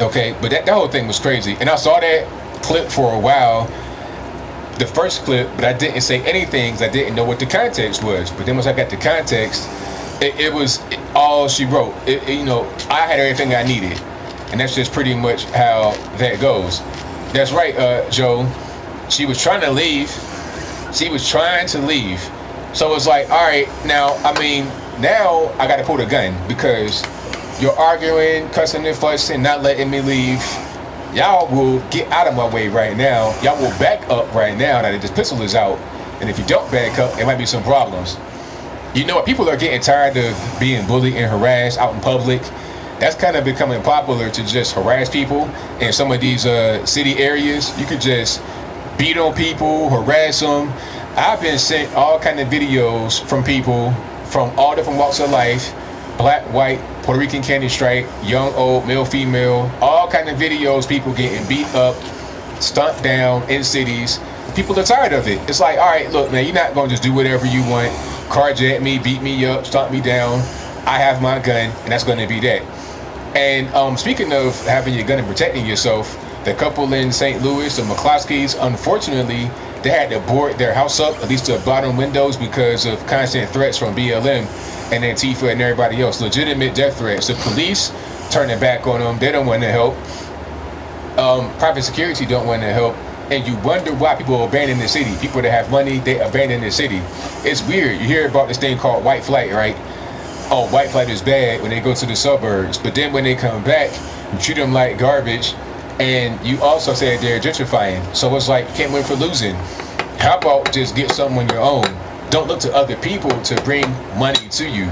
Okay, but that whole thing was crazy. And I saw that clip for a while, the first clip, but I didn't say anything because I didn't know what the context was. But then once I got the context, it was all she wrote. You know, I had everything I needed. And that's just pretty much how that goes. That's right, Joe. She was trying to leave. She was trying to leave. So it's like, all right, now, I mean, now I got to pull the gun, because you're arguing, cussing and fussing, not letting me leave. Y'all will get out of my way right now. Y'all will back up right now that this pistol is out. And if you don't back up, there might be some problems. You know what? People are getting tired of being bullied and harassed out in public. That's kind of becoming popular, to just harass people in some of these city areas. You could just beat on people, harass them. I've been sent all kind of videos from people from all different walks of life, black, white, Puerto Rican, candy stripe, young, old, male, female, all kind of videos, people getting beat up, stomped down in cities. People are tired of it. It's like, all right, look, man, you're not going to just do whatever you want, carjack me, beat me up, stomp me down. I have my gun, and that's going to be that. And speaking of having your gun and protecting yourself, the couple in St. Louis, the McCloskeys, unfortunately, they had to board their house up, at least the bottom windows, because of constant threats from BLM and Antifa and everybody else. Legitimate death threats. The police turning back on them. They don't want to help. Private security don't want to help. And you wonder why people abandon the city. People that have money, they abandon the city. It's weird. You hear about this thing called white flight, right? Oh, white flight is bad when they go to the suburbs. But then when they come back, you treat them like garbage. And you also said they're gentrifying. So it's like, you can't win for losing. How about just get something on your own? Don't look to other people to bring money to you.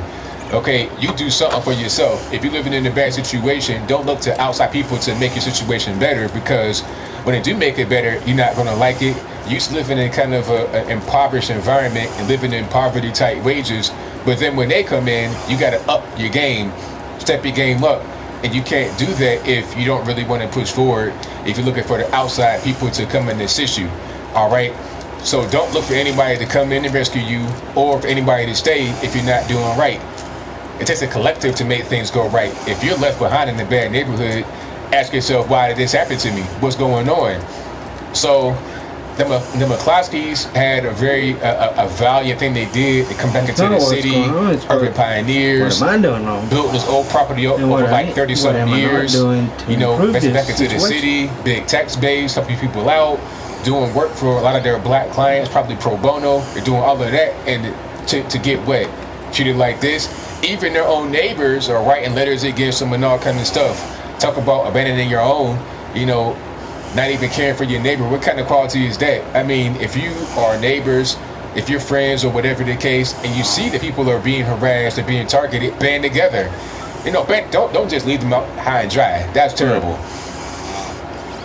Okay, you do something for yourself. If you're living in a bad situation, don't look to outside people to make your situation better, because when they do make it better, you're not going to like it. You used to live in kind of an impoverished environment and living in poverty-type wages. But then when they come in, you got to up your game, step your game up. And you can't do that if you don't really want to push forward, if you're looking for the outside people to come and assist you. All right? So don't look for anybody to come in and rescue you, or for anybody to stay if you're not doing right. It takes a collective to make things go right. If you're left behind in a bad neighborhood, ask yourself, why did this happen to me? What's going on? So the McCloskeys had a very valiant thing they did. They come back into the city, urban pioneers, built this old property over like 30-something years. You know, back into the city, big tax base, helping people out, doing work for a lot of their black clients, probably pro bono. They're doing all of that, and to get what? Treated like this. Even their own neighbors are writing letters against them and all kind of stuff. Talk about abandoning your own, you know, not even caring for your neighbor. What kind of quality is that? I mean, if you are neighbors, if you're friends or whatever the case, and you see that people are being harassed or being targeted, band together. You know, don't just leave them out high and dry. That's terrible.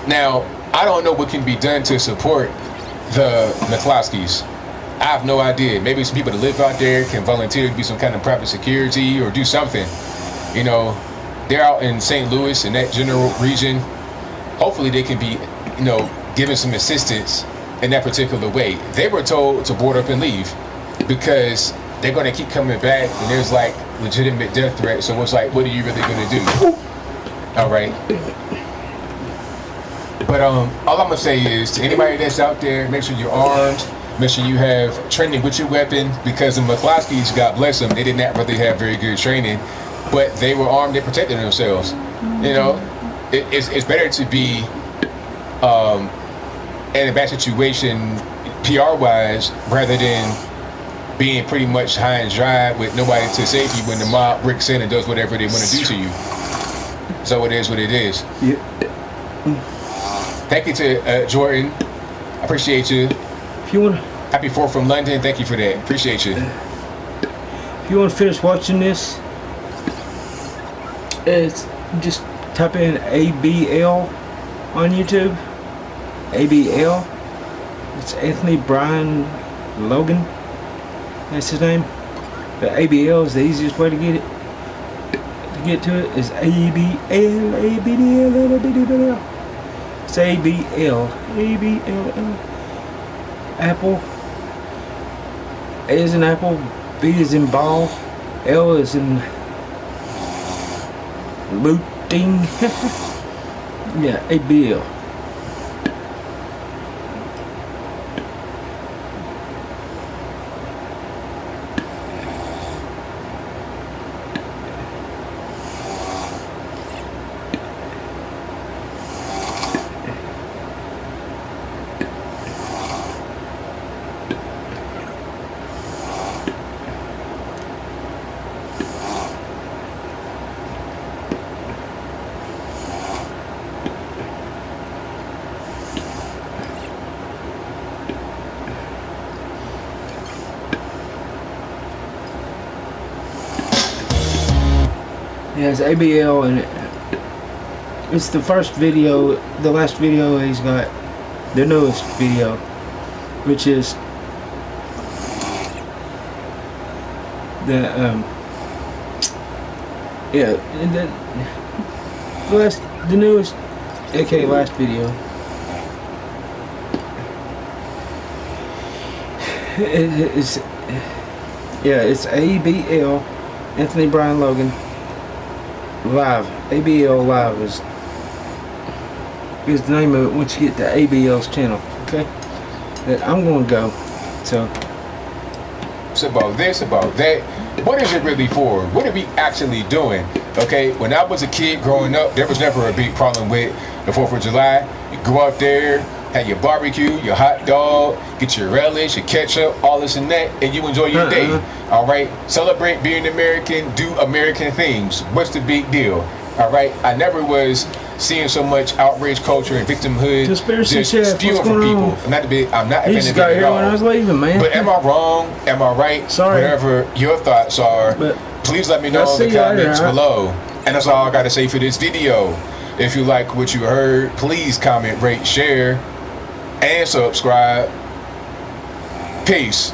Now, I don't know what can be done to support the McCloskeys. I have no idea. Maybe some people that live out there can volunteer to be some kind of private security or do something. You know, they're out in St. Louis in that general region. Hopefully they can be, you know, given some assistance in that particular way. They were told to board up and leave because they're going to keep coming back and there's like legitimate death threats. So it's like, what are you really going to do? All right. But all I'm going to say is to anybody that's out there, make sure you're armed. Make sure you have training with your weapon, because the McCloskeys, God bless them, they did not really have very good training, but they were armed and protecting themselves. You know, it's better to be in a bad situation PR-wise rather than being pretty much high and dry with nobody to save you when the mob breaks in and does whatever they want to do to you. So it is what it is. Yeah. Thank you to Jordan. I appreciate you. If you want, happy 4th from London. Thank you for that. Appreciate you. If you want to finish watching this, it's just type in ABL on YouTube. ABL. It's Anthony Brian Logan. That's his name. But ABL is the easiest way to get it. To get to it is ABL. It's ABL. Apple. A is in apple, B is in ball, L is in looting. Yeah, ABL. Yeah, it's ABL, and it's the first video, the last video he's got, the newest video, which is the the newest, aka last video. It's ABL, Anthony Brian Logan. Live. ABL Live is the name of it once you get to ABL's channel. Okay? But I'm going to go. So it's about this, about that. What is it really for? What are we actually doing? Okay, when I was a kid growing up, there was never a big problem with the 4th of July. You go out there, have your barbecue, your hot dog, get your relish, your ketchup, all this and that, and you enjoy your day. All right, celebrate being American, do American things. What's the big deal? All right, I never was seeing so much outrage culture and victimhood just spewing from people. I'm not offended at all. I was leaving, man. But am I wrong? Am I right? Sorry. Whatever your thoughts are, please let me know in the comments below. And that's all I got to say for this video. If you like what you heard, please comment, rate, share, and subscribe. Peace.